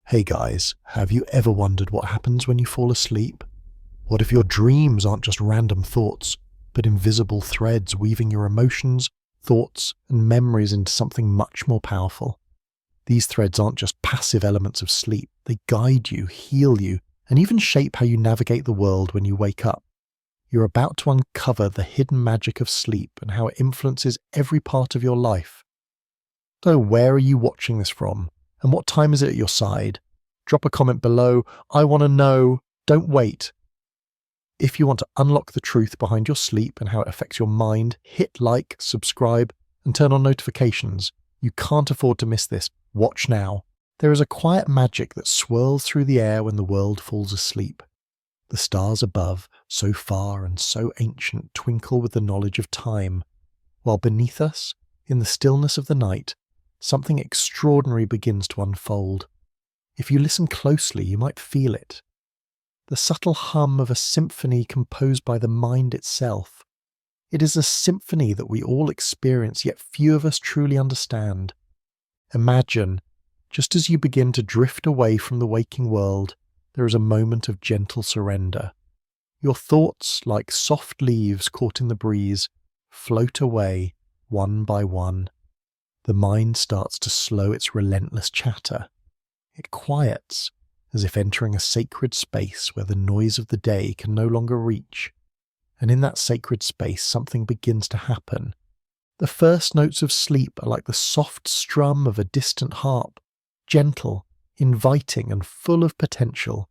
Hey guys, have you ever wondered what happens when you fall asleep? What if your dreams aren't just random thoughts, but invisible threads weaving your emotions, thoughts, and memories into something much more powerful? These threads aren't just passive elements of sleep, they guide you, heal you, and even shape how you navigate the world when you wake up. You're about to uncover the hidden magic of sleep and how it influences every part of your life. So where are you watching this from? And what time is it at your side? Drop a comment below. I want to know. Don't wait. If you want to unlock the truth behind your sleep and how it affects your mind, hit like, subscribe, and turn on notifications. You can't afford to miss this. Watch now. There is a quiet magic that swirls through the air when the world falls asleep. The stars above, so far and so ancient, twinkle with the knowledge of time, while beneath us, in the stillness of the night, something extraordinary begins to unfold. If you listen closely, you might feel it. The subtle hum of a symphony composed by the mind itself. It is a symphony that we all experience, yet few of us truly understand. Imagine, just as you begin to drift away from the waking world, there is a moment of gentle surrender. Your thoughts, like soft leaves caught in the breeze, float away, one by one. The mind starts to slow its relentless chatter. It quiets, as if entering a sacred space where the noise of the day can no longer reach. And in that sacred space, something begins to happen. The first notes of sleep are like the soft strum of a distant harp, gentle, inviting, and full of potential.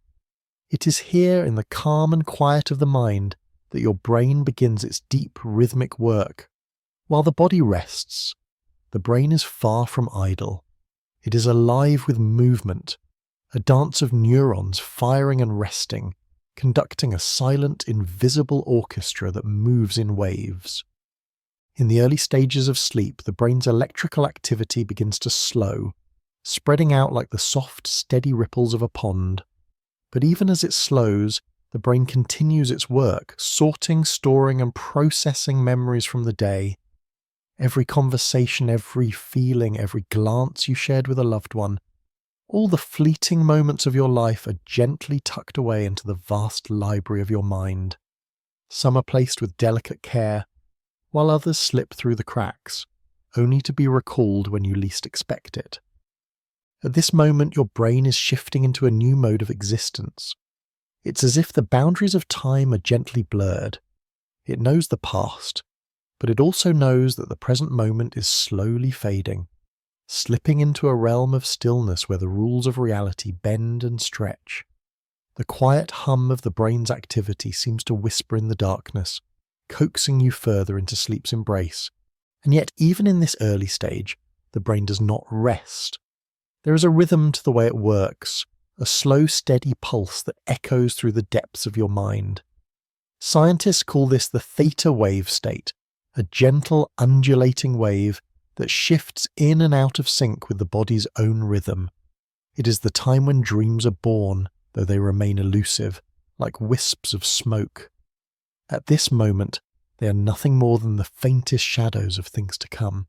It is here in the calm and quiet of the mind that your brain begins its deep rhythmic work. While the body rests, the brain is far from idle. It is alive with movement, a dance of neurons firing and resting, conducting a silent, invisible orchestra that moves in waves. In the early stages of sleep, the brain's electrical activity begins to slow, spreading out like the soft, steady ripples of a pond. But even as it slows, the brain continues its work, sorting, storing, and processing memories from the day. Every conversation, every feeling, every glance you shared with a loved one, all the fleeting moments of your life are gently tucked away into the vast library of your mind. Some are placed with delicate care, while others slip through the cracks, only to be recalled when you least expect it. At this moment, your brain is shifting into a new mode of existence. It's as if the boundaries of time are gently blurred. It knows the past, but it also knows that the present moment is slowly fading, slipping into a realm of stillness where the rules of reality bend and stretch. The quiet hum of the brain's activity seems to whisper in the darkness, coaxing you further into sleep's embrace. And yet, even in this early stage, the brain does not rest. There is a rhythm to the way it works, a slow, steady pulse that echoes through the depths of your mind. Scientists call this the theta wave state, a gentle, undulating wave that shifts in and out of sync with the body's own rhythm. It is the time when dreams are born, though they remain elusive, like wisps of smoke. At this moment, they are nothing more than the faintest shadows of things to come.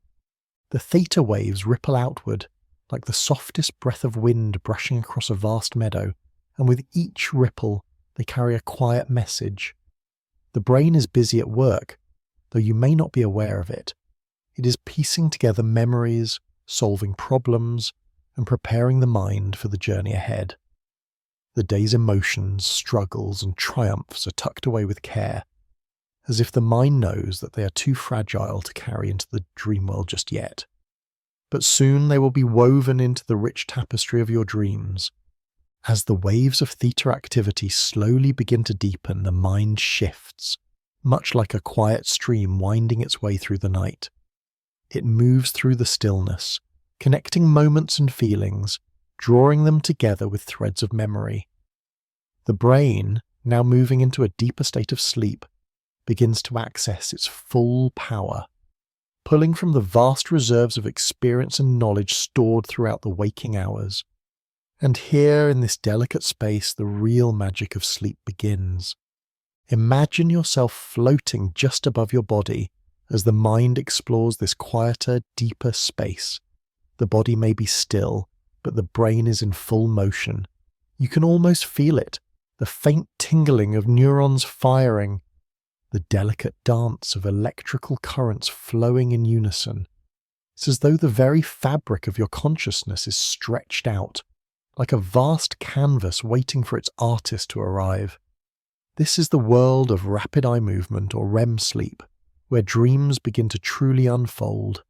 The theta waves ripple outward, like the softest breath of wind brushing across a vast meadow, and with each ripple, they carry a quiet message. The brain is busy at work, though you may not be aware of it. It is piecing together memories, solving problems, and preparing the mind for the journey ahead. The day's emotions, struggles, and triumphs are tucked away with care, as if the mind knows that they are too fragile to carry into the dream world just yet. But soon they will be woven into the rich tapestry of your dreams. As the waves of theta activity slowly begin to deepen, the mind shifts, much like a quiet stream winding its way through the night. It moves through the stillness, connecting moments and feelings, drawing them together with threads of memory. The brain, now moving into a deeper state of sleep, begins to access its full power, pulling from the vast reserves of experience and knowledge stored throughout the waking hours. And here, in this delicate space, the real magic of sleep begins. Imagine yourself floating just above your body as the mind explores this quieter, deeper space. The body may be still, but the brain is in full motion. You can almost feel it, the faint tingling of neurons firing, the delicate dance of electrical currents flowing in unison. It's as though the very fabric of your consciousness is stretched out, like a vast canvas waiting for its artist to arrive. This is the world of rapid eye movement or REM sleep, where dreams begin to truly unfold.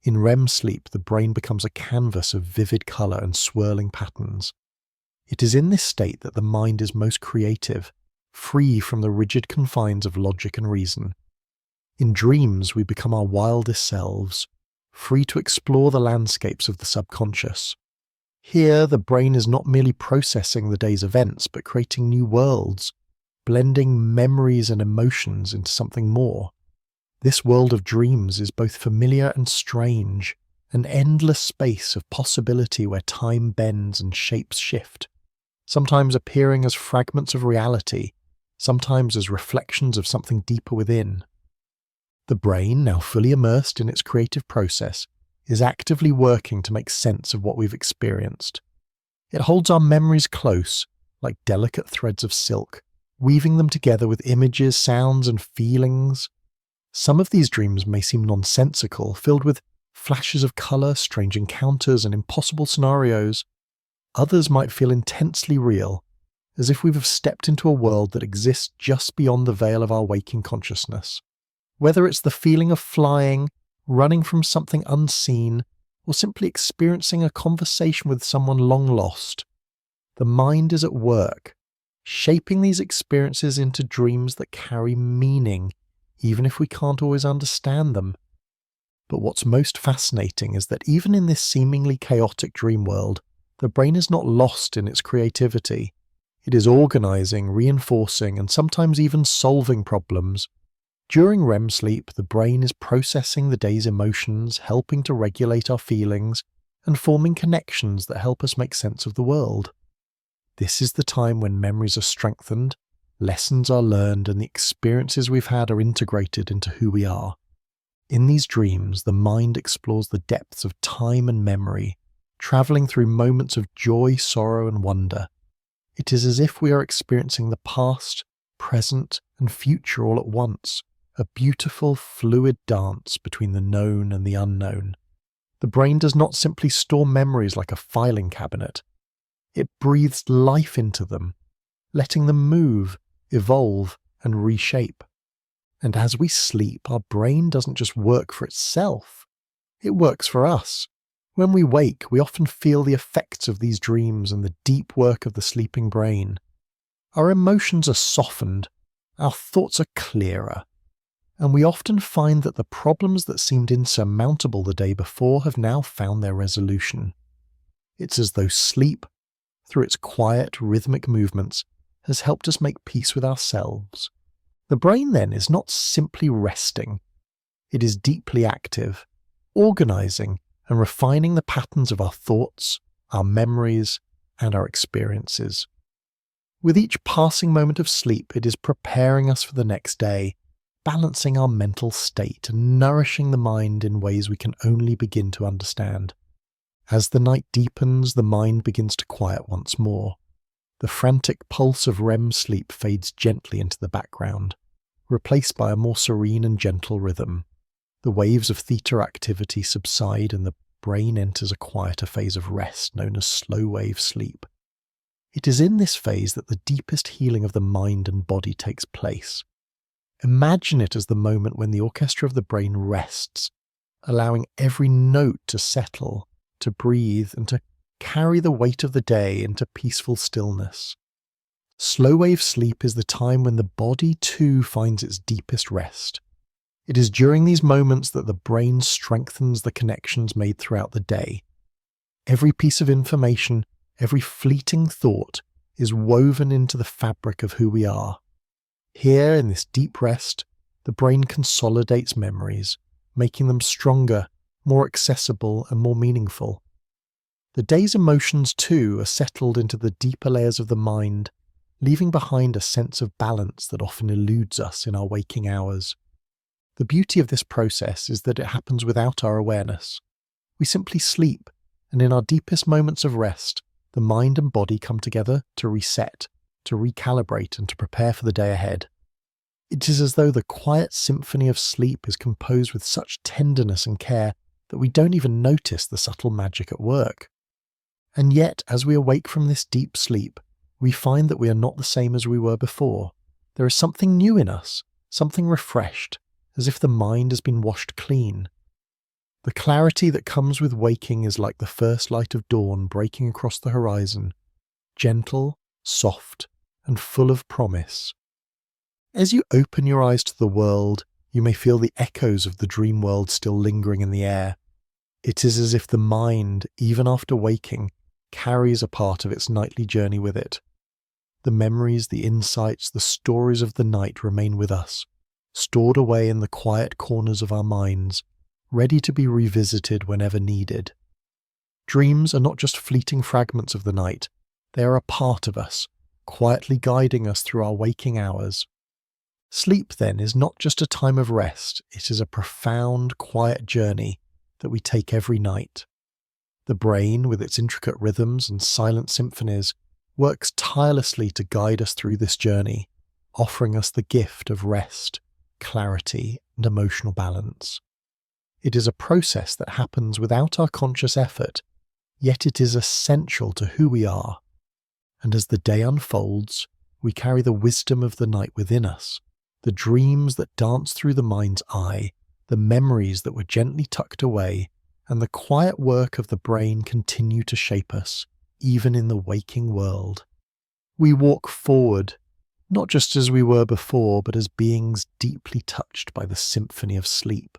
In REM sleep, the brain becomes a canvas of vivid colour and swirling patterns. It is in this state that the mind is most creative, free from the rigid confines of logic and reason. In dreams, we become our wildest selves, free to explore the landscapes of the subconscious. Here, the brain is not merely processing the day's events, but creating new worlds, blending memories and emotions into something more. This world of dreams is both familiar and strange, an endless space of possibility where time bends and shapes shift, sometimes appearing as fragments of reality, sometimes as reflections of something deeper within. The brain, now fully immersed in its creative process, is actively working to make sense of what we've experienced. It holds our memories close, like delicate threads of silk, weaving them together with images, sounds, and feelings. Some of these dreams may seem nonsensical, filled with flashes of colour, strange encounters, and impossible scenarios. Others might feel intensely real, as if we've stepped into a world that exists just beyond the veil of our waking consciousness. Whether it's the feeling of flying, running from something unseen, or simply experiencing a conversation with someone long lost, the mind is at work, shaping these experiences into dreams that carry meaning, even if we can't always understand them. But what's most fascinating is that even in this seemingly chaotic dream world, the brain is not lost in its creativity. It is organizing, reinforcing, and sometimes even solving problems. During REM sleep, the brain is processing the day's emotions, helping to regulate our feelings, and forming connections that help us make sense of the world. This is the time when memories are strengthened, lessons are learned, and the experiences we've had are integrated into who we are. In these dreams, the mind explores the depths of time and memory, travelling through moments of joy, sorrow, and wonder. It is as if we are experiencing the past, present, and future all at once, a beautiful, fluid dance between the known and the unknown. The brain does not simply store memories like a filing cabinet. It breathes life into them, letting them move, evolve, and reshape. And as we sleep, our brain doesn't just work for itself, it works for us. When we wake, we often feel the effects of these dreams and the deep work of the sleeping brain. Our emotions are softened, our thoughts are clearer, and we often find that the problems that seemed insurmountable the day before have now found their resolution. It's as though sleep, through its quiet, rhythmic movements, has helped us make peace with ourselves. The brain, then, is not simply resting. It is deeply active, organizing and refining the patterns of our thoughts, our memories, and our experiences. With each passing moment of sleep, it is preparing us for the next day, balancing our mental state and nourishing the mind in ways we can only begin to understand. As the night deepens, the mind begins to quiet once more. The frantic pulse of REM sleep fades gently into the background, replaced by a more serene and gentle rhythm. The waves of theta activity subside and the brain enters a quieter phase of rest known as slow wave sleep. It is in this phase that the deepest healing of the mind and body takes place. Imagine it as the moment when the orchestra of the brain rests, allowing every note to settle, to breathe, and to carry the weight of the day into peaceful stillness. Slow wave sleep is the time when the body too finds its deepest rest. It is during these moments that the brain strengthens the connections made throughout the day. Every piece of information, every fleeting thought is woven into the fabric of who we are. Here, in this deep rest, the brain consolidates memories, making them stronger, more accessible, and more meaningful. The day's emotions, too, are settled into the deeper layers of the mind, leaving behind a sense of balance that often eludes us in our waking hours. The beauty of this process is that it happens without our awareness. We simply sleep, and in our deepest moments of rest, the mind and body come together to reset, to recalibrate, and to prepare for the day ahead. It is as though the quiet symphony of sleep is composed with such tenderness and care that we don't even notice the subtle magic at work. And yet, as we awake from this deep sleep, we find that we are not the same as we were before. There is something new in us, something refreshed, as if the mind has been washed clean. The clarity that comes with waking is like the first light of dawn breaking across the horizon, gentle, soft, and full of promise. As you open your eyes to the world, you may feel the echoes of the dream world still lingering in the air. It is as if the mind, even after waking, carries a part of its nightly journey with it. The memories, the insights, the stories of the night remain with us, stored away in the quiet corners of our minds, ready to be revisited whenever needed. Dreams are not just fleeting fragments of the night, they are a part of us, quietly guiding us through our waking hours. Sleep, then, is not just a time of rest, it is a profound, quiet journey that we take every night. The brain, with its intricate rhythms and silent symphonies, works tirelessly to guide us through this journey, offering us the gift of rest, clarity, and emotional balance. It is a process that happens without our conscious effort, yet it is essential to who we are. And as the day unfolds, we carry the wisdom of the night within us, the dreams that dance through the mind's eye, the memories that were gently tucked away, and the quiet work of the brain continue to shape us, even in the waking world. We walk forward, not just as we were before, but as beings deeply touched by the symphony of sleep.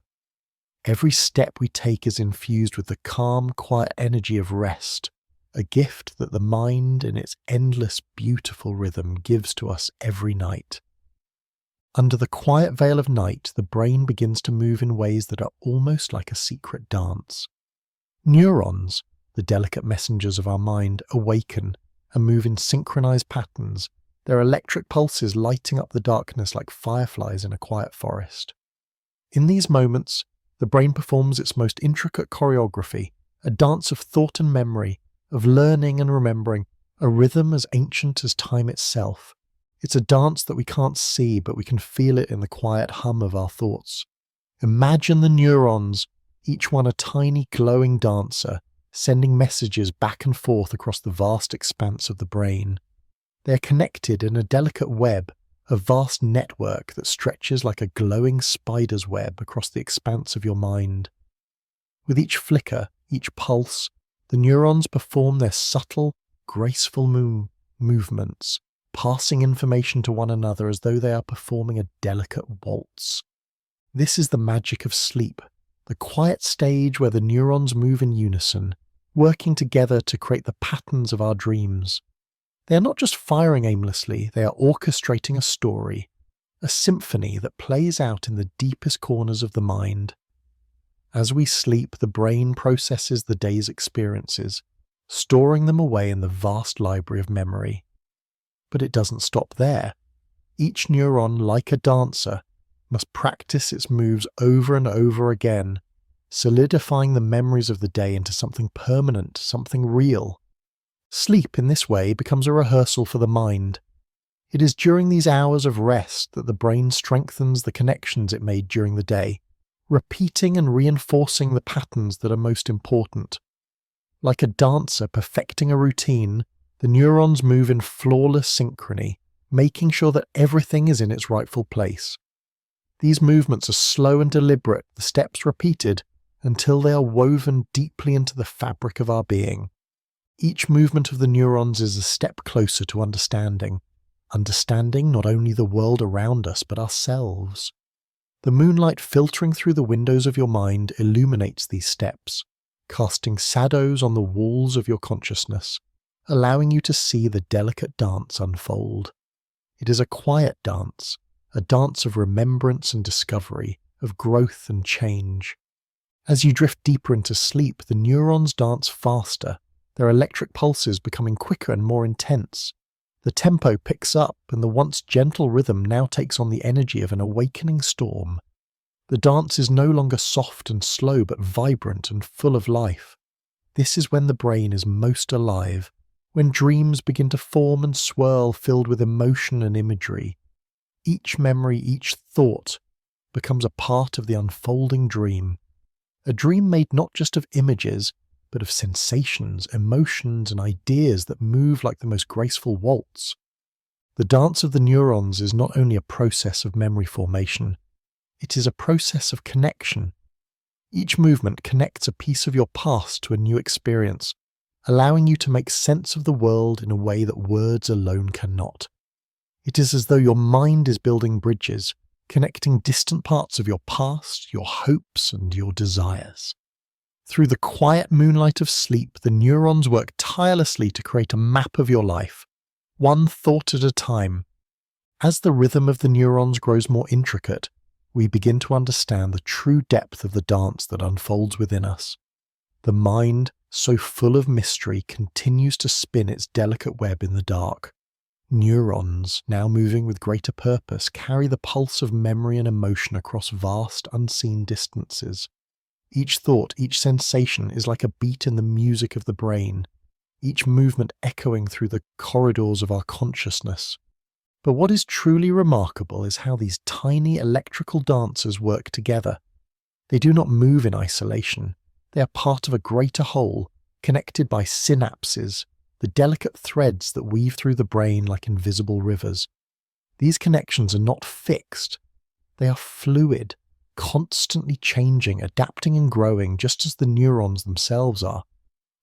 Every step we take is infused with the calm, quiet energy of rest, a gift that the mind in its endless, beautiful rhythm gives to us every night. Under the quiet veil of night, the brain begins to move in ways that are almost like a secret dance. Neurons, the delicate messengers of our mind, awaken and move in synchronized patterns, their electric pulses lighting up the darkness like fireflies in a quiet forest. In these moments, the brain performs its most intricate choreography, a dance of thought and memory, of learning and remembering, a rhythm as ancient as time itself. It's a dance that we can't see, but we can feel it in the quiet hum of our thoughts. Imagine the neurons, each one a tiny glowing dancer, sending messages back and forth across the vast expanse of the brain. They are connected in a delicate web, a vast network that stretches like a glowing spider's web across the expanse of your mind. With each flicker, each pulse, the neurons perform their subtle, graceful movements, passing information to one another as though they are performing a delicate waltz. This is the magic of sleep, the quiet stage where the neurons move in unison, working together to create the patterns of our dreams. They are not just firing aimlessly, they are orchestrating a story, a symphony that plays out in the deepest corners of the mind. As we sleep, the brain processes the day's experiences, storing them away in the vast library of memory. But it doesn't stop there. Each neuron, like a dancer, must practice its moves over and over again, solidifying the memories of the day into something permanent, something real. Sleep, in this way, becomes a rehearsal for the mind. It is during these hours of rest that the brain strengthens the connections it made during the day, repeating and reinforcing the patterns that are most important. Like a dancer perfecting a routine, the neurons move in flawless synchrony, making sure that everything is in its rightful place. These movements are slow and deliberate, the steps repeated, until they are woven deeply into the fabric of our being. Each movement of the neurons is a step closer to understanding not only the world around us, but ourselves. The moonlight filtering through the windows of your mind illuminates these steps, casting shadows on the walls of your consciousness, allowing you to see the delicate dance unfold. It is a quiet dance, a dance of remembrance and discovery, of growth and change. As you drift deeper into sleep, the neurons dance faster, their electric pulses becoming quicker and more intense. The tempo picks up, and the once gentle rhythm now takes on the energy of an awakening storm. The dance is no longer soft and slow, but vibrant and full of life. This is when the brain is most alive, when dreams begin to form and swirl filled with emotion and imagery. Each memory, each thought becomes a part of the unfolding dream. A dream made not just of images, but of sensations, emotions, and ideas that move like the most graceful waltz. The dance of the neurons is not only a process of memory formation, it is a process of connection. Each movement connects a piece of your past to a new experience, allowing you to make sense of the world in a way that words alone cannot. It is as though your mind is building bridges, connecting distant parts of your past, your hopes, and your desires. Through the quiet moonlight of sleep, the neurons work tirelessly to create a map of your life, one thought at a time. As the rhythm of the neurons grows more intricate, we begin to understand the true depth of the dance that unfolds within us. The mind, so full of mystery, continues to spin its delicate web in the dark. Neurons, now moving with greater purpose, carry the pulse of memory and emotion across vast, unseen distances. Each thought, each sensation is like a beat in the music of the brain, each movement echoing through the corridors of our consciousness. But what is truly remarkable is how these tiny electrical dancers work together. They do not move in isolation. They are part of a greater whole, connected by synapses, the delicate threads that weave through the brain like invisible rivers. These connections are not fixed. They are fluid, constantly changing, adapting and growing just as the neurons themselves are.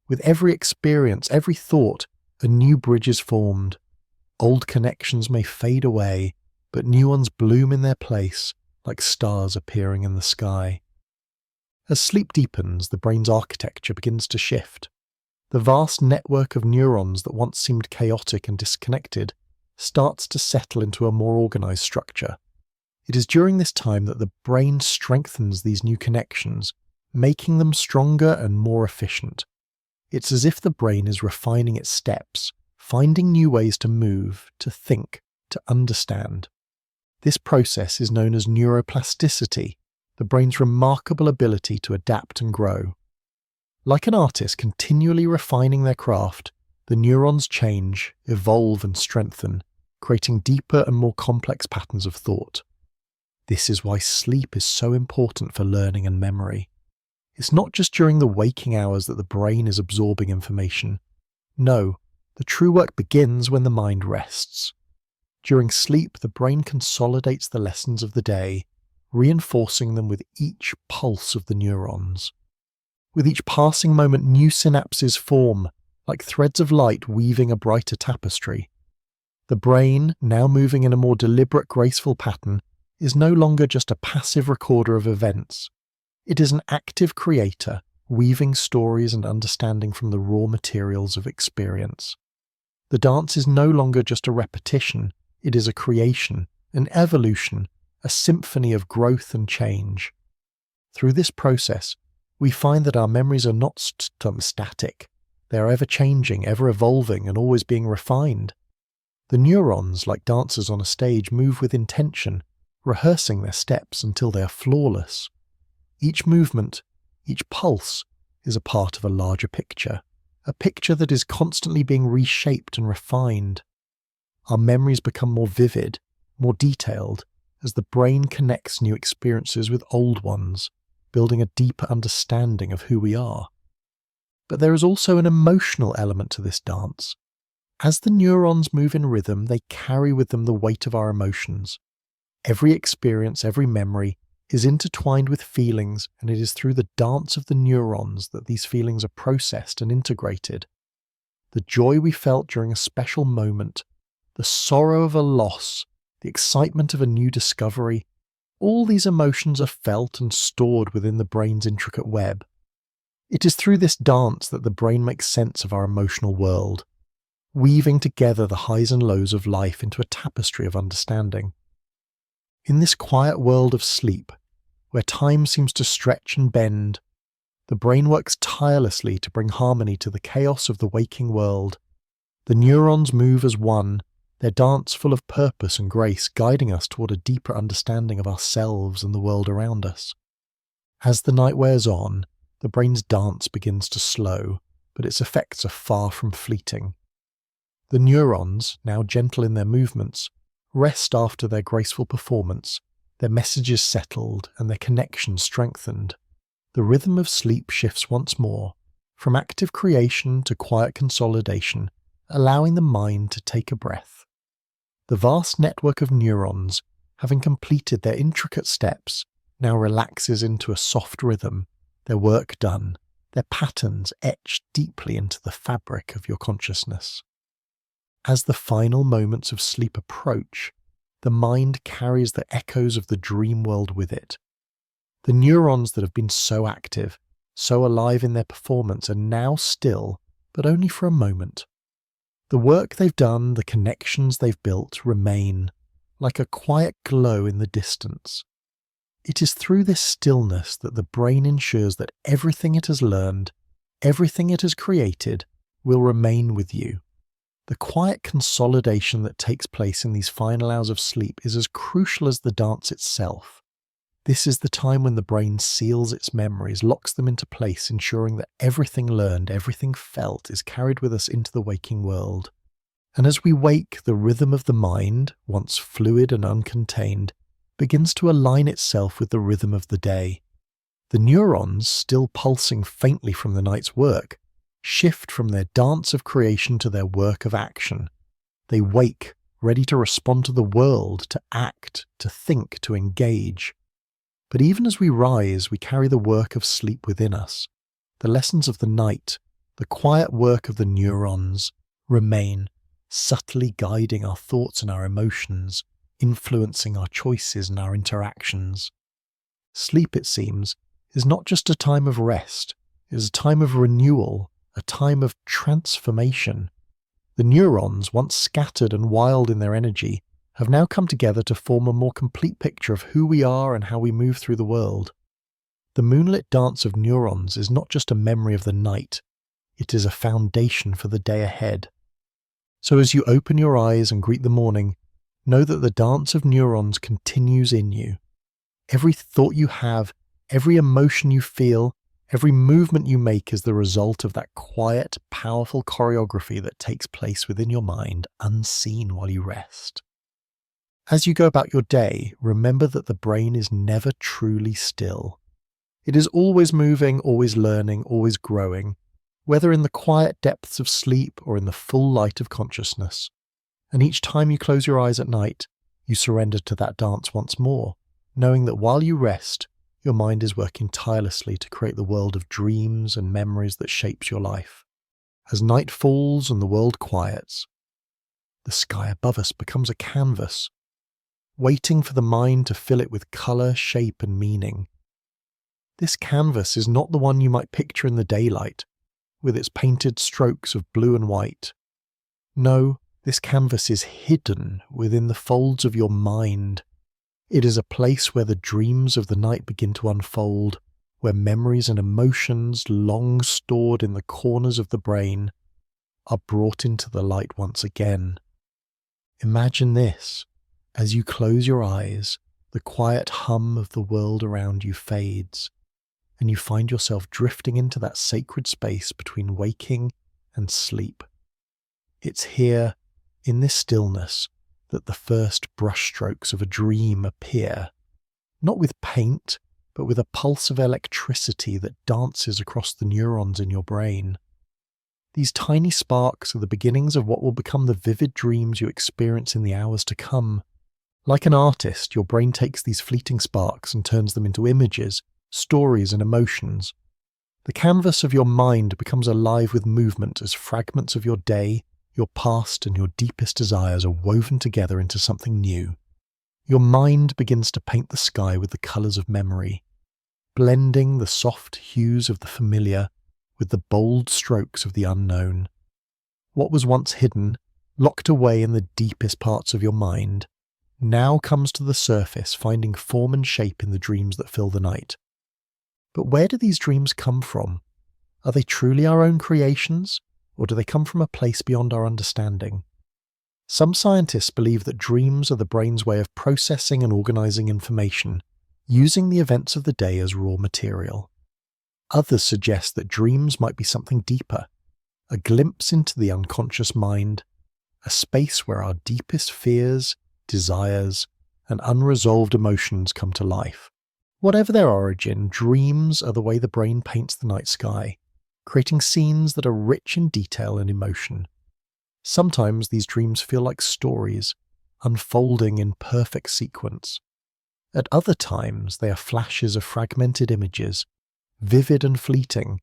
With every experience, every thought, a new bridge is formed. Old connections may fade away, but new ones bloom in their place, like stars appearing in the sky. As sleep deepens, the brain's architecture begins to shift. The vast network of neurons that once seemed chaotic and disconnected starts to settle into a more organized structure. It is during this time that the brain strengthens these new connections, making them stronger and more efficient. It's as if the brain is refining its steps, finding new ways to move, to think, to understand. This process is known as neuroplasticity, the brain's remarkable ability to adapt and grow. Like an artist continually refining their craft, the neurons change, evolve and strengthen, creating deeper and more complex patterns of thought. This is why sleep is so important for learning and memory. It's not just during the waking hours that the brain is absorbing information. No, the true work begins when the mind rests. During sleep, the brain consolidates the lessons of the day, reinforcing them with each pulse of the neurons. With each passing moment, new synapses form, like threads of light weaving a brighter tapestry. The brain, now moving in a more deliberate, graceful pattern, is no longer just a passive recorder of events. It is an active creator, weaving stories and understanding from the raw materials of experience. The dance is no longer just a repetition, it is a creation, an evolution, a symphony of growth and change. Through this process, we find that our memories are not static. They are ever-changing, ever-evolving, and always being refined. The neurons, like dancers on a stage, move with intention, rehearsing their steps until they are flawless. Each movement, each pulse, is a part of a larger picture, a picture that is constantly being reshaped and refined. Our memories become more vivid, more detailed, as the brain connects new experiences with old ones, building a deeper understanding of who we are. But there is also an emotional element to this dance. As the neurons move in rhythm, they carry with them the weight of our emotions. Every experience, every memory is intertwined with feelings, and it is through the dance of the neurons that these feelings are processed and integrated. The joy we felt during a special moment, the sorrow of a loss, the excitement of a new discovery, all these emotions are felt and stored within the brain's intricate web. It is through this dance that the brain makes sense of our emotional world, weaving together the highs and lows of life into a tapestry of understanding. In this quiet world of sleep, where time seems to stretch and bend, the brain works tirelessly to bring harmony to the chaos of the waking world. The neurons move as one, their dance full of purpose and grace, guiding us toward a deeper understanding of ourselves and the world around us. As the night wears on, the brain's dance begins to slow, but its effects are far from fleeting. The neurons, now gentle in their movements, rest after their graceful performance, their messages settled and their connections strengthened. The rhythm of sleep shifts once more, from active creation to quiet consolidation, allowing the mind to take a breath. The vast network of neurons, having completed their intricate steps, now relaxes into a soft rhythm, their work done, their patterns etched deeply into the fabric of your consciousness. As the final moments of sleep approach, the mind carries the echoes of the dream world with it. The neurons that have been so active, so alive in their performance, are now still, but only for a moment. The work they've done, the connections they've built, remain, like a quiet glow in the distance. It is through this stillness that the brain ensures that everything it has learned, everything it has created, will remain with you. The quiet consolidation that takes place in these final hours of sleep is as crucial as the dance itself. This is the time when the brain seals its memories, locks them into place, ensuring that everything learned, everything felt, is carried with us into the waking world. And as we wake, the rhythm of the mind, once fluid and uncontained, begins to align itself with the rhythm of the day. The neurons, still pulsing faintly from the night's work, shift from their dance of creation to their work of action. They wake, ready to respond to the world, to act, to think, to engage. But even as we rise, we carry the work of sleep within us. The lessons of the night, the quiet work of the neurons, remain, subtly guiding our thoughts and our emotions, influencing our choices and our interactions. Sleep, it seems, is not just a time of rest, it is a time of renewal, a time of transformation. The neurons, once scattered and wild in their energy, have now come together to form a more complete picture of who we are and how we move through the world. The moonlit dance of neurons is not just a memory of the night, it is a foundation for the day ahead. So as you open your eyes and greet the morning, know that the dance of neurons continues in you. Every thought you have, every emotion you feel, every movement you make is the result of that quiet, powerful choreography that takes place within your mind, unseen while you rest. As you go about your day, remember that the brain is never truly still. It is always moving, always learning, always growing, whether in the quiet depths of sleep or in the full light of consciousness. And each time you close your eyes at night, you surrender to that dance once more, knowing that while you rest, your mind is working tirelessly to create the world of dreams and memories that shapes your life. As night falls and the world quiets, the sky above us becomes a canvas, waiting for the mind to fill it with colour, shape and meaning. This canvas is not the one you might picture in the daylight, with its painted strokes of blue and white. No, this canvas is hidden within the folds of your mind. It is a place where the dreams of the night begin to unfold, where memories and emotions long stored in the corners of the brain are brought into the light once again. Imagine this. As you close your eyes, the quiet hum of the world around you fades, and you find yourself drifting into that sacred space between waking and sleep. It's here, in this stillness, that the first brushstrokes of a dream appear, not with paint, but with a pulse of electricity that dances across the neurons in your brain. These tiny sparks are the beginnings of what will become the vivid dreams you experience in the hours to come. Like an artist, your brain takes these fleeting sparks and turns them into images, stories and emotions. The canvas of your mind becomes alive with movement as fragments of your day, your past and your deepest desires are woven together into something new. Your mind begins to paint the sky with the colours of memory, blending the soft hues of the familiar with the bold strokes of the unknown. What was once hidden, locked away in the deepest parts of your mind, now comes to the surface, finding form and shape in the dreams that fill the night. But where do these dreams come from? Are they truly our own creations, or do they come from a place beyond our understanding? Some scientists believe that dreams are the brain's way of processing and organizing information, using the events of the day as raw material. Others suggest that dreams might be something deeper, a glimpse into the unconscious mind, a space where our deepest fears, desires, and unresolved emotions come to life. Whatever their origin, dreams are the way the brain paints the night sky, creating scenes that are rich in detail and emotion. Sometimes these dreams feel like stories, unfolding in perfect sequence. At other times, they are flashes of fragmented images, vivid and fleeting.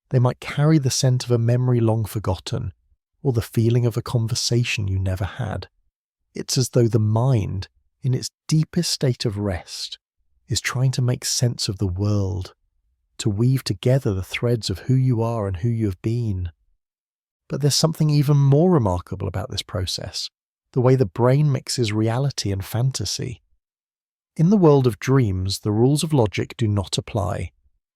They might carry the scent of a memory long forgotten, or the feeling of a conversation you never had. It's as though the mind, in its deepest state of rest, is trying to make sense of the world, to weave together the threads of who you are and who you have been. But there's something even more remarkable about this process, the way the brain mixes reality and fantasy. In the world of dreams, the rules of logic do not apply.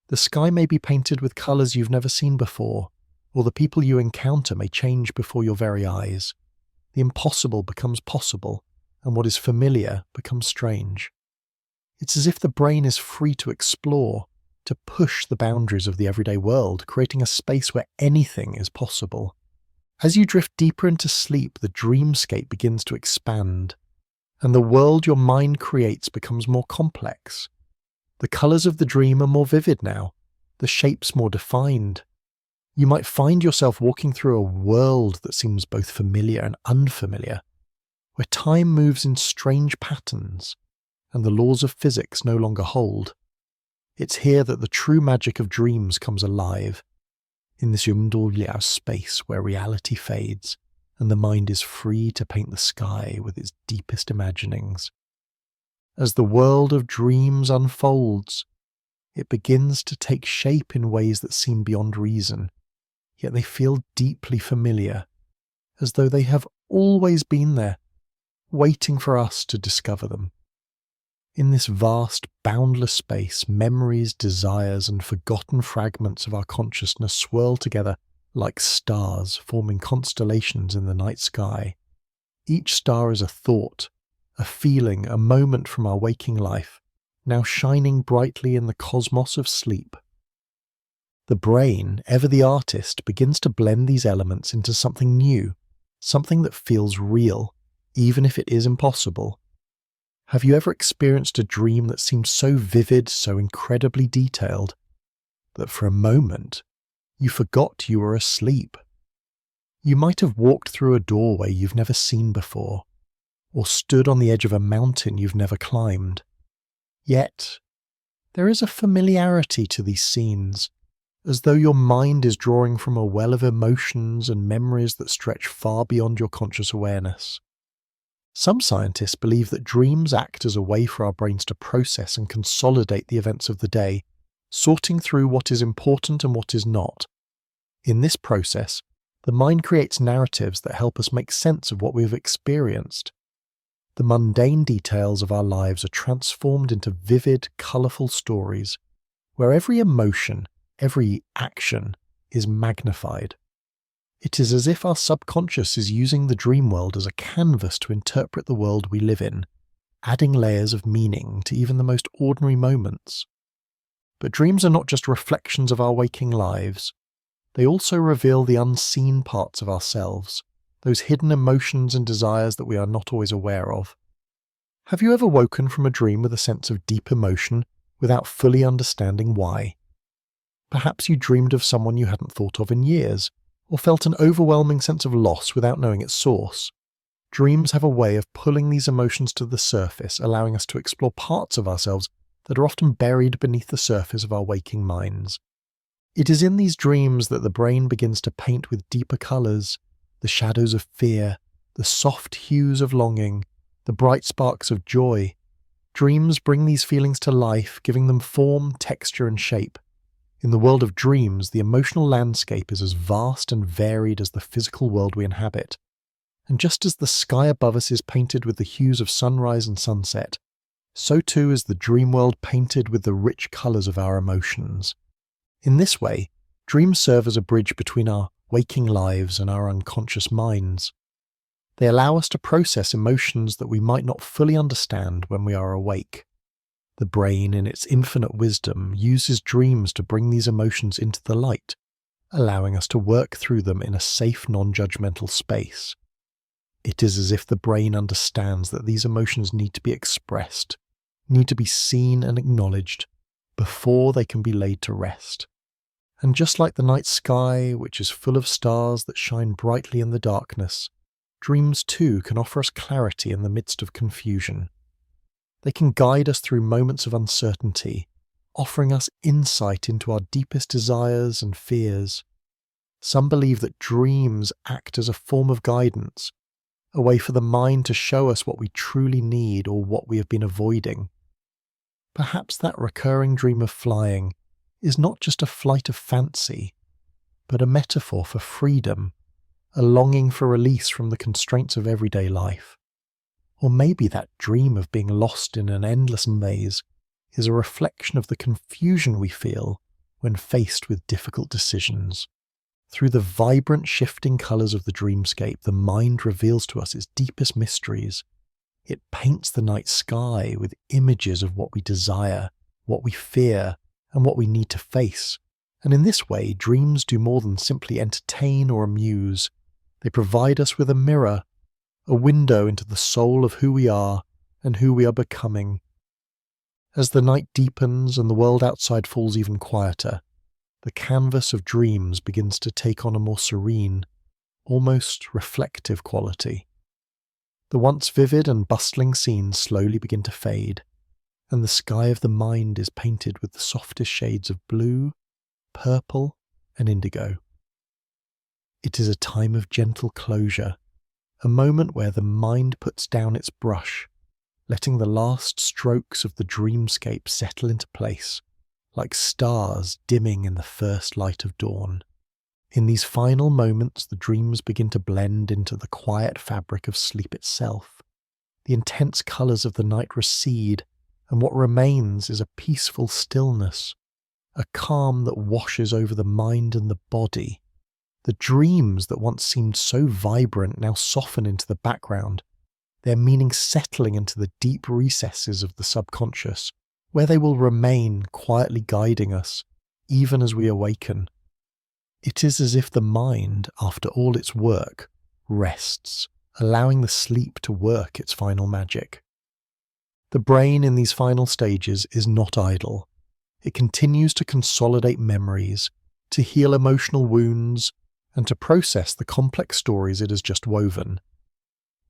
The sky may be painted with colours you've never seen before, or the people you encounter may change before your very eyes. The impossible becomes possible, and what is familiar becomes strange. It's as if the brain is free to explore, to push the boundaries of the everyday world, creating a space where anything is possible. As you drift deeper into sleep, the dreamscape begins to expand, and the world your mind creates becomes more complex. The colours of the dream are more vivid now, the shapes more defined. You might find yourself walking through a world that seems both familiar and unfamiliar, where time moves in strange patterns, and the laws of physics no longer hold. It's here that the true magic of dreams comes alive, in this underliggande space where reality fades, and the mind is free to paint the sky with its deepest imaginings. As the world of dreams unfolds, it begins to take shape in ways that seem beyond reason, yet they feel deeply familiar, as though they have always been there, waiting for us to discover them. In this vast, boundless space, memories, desires, and forgotten fragments of our consciousness swirl together like stars, forming constellations in the night sky. Each star is a thought, a feeling, a moment from our waking life, now shining brightly in the cosmos of sleep. The brain, ever the artist, begins to blend these elements into something new, something that feels real, even if it is impossible. Have you ever experienced a dream that seemed so vivid, so incredibly detailed, that for a moment you forgot you were asleep? You might have walked through a doorway you've never seen before, or stood on the edge of a mountain you've never climbed. Yet, there is a familiarity to these scenes, as though your mind is drawing from a well of emotions and memories that stretch far beyond your conscious awareness. Some scientists believe that dreams act as a way for our brains to process and consolidate the events of the day, sorting through what is important and what is not. In this process, the mind creates narratives that help us make sense of what we have experienced. The mundane details of our lives are transformed into vivid, colourful stories, where every emotion, every action is magnified. It is as if our subconscious is using the dream world as a canvas to interpret the world we live in, adding layers of meaning to even the most ordinary moments. But dreams are not just reflections of our waking lives. They also reveal the unseen parts of ourselves, those hidden emotions and desires that we are not always aware of. Have you ever woken from a dream with a sense of deep emotion without fully understanding why? Perhaps you dreamed of someone you hadn't thought of in years, or felt an overwhelming sense of loss without knowing its source. Dreams have a way of pulling these emotions to the surface, allowing us to explore parts of ourselves that are often buried beneath the surface of our waking minds. It is in these dreams that the brain begins to paint with deeper colours, the shadows of fear, the soft hues of longing, the bright sparks of joy. Dreams bring these feelings to life, giving them form, texture, and shape. In the world of dreams, the emotional landscape is as vast and varied as the physical world we inhabit. And just as the sky above us is painted with the hues of sunrise and sunset, so too is the dream world painted with the rich colours of our emotions. In this way, dreams serve as a bridge between our waking lives and our unconscious minds. They allow us to process emotions that we might not fully understand when we are awake. The brain, in its infinite wisdom, uses dreams to bring these emotions into the light, allowing us to work through them in a safe, non-judgmental space. It is as if the brain understands that these emotions need to be expressed, need to be seen and acknowledged before they can be laid to rest. And just like the night sky, which is full of stars that shine brightly in the darkness, dreams too can offer us clarity in the midst of confusion. They can guide us through moments of uncertainty, offering us insight into our deepest desires and fears. Some believe that dreams act as a form of guidance, a way for the mind to show us what we truly need or what we have been avoiding. Perhaps that recurring dream of flying is not just a flight of fancy, but a metaphor for freedom, a longing for release from the constraints of everyday life. Or maybe that dream of being lost in an endless maze is a reflection of the confusion we feel when faced with difficult decisions. Through the vibrant shifting colours of the dreamscape, the mind reveals to us its deepest mysteries. It paints the night sky with images of what we desire, what we fear, and what we need to face. And in this way, dreams do more than simply entertain or amuse. They provide us with a mirror, a window into the soul of who we are and who we are becoming. As the night deepens and the world outside falls even quieter, the canvas of dreams begins to take on a more serene, almost reflective quality. The once vivid and bustling scenes slowly begin to fade, and the sky of the mind is painted with the softest shades of blue, purple, and indigo. It is a time of gentle closure, a moment where the mind puts down its brush, letting the last strokes of the dreamscape settle into place, like stars dimming in the first light of dawn. In these final moments, the dreams begin to blend into the quiet fabric of sleep itself. The intense colours of the night recede, and what remains is a peaceful stillness, a calm that washes over the mind and the body. The dreams that once seemed so vibrant now soften into the background, their meaning settling into the deep recesses of the subconscious, where they will remain quietly guiding us, even as we awaken. It is as if the mind, after all its work, rests, allowing the sleep to work its final magic. The brain in these final stages is not idle. It continues to consolidate memories, to heal emotional wounds, and to process the complex stories it has just woven.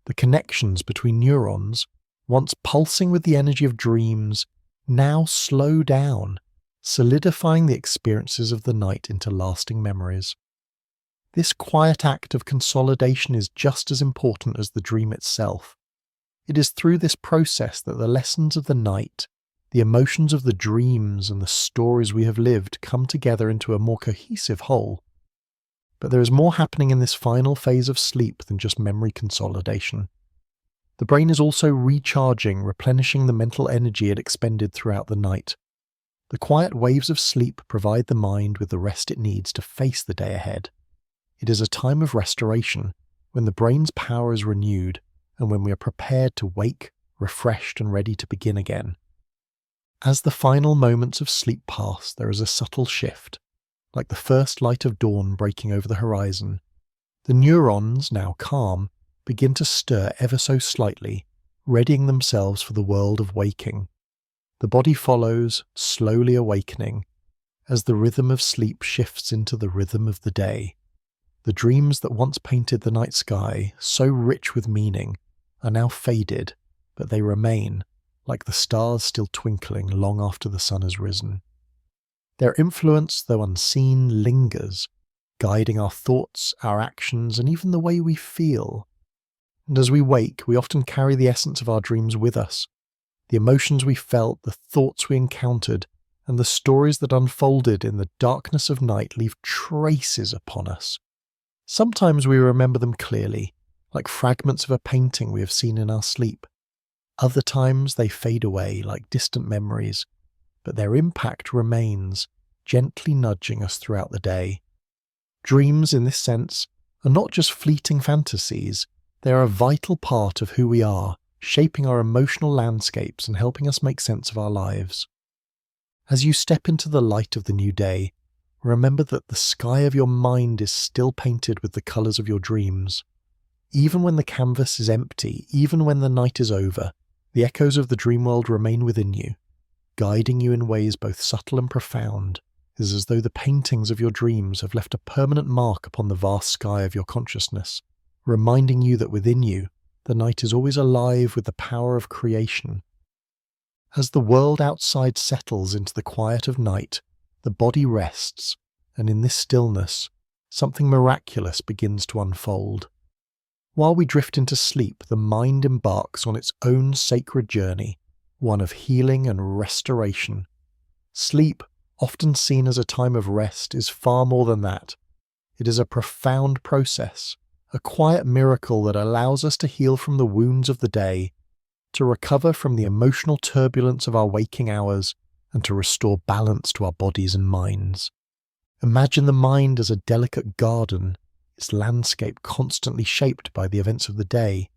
The connections between neurons, once pulsing with the energy of dreams, now slow down, solidifying the experiences of the night into lasting memories. This quiet act of consolidation is just as important as the dream itself. It is through this process that the lessons of the night, the emotions of the dreams, and the stories we have lived come together into a more cohesive whole. But there is more happening in this final phase of sleep than just memory consolidation. The brain is also recharging, replenishing the mental energy it expended throughout the night. The quiet waves of sleep provide the mind with the rest it needs to face the day ahead. It is a time of restoration, when the brain's power is renewed, and when we are prepared to wake, refreshed and ready to begin again. As the final moments of sleep pass, there is a subtle shift. Like the first light of dawn breaking over the horizon, the neurons, now calm, begin to stir ever so slightly, readying themselves for the world of waking. The body follows, slowly awakening, as the rhythm of sleep shifts into the rhythm of the day. The dreams that once painted the night sky, so rich with meaning, are now faded, but they remain, like the stars still twinkling long after the sun has risen. Their influence, though unseen, lingers, guiding our thoughts, our actions, and even the way we feel. And as we wake, we often carry the essence of our dreams with us. The emotions we felt, the thoughts we encountered, and the stories that unfolded in the darkness of night leave traces upon us. Sometimes we remember them clearly, like fragments of a painting we have seen in our sleep. Other times they fade away like distant memories, but their impact remains, gently nudging us throughout the day. Dreams, in this sense, are not just fleeting fantasies, they are a vital part of who we are shaping our emotional landscapes and helping us make sense of our lives. As you step into the light of the new day, remember that the sky of your mind is still painted with the colours of your dreams. Even when the canvas is empty, even when the night is over, the echoes of the dream world remain within you, guiding you in ways both subtle and profound. It is as though the paintings of your dreams have left a permanent mark upon the vast sky of your consciousness, reminding you that within you, the night is always alive with the power of creation. As the world outside settles into the quiet of night, the body rests, and in this stillness, something miraculous begins to unfold. While we drift into sleep, the mind embarks on its own sacred journey, one of healing and restoration. Sleep, often seen as a time of rest, is far more than that. It is a profound process, a quiet miracle that allows us to heal from the wounds of the day, to recover from the emotional turbulence of our waking hours, and to restore balance to our bodies and minds. Imagine the mind as a delicate garden, its landscape constantly shaped by the events of the day.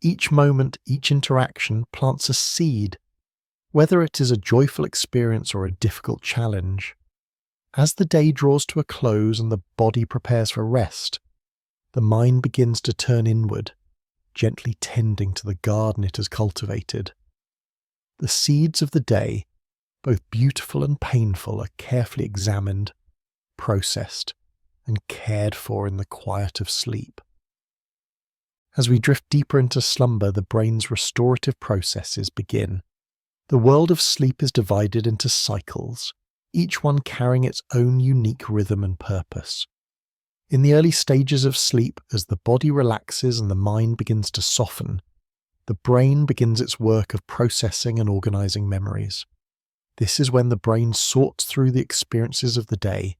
Each moment, each interaction plants a seed, whether it is a joyful experience or a difficult challenge. As the day draws to a close and the body prepares for rest, the mind begins to turn inward, gently tending to the garden it has cultivated. The seeds of the day, both beautiful and painful, are carefully examined, processed, and cared for in the quiet of sleep. As we drift deeper into slumber, the brain's restorative processes begin. The world of sleep is divided into cycles, each one carrying its own unique rhythm and purpose. In the early stages of sleep, as the body relaxes and the mind begins to soften, the brain begins its work of processing and organizing memories. This is when the brain sorts through the experiences of the day,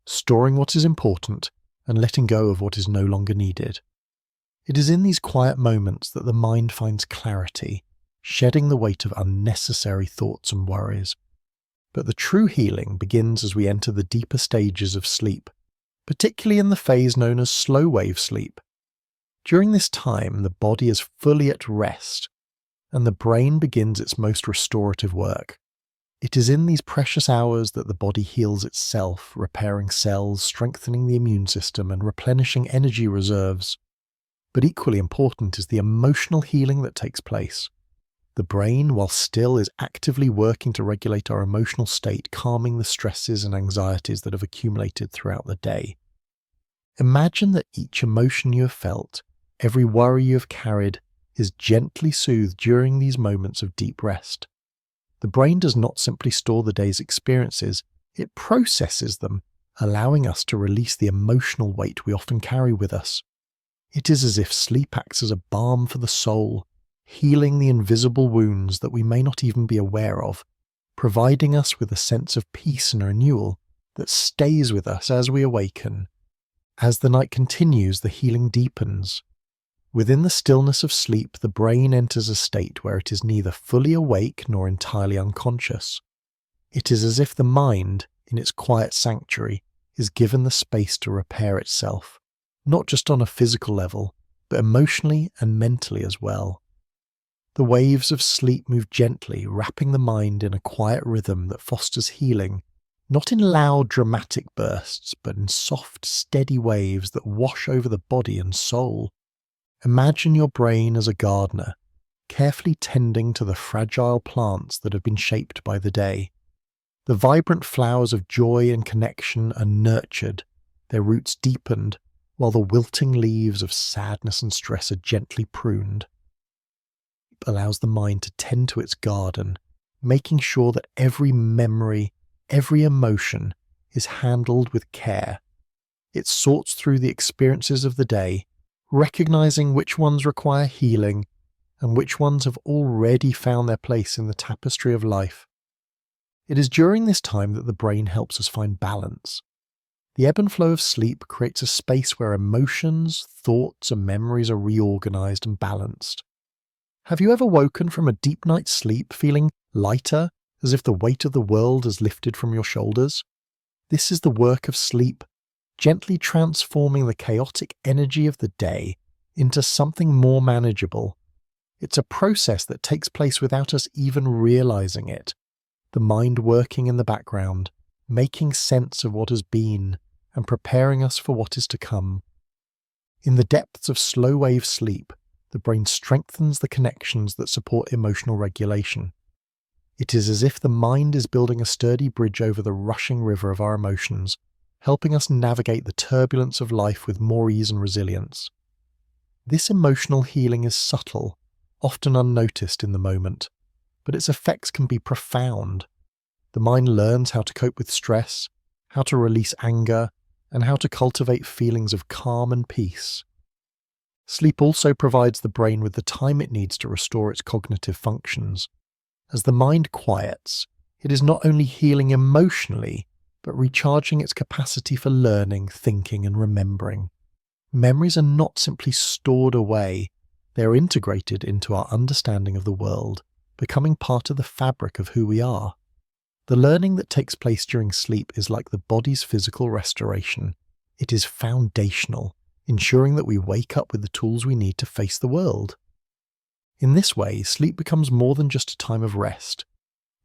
storing what is important and letting go of what is no longer needed. It is in these quiet moments that the mind finds clarity, shedding the weight of unnecessary thoughts and worries. But the true healing begins as we enter the deeper stages of sleep, particularly in the phase known as slow wave sleep. During this time, the body is fully at rest, and the brain begins its most restorative work. It is in these precious hours that the body heals itself, repairing cells, strengthening the immune system, and replenishing energy reserves. But equally important is the emotional healing that takes place. The brain, while still, is actively working to regulate our emotional state, calming the stresses and anxieties that have accumulated throughout the day. Imagine that each emotion you have felt, every worry you have carried, is gently soothed during these moments of deep rest. The brain does not simply store the day's experiences, it processes them, allowing us to release the emotional weight we often carry with us. It is as if sleep acts as a balm for the soul, healing the invisible wounds that we may not even be aware of, providing us with a sense of peace and renewal that stays with us as we awaken. As the night continues, the healing deepens. Within the stillness of sleep, the brain enters a state where it is neither fully awake nor entirely unconscious. It is as if the mind, in its quiet sanctuary, is given the space to repair itself, not just on a physical level, but emotionally and mentally as well. The waves of sleep move gently, wrapping the mind in a quiet rhythm that fosters healing, not in loud, dramatic bursts, but in soft, steady waves that wash over the body and soul. Imagine your brain as a gardener, carefully tending to the fragile plants that have been shaped by the day. The vibrant flowers of joy and connection are nurtured, their roots deepened, while the wilting leaves of sadness and stress are gently pruned. It allows the mind to tend to its garden, making sure that every memory, every emotion is handled with care. It sorts through the experiences of the day, recognizing which ones require healing and which ones have already found their place in the tapestry of life. It is during this time that the brain helps us find balance. The ebb and flow of sleep creates a space where emotions, thoughts, and memories are reorganized and balanced. Have you ever woken from a deep night's sleep feeling lighter, as if the weight of the world has lifted from your shoulders? This is the work of sleep, gently transforming the chaotic energy of the day into something more manageable. It's a process that takes place without us even realizing it. The mind working in the background, making sense of what has been, and preparing us for what is to come. In the depths of slow-wave sleep, the brain strengthens the connections that support emotional regulation. It is as if the mind is building a sturdy bridge over the rushing river of our emotions, helping us navigate the turbulence of life with more ease and resilience. This emotional healing is subtle, often unnoticed in the moment, but its effects can be profound. The mind learns how to cope with stress, how to release anger, and how to cultivate feelings of calm and peace. Sleep also provides the brain with the time it needs to restore its cognitive functions. As the mind quiets, it is not only healing emotionally, but recharging its capacity for learning, thinking, and remembering. Memories are not simply stored away, they are integrated into our understanding of the world, becoming part of the fabric of who we are. The learning that takes place during sleep is like the body's physical restoration. It is foundational, ensuring that we wake up with the tools we need to face the world. In this way, sleep becomes more than just a time of rest.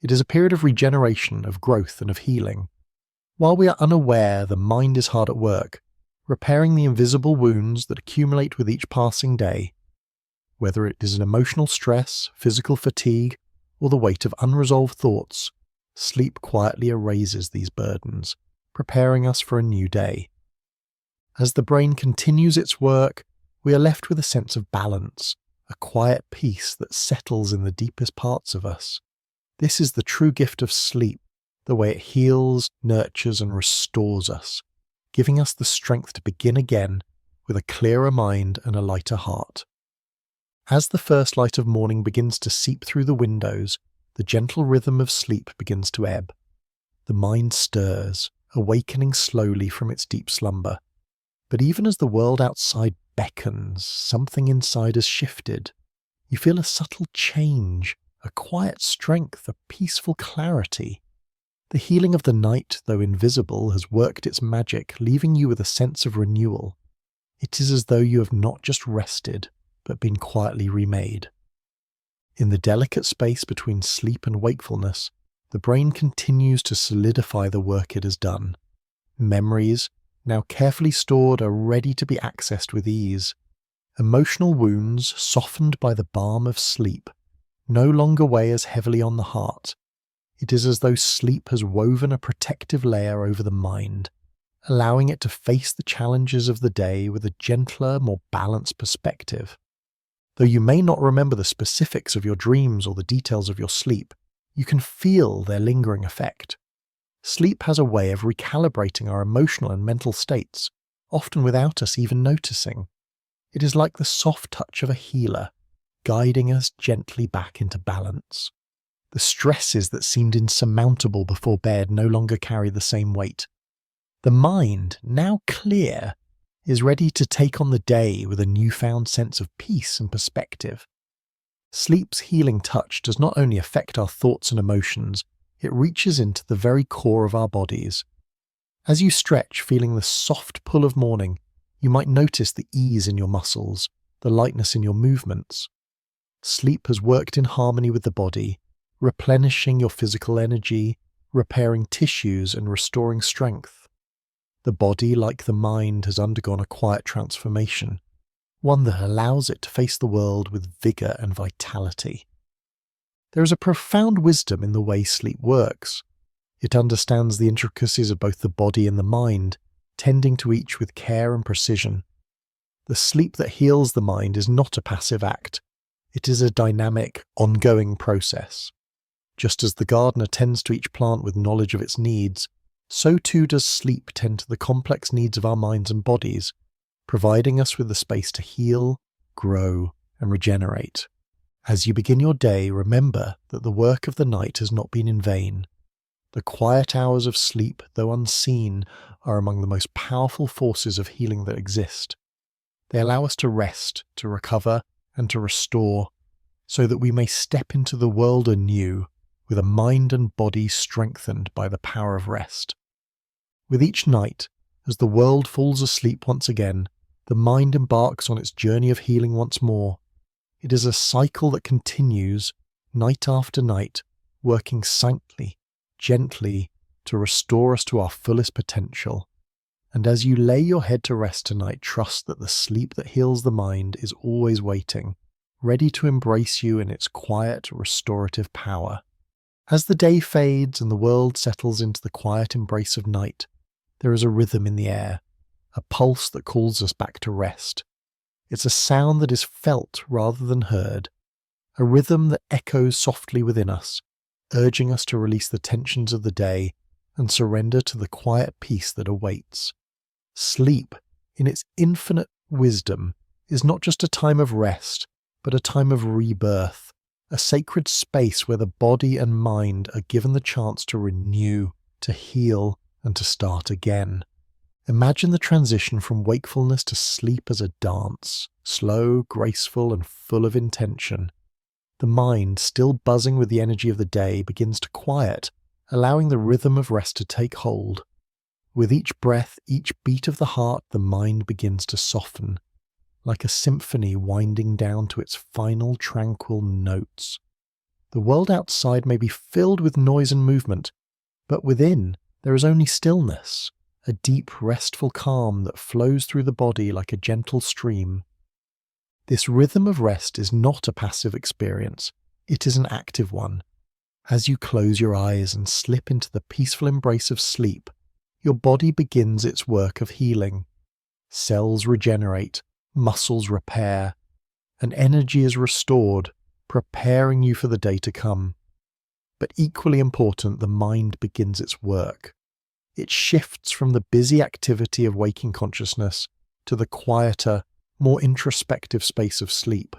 It is a period of regeneration, of growth, and of healing. While we are unaware, the mind is hard at work, repairing the invisible wounds that accumulate with each passing day. Whether it is an emotional stress, physical fatigue, or the weight of unresolved thoughts, sleep quietly erases these burdens, preparing us for a new day. As the brain continues its work, we are left with a sense of balance, a quiet peace that settles in the deepest parts of us. This is the true gift of sleep, the way it heals, nurtures, and restores us, giving us the strength to begin again with a clearer mind and a lighter heart. As the first light of morning begins to seep through the windows, the gentle rhythm of sleep begins to ebb. The mind stirs, awakening slowly from its deep slumber. But even as the world outside beckons, something inside has shifted. You feel a subtle change, a quiet strength, a peaceful clarity. The healing of the night, though invisible, has worked its magic, leaving you with a sense of renewal. It is as though you have not just rested, but been quietly remade. In the delicate space between sleep and wakefulness, the brain continues to solidify the work it has done. Memories, now carefully stored, are ready to be accessed with ease. Emotional wounds, softened by the balm of sleep, no longer weigh as heavily on the heart. It is as though sleep has woven a protective layer over the mind, allowing it to face the challenges of the day with a gentler, more balanced perspective. Though you may not remember the specifics of your dreams or the details of your sleep, you can feel their lingering effect. Sleep has a way of recalibrating our emotional and mental states, often without us even noticing. It is like the soft touch of a healer, guiding us gently back into balance. The stresses that seemed insurmountable before bed no longer carry the same weight. The mind, now clear, is ready to take on the day with a newfound sense of peace and perspective. Sleep's healing touch does not only affect our thoughts and emotions, it reaches into the very core of our bodies. As you stretch, feeling the soft pull of morning, you might notice the ease in your muscles, the lightness in your movements. Sleep has worked in harmony with the body, replenishing your physical energy, repairing tissues, and restoring strength. The body, like the mind, has undergone a quiet transformation, one that allows it to face the world with vigor and vitality. There is a profound wisdom in the way sleep works. It understands the intricacies of both the body and the mind, tending to each with care and precision. The sleep that heals the mind is not a passive act. It is a dynamic, ongoing process. Just as the gardener tends to each plant with knowledge of its needs, so too does sleep tend to the complex needs of our minds and bodies, providing us with the space to heal, grow, and regenerate. As you begin your day, remember that the work of the night has not been in vain. The quiet hours of sleep, though unseen, are among the most powerful forces of healing that exist. They allow us to rest, to recover, and to restore, so that we may step into the world anew, with a mind and body strengthened by the power of rest. With each night, as the world falls asleep once again, the mind embarks on its journey of healing once more. It is a cycle that continues night after night, working silently, gently, to restore us to our fullest potential. And as you lay your head to rest tonight, trust that the sleep that heals the mind is always waiting, ready to embrace you in its quiet, restorative power. As the day fades and the world settles into the quiet embrace of night, there is a rhythm in the air, a pulse that calls us back to rest. It's a sound that is felt rather than heard, a rhythm that echoes softly within us, urging us to release the tensions of the day and surrender to the quiet peace that awaits. Sleep, in its infinite wisdom, is not just a time of rest, but a time of rebirth, a sacred space where the body and mind are given the chance to renew, to heal, and to start again. Imagine the transition from wakefulness to sleep as a dance, slow, graceful, and full of intention. The mind, still buzzing with the energy of the day, begins to quiet, allowing the rhythm of rest to take hold. With each breath, each beat of the heart, the mind begins to soften, like a symphony winding down to its final tranquil notes. The world outside may be filled with noise and movement, but within there is only stillness, a deep, restful calm that flows through the body like a gentle stream. This rhythm of rest is not a passive experience, it is an active one. As you close your eyes and slip into the peaceful embrace of sleep, your body begins its work of healing. Cells regenerate, muscles repair, and energy is restored, preparing you for the day to come. But equally important, the mind begins its work. It shifts from the busy activity of waking consciousness to the quieter, more introspective space of sleep.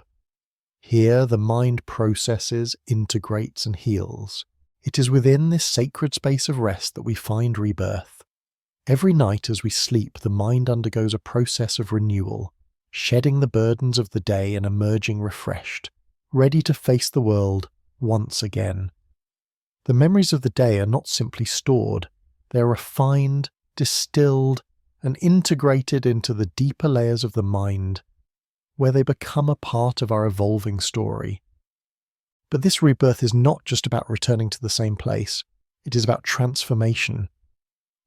Here, the mind processes, integrates, and heals. It is within this sacred space of rest that we find rebirth. Every night as we sleep, the mind undergoes a process of renewal, shedding the burdens of the day and emerging refreshed, ready to face the world once again. The memories of the day are not simply stored, they are refined, distilled, and integrated into the deeper layers of the mind, where they become a part of our evolving story. But this rebirth is not just about returning to the same place, it is about transformation.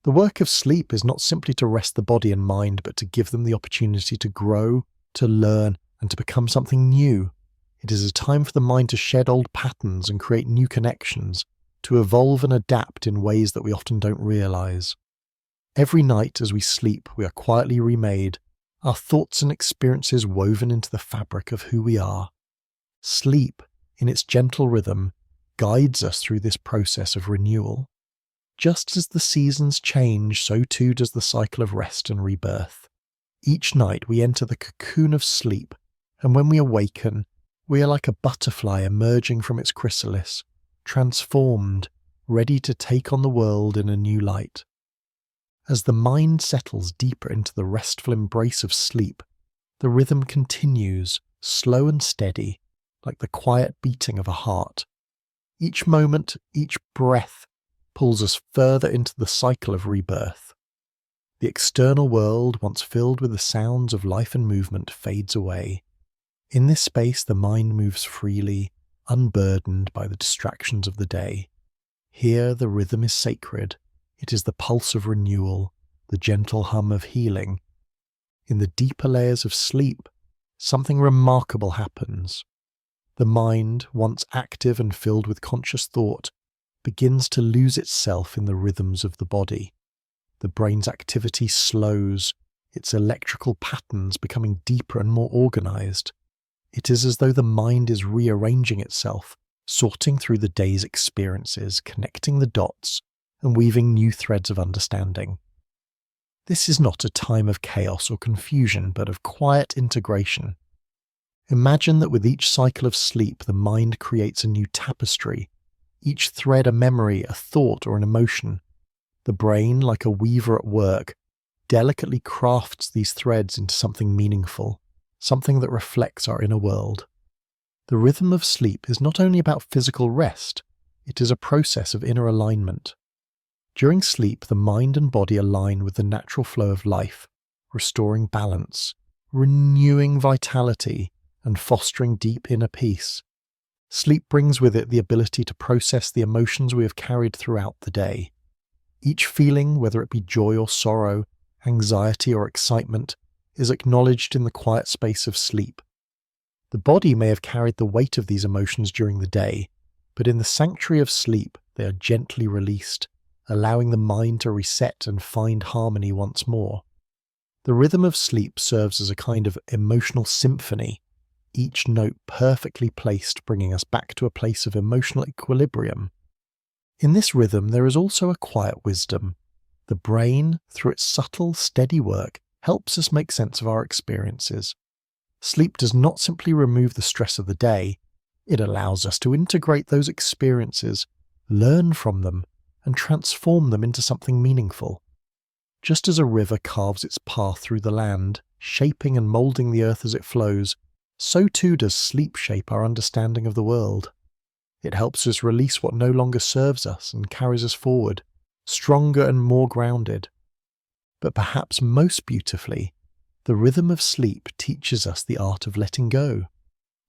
The work of sleep is not simply to rest the body and mind, but to give them the opportunity to grow, to learn, and to become something new. It is a time for the mind to shed old patterns and create new connections, to evolve and adapt in ways that we often don't realize. Every night as we sleep, we are quietly remade, our thoughts and experiences woven into the fabric of who we are. Sleep, in its gentle rhythm, guides us through this process of renewal. Just as the seasons change, so too does the cycle of rest and rebirth. Each night we enter the cocoon of sleep, and when we awaken, we are like a butterfly emerging from its chrysalis, transformed, ready to take on the world in a new light. As the mind settles deeper into the restful embrace of sleep, the rhythm continues, slow and steady, like the quiet beating of a heart. Each moment, each breath, pulls us further into the cycle of rebirth. The external world, once filled with the sounds of life and movement, fades away. In this space, the mind moves freely, unburdened by the distractions of the day. Here, the rhythm is sacred. It is the pulse of renewal, the gentle hum of healing. In the deeper layers of sleep, something remarkable happens. The mind, once active and filled with conscious thought, begins to lose itself in the rhythms of the body. The brain's activity slows, its electrical patterns becoming deeper and more organized. It is as though the mind is rearranging itself, sorting through the day's experiences, connecting the dots, and weaving new threads of understanding. This is not a time of chaos or confusion, but of quiet integration. Imagine that with each cycle of sleep, the mind creates a new tapestry, each thread a memory, a thought, or an emotion. The brain, like a weaver at work, delicately crafts these threads into something meaningful, something that reflects our inner world. The rhythm of sleep is not only about physical rest, it is a process of inner alignment. During sleep, the mind and body align with the natural flow of life, restoring balance, renewing vitality, and fostering deep inner peace. Sleep brings with it the ability to process the emotions we have carried throughout the day. Each feeling, whether it be joy or sorrow, anxiety or excitement, is acknowledged in the quiet space of sleep. The body may have carried the weight of these emotions during the day, but in the sanctuary of sleep they are gently released, allowing the mind to reset and find harmony once more. The rhythm of sleep serves as a kind of emotional symphony, each note perfectly placed, bringing us back to a place of emotional equilibrium. In this rhythm there is also a quiet wisdom. The brain, through its subtle, steady work, helps us make sense of our experiences. Sleep does not simply remove the stress of the day, it allows us to integrate those experiences, learn from them, and transform them into something meaningful. Just as a river carves its path through the land, shaping and moulding the earth as it flows, so too does sleep shape our understanding of the world. It helps us release what no longer serves us and carries us forward, stronger and more grounded. But perhaps most beautifully, the rhythm of sleep teaches us the art of letting go.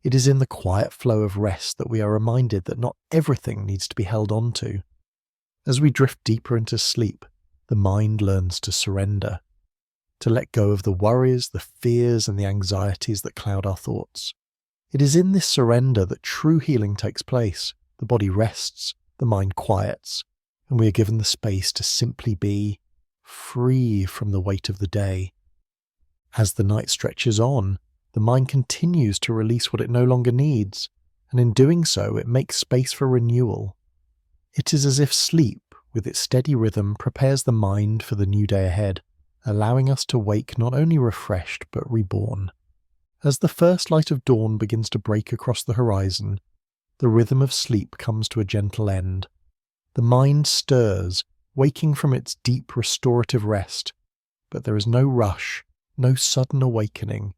It is in the quiet flow of rest that we are reminded that not everything needs to be held on to. As we drift deeper into sleep, the mind learns to surrender, to let go of the worries, the fears, and the anxieties that cloud our thoughts. It is in this surrender that true healing takes place. The body rests, the mind quiets, and we are given the space to simply be free from the weight of the day. As the night stretches on, the mind continues to release what it no longer needs, and in doing so it makes space for renewal. It is as if sleep, with its steady rhythm, prepares the mind for the new day ahead, allowing us to wake not only refreshed but reborn. As the first light of dawn begins to break across the horizon, the rhythm of sleep comes to a gentle end. The mind stirs, waking from its deep restorative rest, but there is no rush, no sudden awakening.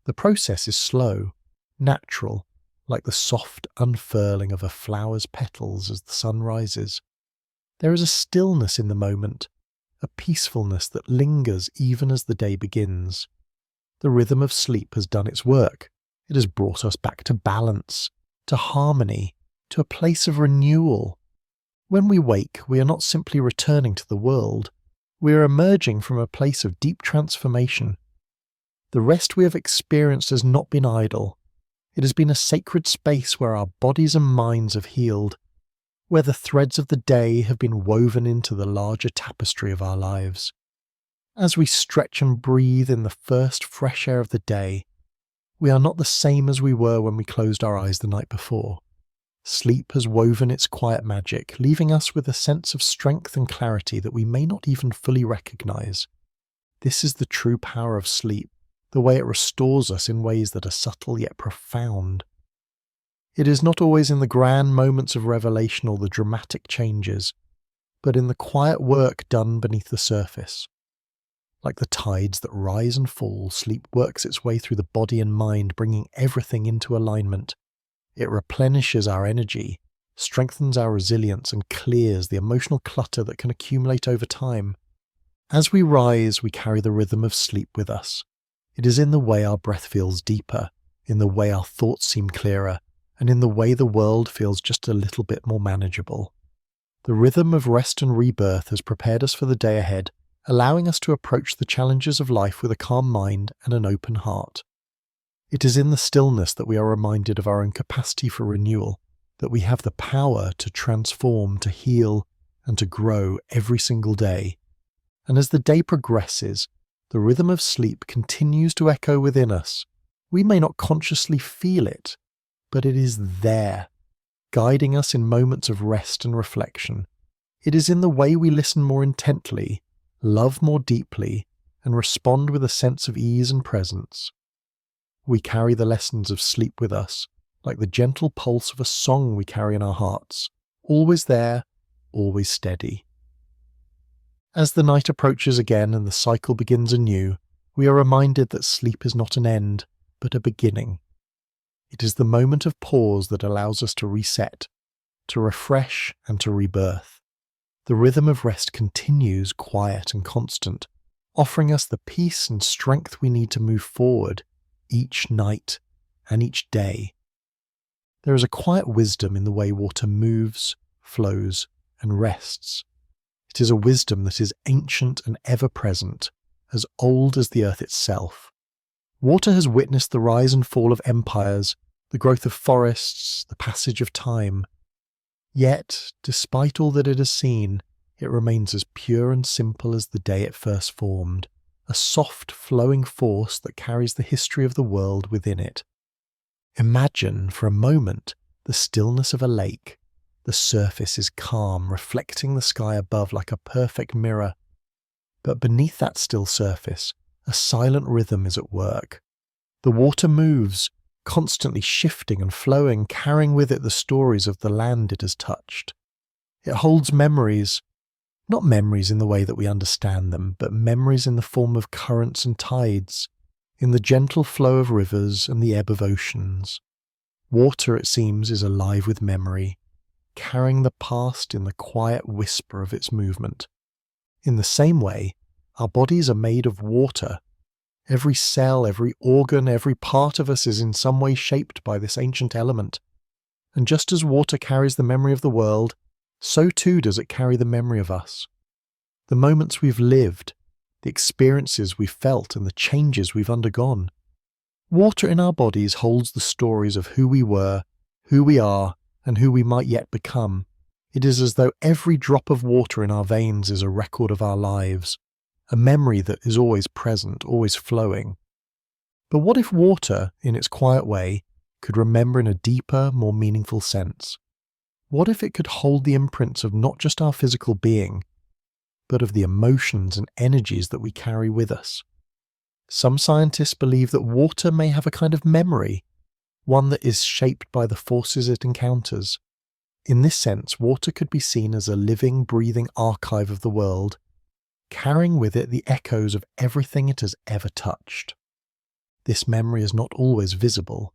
The process is slow, natural, like the soft unfurling of a flower's petals as the sun rises. There is a stillness in the moment, a peacefulness that lingers even as the day begins. The rhythm of sleep has done its work. It has brought us back to balance, to harmony, to a place of renewal. When we wake, we are not simply returning to the world. We are emerging from a place of deep transformation. The rest we have experienced has not been idle. It has been a sacred space where our bodies and minds have healed, where the threads of the day have been woven into the larger tapestry of our lives. As we stretch and breathe in the first fresh air of the day, we are not the same as we were when we closed our eyes the night before. Sleep has woven its quiet magic, leaving us with a sense of strength and clarity that we may not even fully recognize. This is the true power of sleep, the way it restores us in ways that are subtle yet profound. It is not always in the grand moments of revelation or the dramatic changes, but in the quiet work done beneath the surface. Like the tides that rise and fall, sleep works its way through the body and mind, bringing everything into alignment. It replenishes our energy, strengthens our resilience, and clears the emotional clutter that can accumulate over time. As we rise, we carry the rhythm of sleep with us. It is in the way our breath feels deeper, in the way our thoughts seem clearer, and in the way the world feels just a little bit more manageable. The rhythm of rest and rebirth has prepared us for the day ahead, allowing us to approach the challenges of life with a calm mind and an open heart. It is in the stillness that we are reminded of our own capacity for renewal, that we have the power to transform, to heal, and to grow every single day. And as the day progresses, the rhythm of sleep continues to echo within us. We may not consciously feel it, but it is there, guiding us in moments of rest and reflection. It is in the way we listen more intently, love more deeply, and respond with a sense of ease and presence. We carry the lessons of sleep with us, like the gentle pulse of a song we carry in our hearts, always there, always steady. As the night approaches again and the cycle begins anew, we are reminded that sleep is not an end, but a beginning. It is the moment of pause that allows us to reset, to refresh, and to rebirth. The rhythm of rest continues quiet and constant, offering us the peace and strength we need to move forward each night, and each day. There is a quiet wisdom in the way water moves, flows, and rests. It is a wisdom that is ancient and ever-present, as old as the earth itself. Water has witnessed the rise and fall of empires, the growth of forests, the passage of time. Yet, despite all that it has seen, it remains as pure and simple as the day it first formed, a soft, flowing force that carries the history of the world within it. Imagine, for a moment, the stillness of a lake. The surface is calm, reflecting the sky above like a perfect mirror. But beneath that still surface, a silent rhythm is at work. The water moves, constantly shifting and flowing, carrying with it the stories of the land it has touched. It holds memories, not memories in the way that we understand them, but memories in the form of currents and tides, in the gentle flow of rivers and the ebb of oceans. Water, it seems, is alive with memory, carrying the past in the quiet whisper of its movement. In the same way, our bodies are made of water. Every cell, every organ, every part of us is in some way shaped by this ancient element. And just as water carries the memory of the world, so too does it carry the memory of us. The moments we've lived, the experiences we've felt, and the changes we've undergone. Water in our bodies holds the stories of who we were, who we are, and who we might yet become. It is as though every drop of water in our veins is a record of our lives, a memory that is always present, always flowing. But what if water, in its quiet way, could remember in a deeper, more meaningful sense? What if it could hold the imprints of not just our physical being, but of the emotions and energies that we carry with us? Some scientists believe that water may have a kind of memory, one that is shaped by the forces it encounters. In this sense, water could be seen as a living, breathing archive of the world, carrying with it the echoes of everything it has ever touched. This memory is not always visible.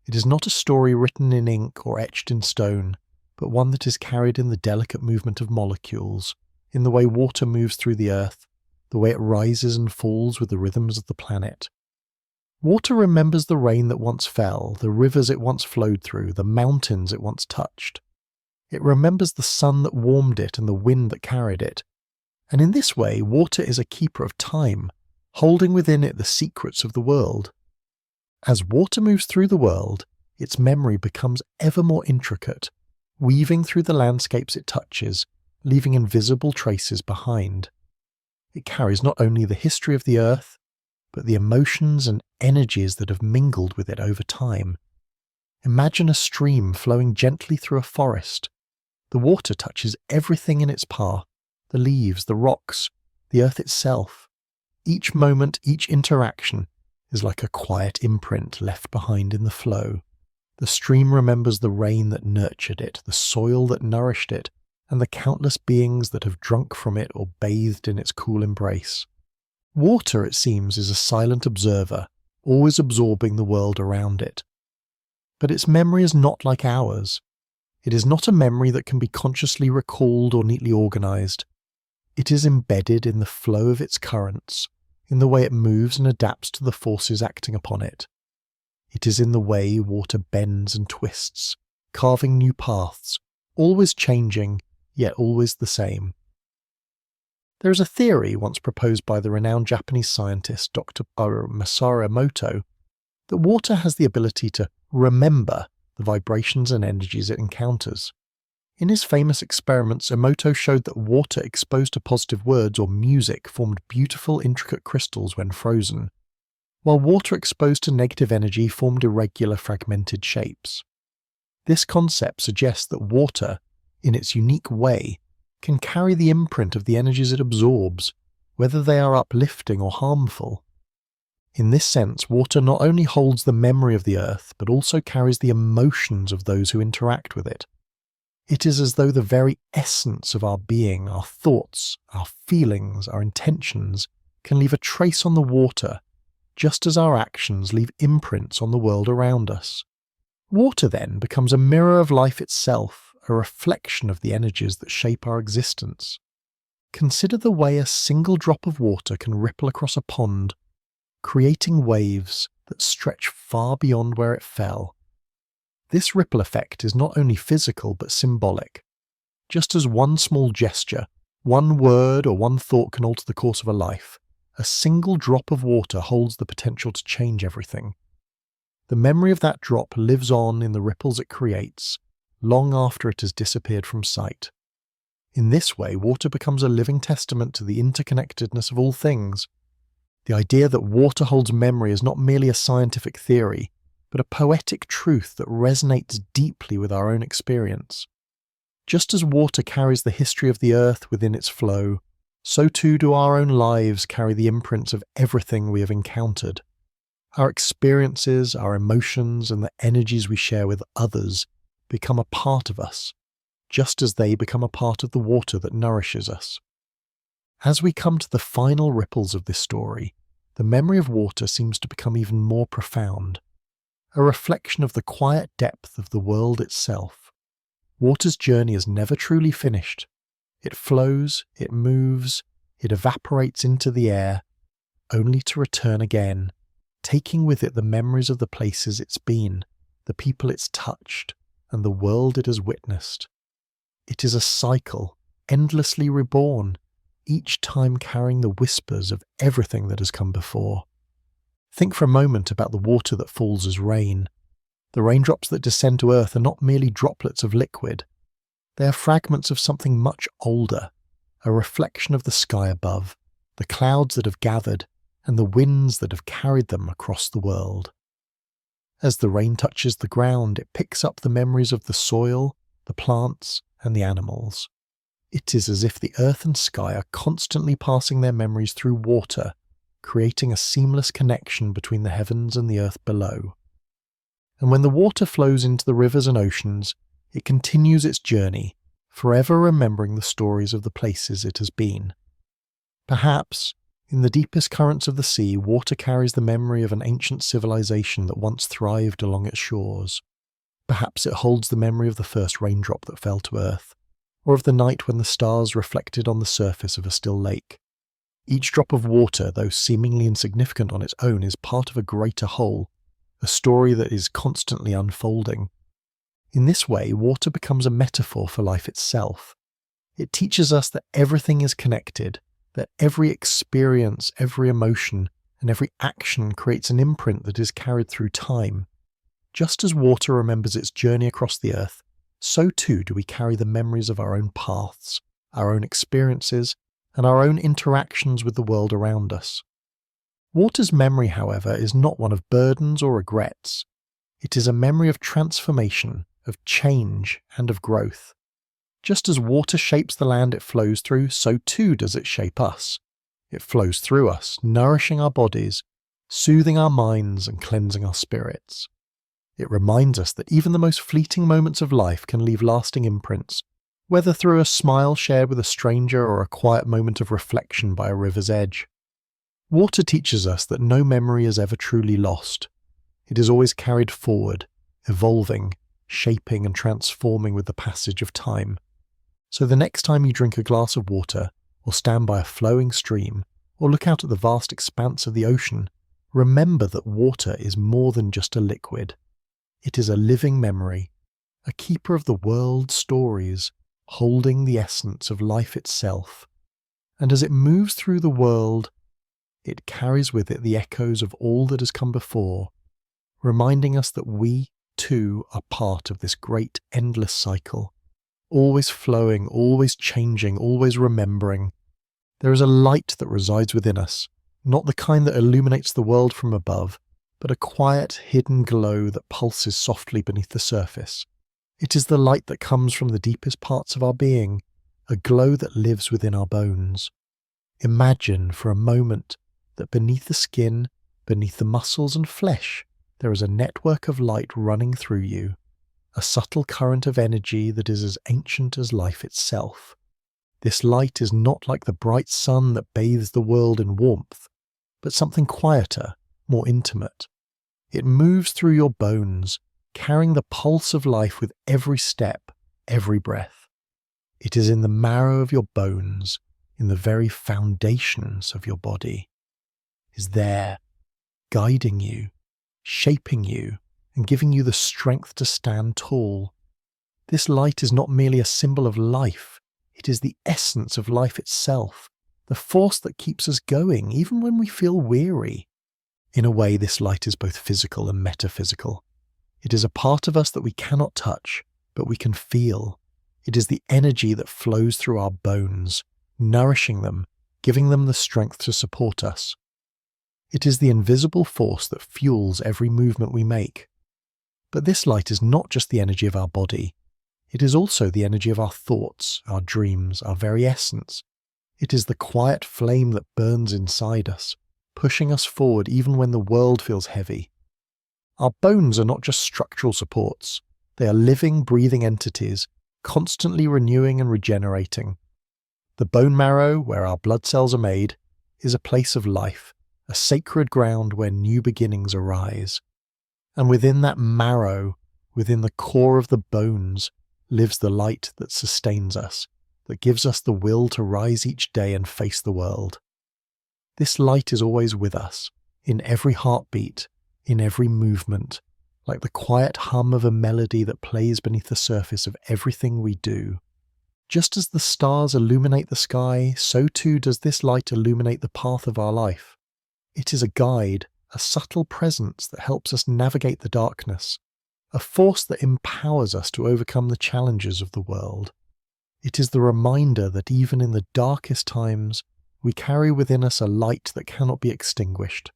It is not a story written in ink or etched in stone, but one that is carried in the delicate movement of molecules, in the way water moves through the earth, the way it rises and falls with the rhythms of the planet. Water remembers the rain that once fell, the rivers it once flowed through, the mountains it once touched. It remembers the sun that warmed it and the wind that carried it. And in this way, water is a keeper of time, holding within it the secrets of the world. As water moves through the world, its memory becomes ever more intricate, weaving through the landscapes it touches, leaving invisible traces behind. It carries not only the history of the earth, but the emotions and energies that have mingled with it over time. Imagine a stream flowing gently through a forest. The water touches everything in its path, the leaves, the rocks, the earth itself. Each moment, each interaction is like a quiet imprint left behind in the flow. The stream remembers the rain that nurtured it, the soil that nourished it, and the countless beings that have drunk from it or bathed in its cool embrace. Water, it seems, is a silent observer, always absorbing the world around it. But its memory is not like ours. It is not a memory that can be consciously recalled or neatly organized. It is embedded in the flow of its currents, in the way it moves and adapts to the forces acting upon it. It is in the way water bends and twists, carving new paths, always changing, yet always the same. There is a theory once proposed by the renowned Japanese scientist Dr. Masaru Emoto that water has the ability to remember the vibrations and energies it encounters. In his famous experiments, Emoto showed that water exposed to positive words or music formed beautiful, intricate crystals when frozen, while water exposed to negative energy formed irregular, fragmented shapes. This concept suggests that water, in its unique way, can carry the imprint of the energies it absorbs, whether they are uplifting or harmful. In this sense, water not only holds the memory of the earth, but also carries the emotions of those who interact with it. It is as though the very essence of our being, our thoughts, our feelings, our intentions, can leave a trace on the water, just as our actions leave imprints on the world around us. Water then becomes a mirror of life itself, a reflection of the energies that shape our existence. Consider the way a single drop of water can ripple across a pond, creating waves that stretch far beyond where it fell. This ripple effect is not only physical but symbolic. Just as one small gesture, one word or one thought can alter the course of a life, a single drop of water holds the potential to change everything. The memory of that drop lives on in the ripples it creates, long after it has disappeared from sight. In this way, water becomes a living testament to the interconnectedness of all things. The idea that water holds memory is not merely a scientific theory, but a poetic truth that resonates deeply with our own experience. Just as water carries the history of the earth within its flow, so too do our own lives carry the imprints of everything we have encountered. Our experiences, our emotions, and the energies we share with others become a part of us, just as they become a part of the water that nourishes us. As we come to the final ripples of this story, the memory of water seems to become even more profound, a reflection of the quiet depth of the world itself. Water's journey is never truly finished. It flows, it moves, it evaporates into the air, only to return again, taking with it the memories of the places it's been, the people it's touched, and the world it has witnessed. It is a cycle, endlessly reborn, each time carrying the whispers of everything that has come before. Think for a moment about the water that falls as rain. The raindrops that descend to earth are not merely droplets of liquid. They are fragments of something much older, a reflection of the sky above, the clouds that have gathered, and the winds that have carried them across the world. As the rain touches the ground, it picks up the memories of the soil, the plants, and the animals. It is as if the earth and sky are constantly passing their memories through water, creating a seamless connection between the heavens and the earth below. And when the water flows into the rivers and oceans, it continues its journey, forever remembering the stories of the places it has been. Perhaps, in the deepest currents of the sea, water carries the memory of an ancient civilization that once thrived along its shores. Perhaps it holds the memory of the first raindrop that fell to earth, or of the night when the stars reflected on the surface of a still lake. Each drop of water, though seemingly insignificant on its own, is part of a greater whole, a story that is constantly unfolding. In this way, water becomes a metaphor for life itself. It teaches us that everything is connected, that every experience, every emotion, and every action creates an imprint that is carried through time. Just as water remembers its journey across the earth, so too do we carry the memories of our own paths, our own experiences, and our own interactions with the world around us. Water's memory, however, is not one of burdens or regrets. It is a memory of transformation, of change, and of growth. Just as water shapes the land it flows through, so too does it shape us. It flows through us, nourishing our bodies, soothing our minds, and cleansing our spirits. It reminds us that even the most fleeting moments of life can leave lasting imprints, whether through a smile shared with a stranger or a quiet moment of reflection by a river's edge. Water teaches us that no memory is ever truly lost. It is always carried forward, evolving, shaping and transforming with the passage of time. So the next time you drink a glass of water, or stand by a flowing stream, or look out at the vast expanse of the ocean, remember that water is more than just a liquid. It is a living memory, a keeper of the world's stories, holding the essence of life itself. And as it moves through the world, it carries with it the echoes of all that has come before, reminding us that we, too, are part of this great endless cycle, always flowing, always changing, always remembering. There is a light that resides within us, not the kind that illuminates the world from above, but a quiet, hidden glow that pulses softly beneath the surface. It is the light that comes from the deepest parts of our being, a glow that lives within our bones. Imagine for a moment that beneath the skin, beneath the muscles and flesh, there is a network of light running through you, a subtle current of energy that is as ancient as life itself. This light is not like the bright sun that bathes the world in warmth, but something quieter, more intimate. It moves through your bones, carrying the pulse of life with every step, every breath. It is in the marrow of your bones, in the very foundations of your body. Is there, guiding you, shaping you, and giving you the strength to stand tall. This light is not merely a symbol of life, it is the essence of life itself, the force that keeps us going even when we feel weary. In a way, this light is both physical and metaphysical. It is a part of us that we cannot touch, but we can feel. It is the energy that flows through our bones, nourishing them, giving them the strength to support us. It is the invisible force that fuels every movement we make. But this light is not just the energy of our body. It is also the energy of our thoughts, our dreams, our very essence. It is the quiet flame that burns inside us, pushing us forward even when the world feels heavy. Our bones are not just structural supports. They are living, breathing entities, constantly renewing and regenerating. The bone marrow, where our blood cells are made, is a place of life, a sacred ground where new beginnings arise. And within that marrow, within the core of the bones, lives the light that sustains us, that gives us the will to rise each day and face the world. This light is always with us, in every heartbeat, in every movement, like the quiet hum of a melody that plays beneath the surface of everything we do. Just as the stars illuminate the sky, so too does this light illuminate the path of our life. It is a guide, a subtle presence that helps us navigate the darkness, a force that empowers us to overcome the challenges of the world. It is the reminder that even in the darkest times, we carry within us a light that cannot be extinguished.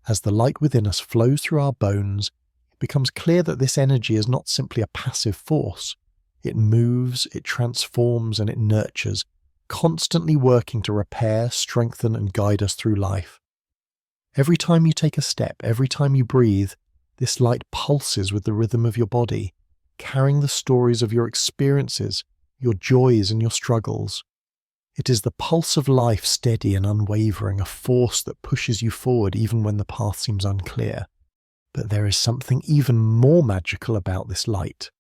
As the light within us flows through our bones, it becomes clear that this energy is not simply a passive force. It moves, it transforms, and it nurtures, constantly working to repair, strengthen, and guide us through life. Every time you take a step, every time you breathe, this light pulses with the rhythm of your body, carrying the stories of your experiences, your joys and your struggles. It is the pulse of life, steady and unwavering, a force that pushes you forward even when the path seems unclear. But there is something even more magical about this light.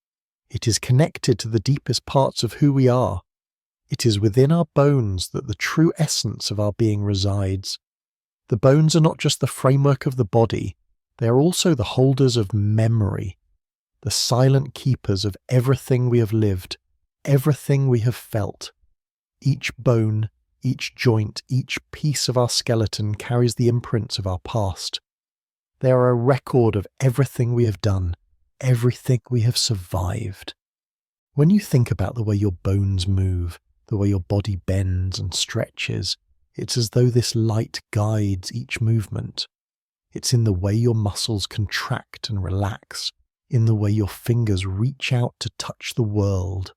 It is connected to the deepest parts of who we are. It is within our bones that the true essence of our being resides. The bones are not just the framework of the body, they are also the holders of memory, the silent keepers of everything we have lived, everything we have felt. Each bone, each joint, each piece of our skeleton carries the imprints of our past. They are a record of everything we have done, everything we have survived. When you think about the way your bones move, the way your body bends and stretches, it's as though this light guides each movement. It's in the way your muscles contract and relax, in the way your fingers reach out to touch the world.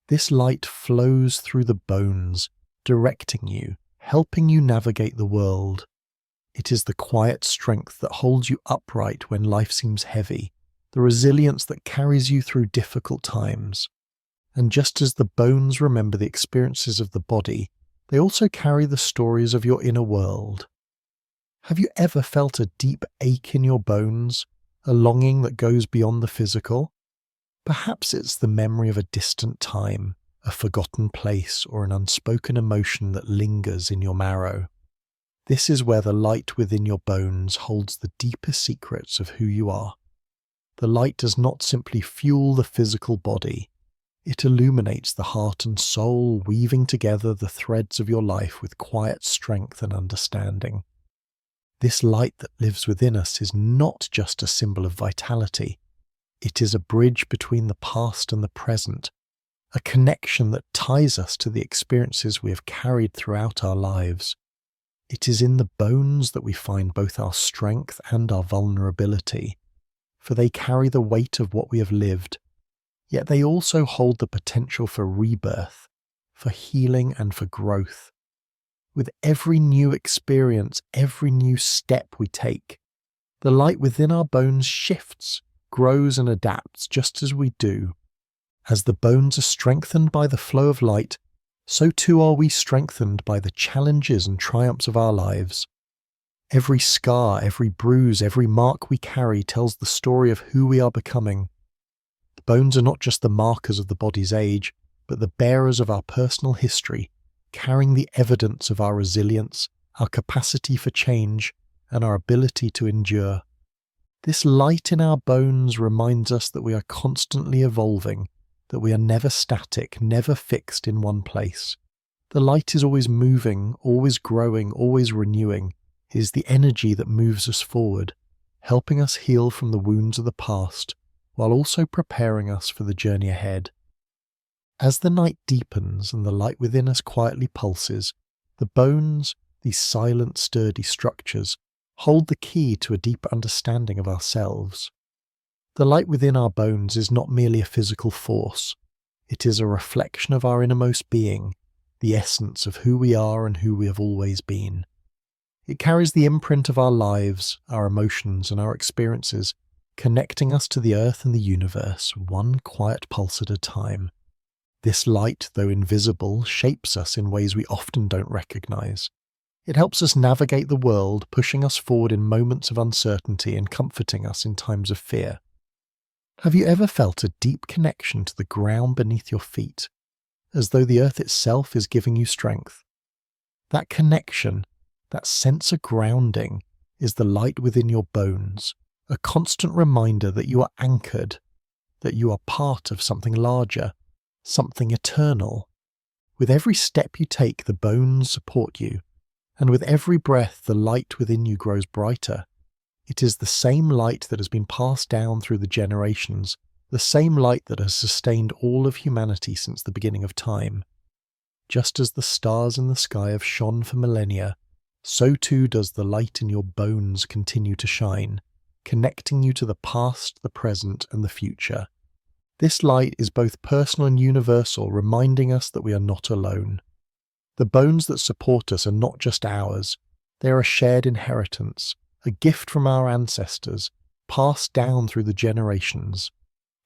This light flows through the bones, directing you, helping you navigate the world. It is the quiet strength that holds you upright when life seems heavy, the resilience that carries you through difficult times. And just as the bones remember the experiences of the body, they also carry the stories of your inner world. Have you ever felt a deep ache in your bones, a longing that goes beyond the physical? Perhaps it's the memory of a distant time, a forgotten place, or an unspoken emotion that lingers in your marrow. This is where the light within your bones holds the deepest secrets of who you are. The light does not simply fuel the physical body. It illuminates the heart and soul, weaving together the threads of your life with quiet strength and understanding. This light that lives within us is not just a symbol of vitality. It is a bridge between the past and the present, a connection that ties us to the experiences we have carried throughout our lives. It is in the bones that we find both our strength and our vulnerability, for they carry the weight of what we have lived, yet they also hold the potential for rebirth, for healing and for growth. With every new experience, every new step we take, the light within our bones shifts, grows and adapts just as we do. As the bones are strengthened by the flow of light, so too are we strengthened by the challenges and triumphs of our lives. Every scar, every bruise, every mark we carry tells the story of who we are becoming. The bones are not just the markers of the body's age, but the bearers of our personal history, carrying the evidence of our resilience, our capacity for change, and our ability to endure. This light in our bones reminds us that we are constantly evolving, that we are never static, never fixed in one place. The light is always moving, always growing, always renewing. It is the energy that moves us forward, helping us heal from the wounds of the past, while also preparing us for the journey ahead. As the night deepens and the light within us quietly pulses, the bones, these silent, sturdy structures, hold the key to a deeper understanding of ourselves. The light within our bones is not merely a physical force. It is a reflection of our innermost being, the essence of who we are and who we have always been. It carries the imprint of our lives, our emotions, and our experiences, connecting us to the earth and the universe, one quiet pulse at a time. This light, though invisible, shapes us in ways we often don't recognize. It helps us navigate the world, pushing us forward in moments of uncertainty and comforting us in times of fear. Have you ever felt a deep connection to the ground beneath your feet, as though the earth itself is giving you strength? That connection, that sense of grounding, is the light within your bones, a constant reminder that you are anchored, that you are part of something larger, something eternal. With every step you take, the bones support you, and with every breath the light within you grows brighter. It is the same light that has been passed down through the generations, the same light that has sustained all of humanity since the beginning of time. Just as the stars in the sky have shone for millennia, so too does the light in your bones continue to shine, connecting you to the past, the present, and the future. This light is both personal and universal, reminding us that we are not alone. The bones that support us are not just ours. They are a shared inheritance, a gift from our ancestors, passed down through the generations.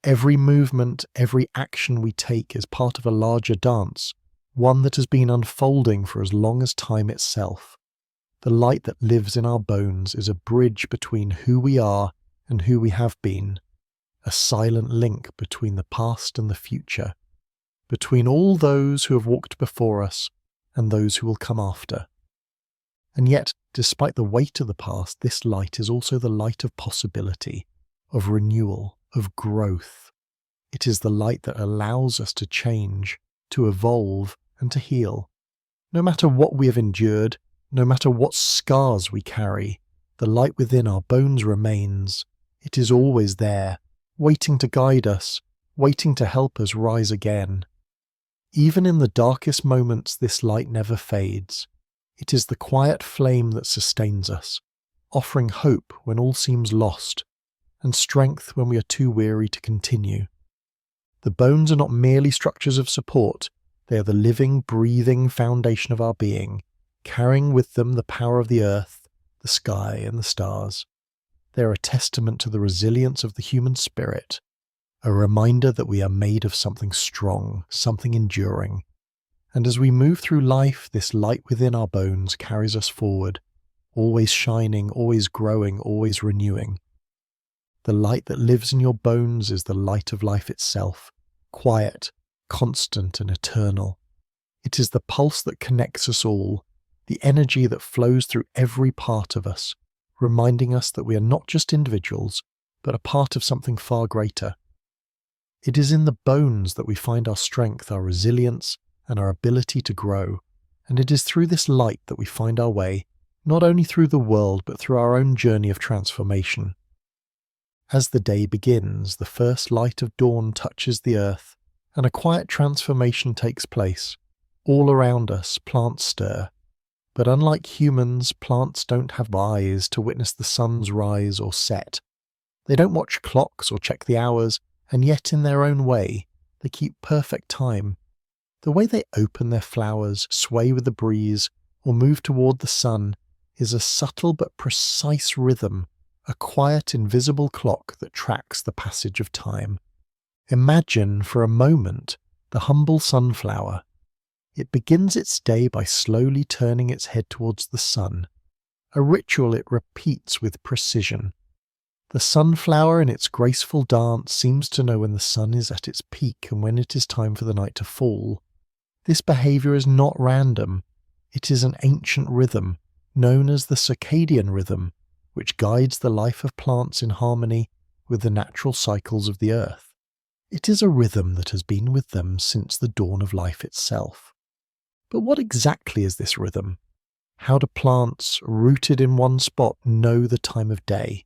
Every movement, every action we take is part of a larger dance, one that has been unfolding for as long as time itself. The light that lives in our bones is a bridge between who we are and who we have been, a silent link between the past and the future, between all those who have walked before us and those who will come after. And yet, despite the weight of the past, this light is also the light of possibility, of renewal, of growth. It is the light that allows us to change, to evolve, and to heal. No matter what we have endured, no matter what scars we carry, the light within our bones remains. It is always there, waiting to guide us, waiting to help us rise again. Even in the darkest moments, this light never fades. It is the quiet flame that sustains us, offering hope when all seems lost, and strength when we are too weary to continue. The bones are not merely structures of support, they are the living, breathing foundation of our being, carrying with them the power of the earth, the sky, and the stars. They are a testament to the resilience of the human spirit, a reminder that we are made of something strong, something enduring. And as we move through life, this light within our bones carries us forward, always shining, always growing, always renewing. The light that lives in your bones is the light of life itself, quiet, constant, and eternal. It is the pulse that connects us all, the energy that flows through every part of us, reminding us that we are not just individuals, but a part of something far greater. It is in the bones that we find our strength, our resilience, and our ability to grow, and it is through this light that we find our way, not only through the world, but through our own journey of transformation. As the day begins, the first light of dawn touches the earth, and a quiet transformation takes place. All around us, plants stir. But unlike humans, plants don't have eyes to witness the sun's rise or set. They don't watch clocks or check the hours, and yet in their own way, they keep perfect time. The way they open their flowers, sway with the breeze, or move toward the sun is a subtle but precise rhythm, a quiet, invisible clock that tracks the passage of time. Imagine for a moment the humble sunflower. It begins its day by slowly turning its head towards the sun, a ritual it repeats with precision. The sunflower in its graceful dance seems to know when the sun is at its peak and when it is time for the night to fall. This behavior is not random. It is an ancient rhythm, known as the circadian rhythm, which guides the life of plants in harmony with the natural cycles of the earth. It is a rhythm that has been with them since the dawn of life itself. But what exactly is this rhythm? How do plants, rooted in one spot, know the time of day?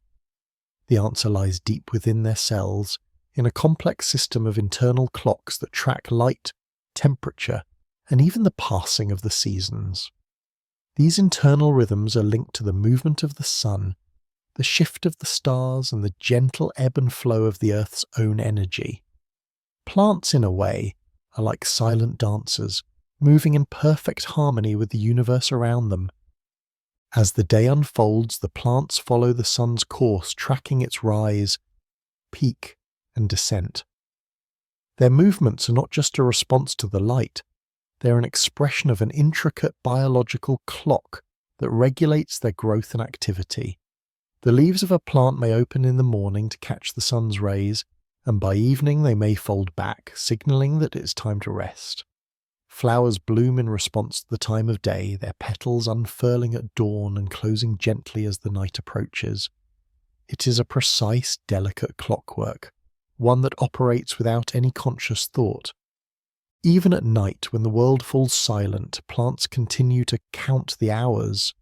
The answer lies deep within their cells, in a complex system of internal clocks that track light, temperature, and even the passing of the seasons. These internal rhythms are linked to the movement of the sun, the shift of the stars, and the gentle ebb and flow of the Earth's own energy. Plants, in a way, are like silent dancers, moving in perfect harmony with the universe around them. As the day unfolds, the plants follow the sun's course, tracking its rise, peak, and descent. Their movements are not just a response to the light, they're an expression of an intricate biological clock that regulates their growth and activity. The leaves of a plant may open in the morning to catch the sun's rays, and by evening they may fold back, signaling that it's time to rest. Flowers bloom in response to the time of day, their petals unfurling at dawn and closing gently as the night approaches. It is a precise, delicate clockwork, one that operates without any conscious thought. Even at night, when the world falls silent, plants continue to count the hours.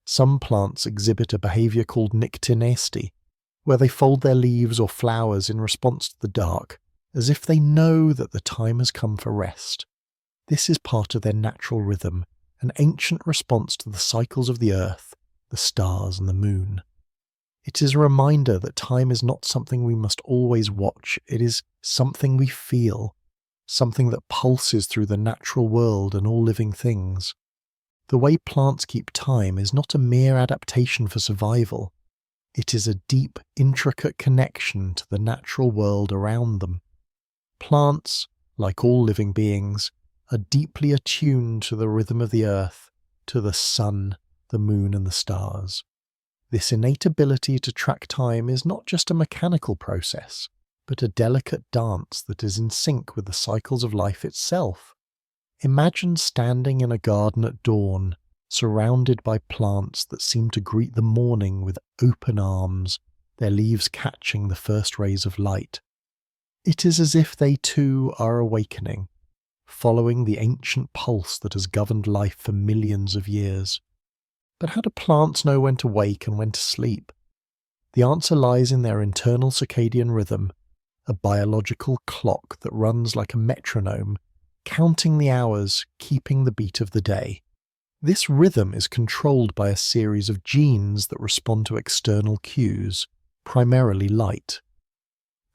Some plants exhibit a behavior called nyctinacity, where they fold their leaves or flowers in response to the dark, as if they know that the time has come for rest. This is part of their natural rhythm, an ancient response to the cycles of the earth, the stars, and the moon. It is a reminder that time is not something we must always watch, it is something we feel, something that pulses through the natural world and all living things. The way plants keep time is not a mere adaptation for survival. It is a deep, intricate connection to the natural world around them. Plants, like all living beings, are deeply attuned to the rhythm of the earth, to the sun, the moon, and the stars. This innate ability to track time is not just a mechanical process, but a delicate dance that is in sync with the cycles of life itself. Imagine standing in a garden at dawn, surrounded by plants that seem to greet the morning with open arms, their leaves catching the first rays of light. It is as if they too are awakening, following the ancient pulse that has governed life for millions of years. But how do plants know when to wake and when to sleep? The answer lies in their internal circadian rhythm, a biological clock that runs like a metronome, counting the hours, keeping the beat of the day. This rhythm is controlled by a series of genes that respond to external cues, primarily light.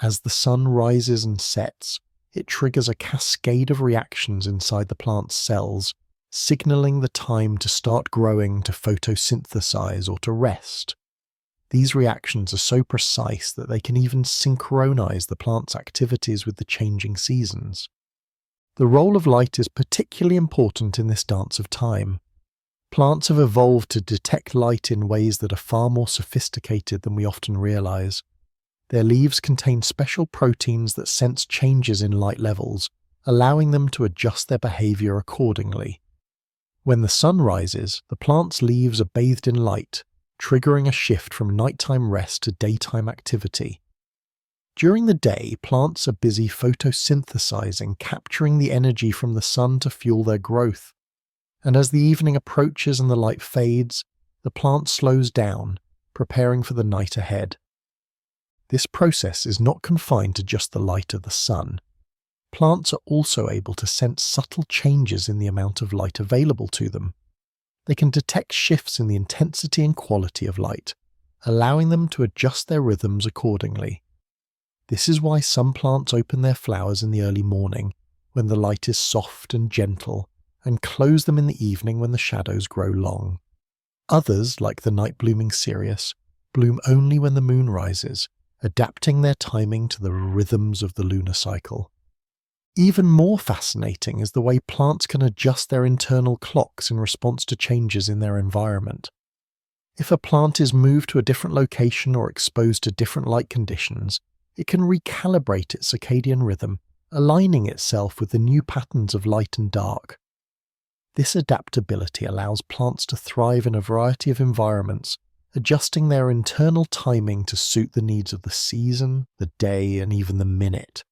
As the sun rises and sets, it triggers a cascade of reactions inside the plant's cells, signaling the time to start growing, to photosynthesize, or to rest. These reactions are so precise that they can even synchronize the plant's activities with the changing seasons. The role of light is particularly important in this dance of time. Plants have evolved to detect light in ways that are far more sophisticated than we often realize. Their leaves contain special proteins that sense changes in light levels, allowing them to adjust their behavior accordingly. When the sun rises, the plant's leaves are bathed in light, triggering a shift from nighttime rest to daytime activity. During the day, plants are busy photosynthesizing, capturing the energy from the sun to fuel their growth. And as the evening approaches and the light fades, the plant slows down, preparing for the night ahead. This process is not confined to just the light of the sun. Plants are also able to sense subtle changes in the amount of light available to them. They can detect shifts in the intensity and quality of light, allowing them to adjust their rhythms accordingly. This is why some plants open their flowers in the early morning, when the light is soft and gentle, and close them in the evening when the shadows grow long. Others, like the night-blooming cereus, bloom only when the moon rises, adapting their timing to the rhythms of the lunar cycle. Even more fascinating is the way plants can adjust their internal clocks in response to changes in their environment. If a plant is moved to a different location or exposed to different light conditions, it can recalibrate its circadian rhythm, aligning itself with the new patterns of light and dark. This adaptability allows plants to thrive in a variety of environments, adjusting their internal timing to suit the needs of the season, the day, and even the minute.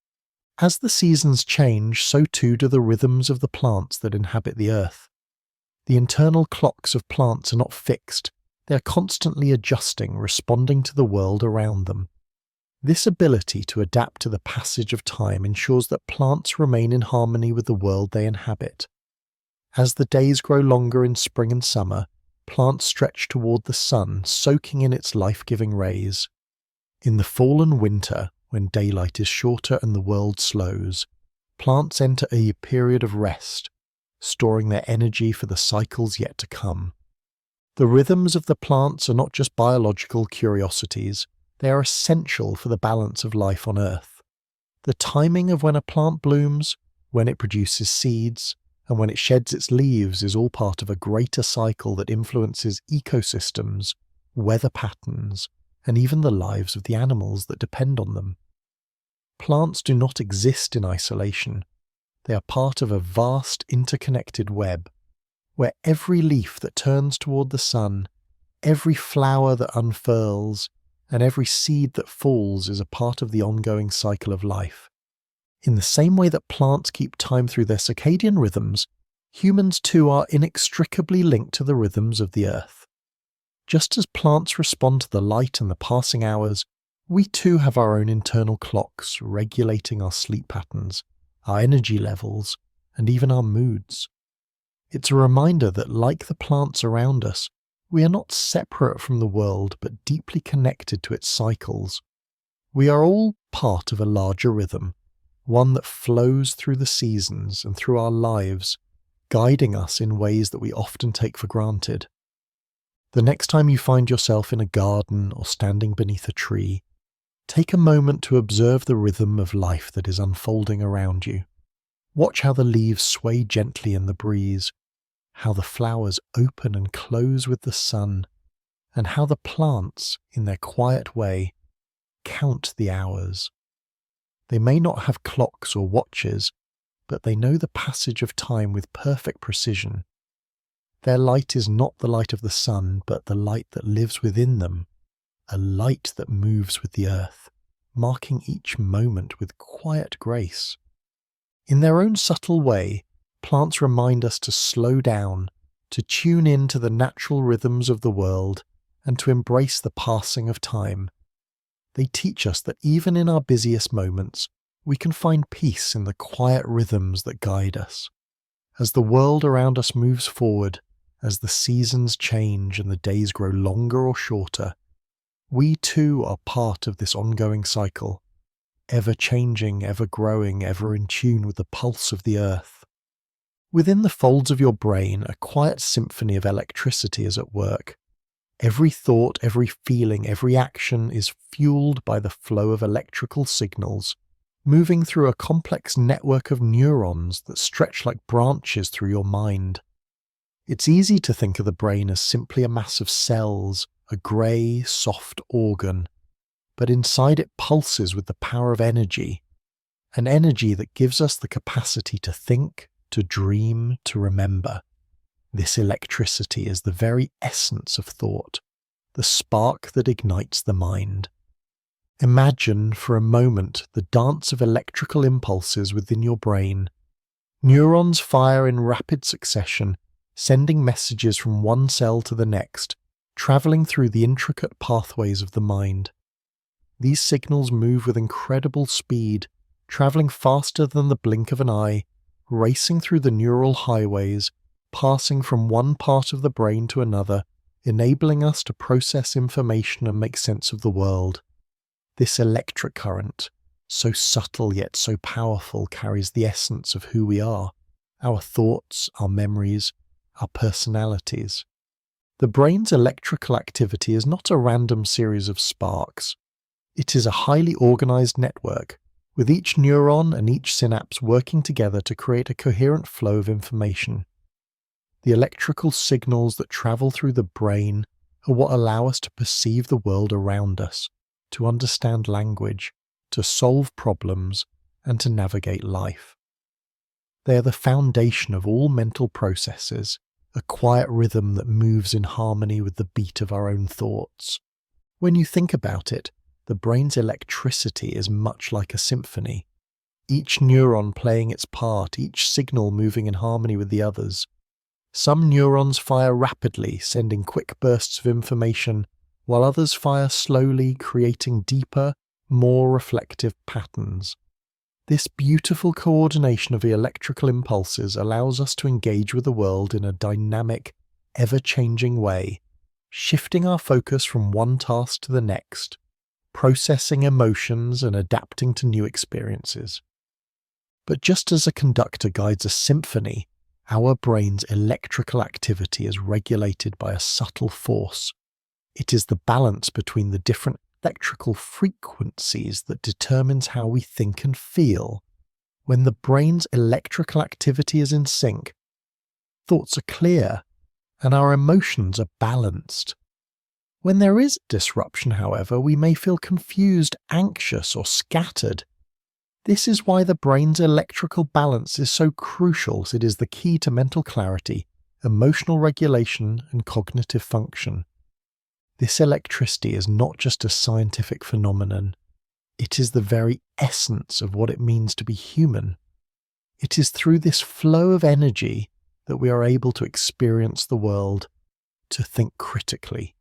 As the seasons change, so too do the rhythms of the plants that inhabit the earth. The internal clocks of plants are not fixed, they are constantly adjusting, responding to the world around them. This ability to adapt to the passage of time ensures that plants remain in harmony with the world they inhabit. As the days grow longer in spring and summer, plants stretch toward the sun, soaking in its life-giving rays. In the fall and winter, when daylight is shorter and the world slows, plants enter a period of rest, storing their energy for the cycles yet to come. The rhythms of the plants are not just biological curiosities, they are essential for the balance of life on Earth. The timing of when a plant blooms, when it produces seeds, and when it sheds its leaves is all part of a greater cycle that influences ecosystems, weather patterns, and even the lives of the animals that depend on them. Plants do not exist in isolation. They are part of a vast interconnected web, where every leaf that turns toward the sun, every flower that unfurls, and every seed that falls is a part of the ongoing cycle of life. In the same way that plants keep time through their circadian rhythms, humans too are inextricably linked to the rhythms of the earth. Just as plants respond to the light and the passing hours, we too have our own internal clocks regulating our sleep patterns, our energy levels, and even our moods. It's a reminder that, like the plants around us, we are not separate from the world but deeply connected to its cycles. We are all part of a larger rhythm, one that flows through the seasons and through our lives, guiding us in ways that we often take for granted. The next time you find yourself in a garden or standing beneath a tree, take a moment to observe the rhythm of life that is unfolding around you. Watch how the leaves sway gently in the breeze, how the flowers open and close with the sun, and how the plants, in their quiet way, count the hours. They may not have clocks or watches, but they know the passage of time with perfect precision. Their light is not the light of the sun, but the light that lives within them, a light that moves with the earth, marking each moment with quiet grace. In their own subtle way, plants remind us to slow down, to tune in to the natural rhythms of the world, and to embrace the passing of time. They teach us that even in our busiest moments, we can find peace in the quiet rhythms that guide us. As the world around us moves forward, as the seasons change and the days grow longer or shorter, we too are part of this ongoing cycle, ever changing, ever growing, ever in tune with the pulse of the earth. Within the folds of your brain, a quiet symphony of electricity is at work. Every thought, every feeling, every action is fueled by the flow of electrical signals, moving through a complex network of neurons that stretch like branches through your mind. It's easy to think of the brain as simply a mass of cells, a grey, soft organ, but inside it pulses with the power of energy, an energy that gives us the capacity to think, to dream, to remember. This electricity is the very essence of thought, the spark that ignites the mind. Imagine for a moment the dance of electrical impulses within your brain. Neurons fire in rapid succession, sending messages from one cell to the next, travelling through the intricate pathways of the mind. These signals move with incredible speed, travelling faster than the blink of an eye, racing through the neural highways, passing from one part of the brain to another, enabling us to process information and make sense of the world. This electric current, so subtle yet so powerful, carries the essence of who we are, our thoughts, our memories, our personalities. The brain's electrical activity is not a random series of sparks. It is a highly organized network, with each neuron and each synapse working together to create a coherent flow of information. The electrical signals that travel through the brain are what allow us to perceive the world around us, to understand language, to solve problems, and to navigate life. They are the foundation of all mental processes, a quiet rhythm that moves in harmony with the beat of our own thoughts. When you think about it, the brain's electricity is much like a symphony. Each neuron playing its part, each signal moving in harmony with the others. Some neurons fire rapidly, sending quick bursts of information, while others fire slowly, creating deeper, more reflective patterns. This beautiful coordination of the electrical impulses allows us to engage with the world in a dynamic, ever-changing way, shifting our focus from one task to the next, processing emotions and adapting to new experiences. But just as a conductor guides a symphony, our brain's electrical activity is regulated by a subtle force. It is the balance between the different electrical frequencies that determines how we think and feel. When the brain's electrical activity is in sync, thoughts are clear and our emotions are balanced. When there is disruption, however, we may feel confused, anxious, or scattered. This is why the brain's electrical balance is so crucial, as it is the key to mental clarity, emotional regulation, and cognitive function. This electricity is not just a scientific phenomenon. It is the very essence of what it means to be human. It is through this flow of energy that we are able to experience the world, to think critically,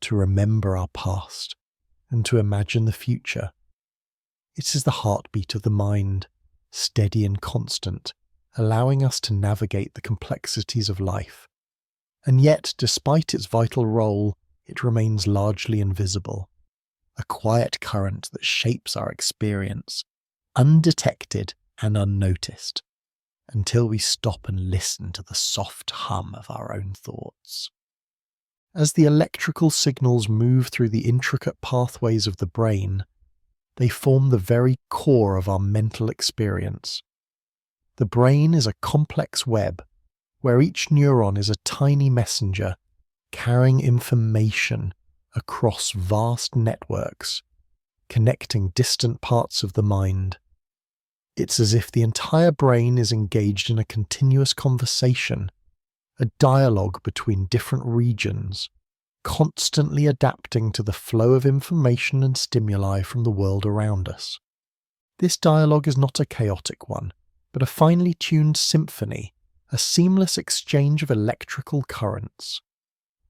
to remember our past, and to imagine the future. It is the heartbeat of the mind, steady and constant, allowing us to navigate the complexities of life. And yet, despite its vital role, it remains largely invisible, a quiet current that shapes our experience, undetected and unnoticed, until we stop and listen to the soft hum of our own thoughts. As the electrical signals move through the intricate pathways of the brain, they form the very core of our mental experience. The brain is a complex web, where each neuron is a tiny messenger, carrying information across vast networks, connecting distant parts of the mind. It's as if the entire brain is engaged in a continuous conversation, a dialogue between different regions, constantly adapting to the flow of information and stimuli from the world around us. This dialogue is not a chaotic one, but a finely tuned symphony, a seamless exchange of electrical currents.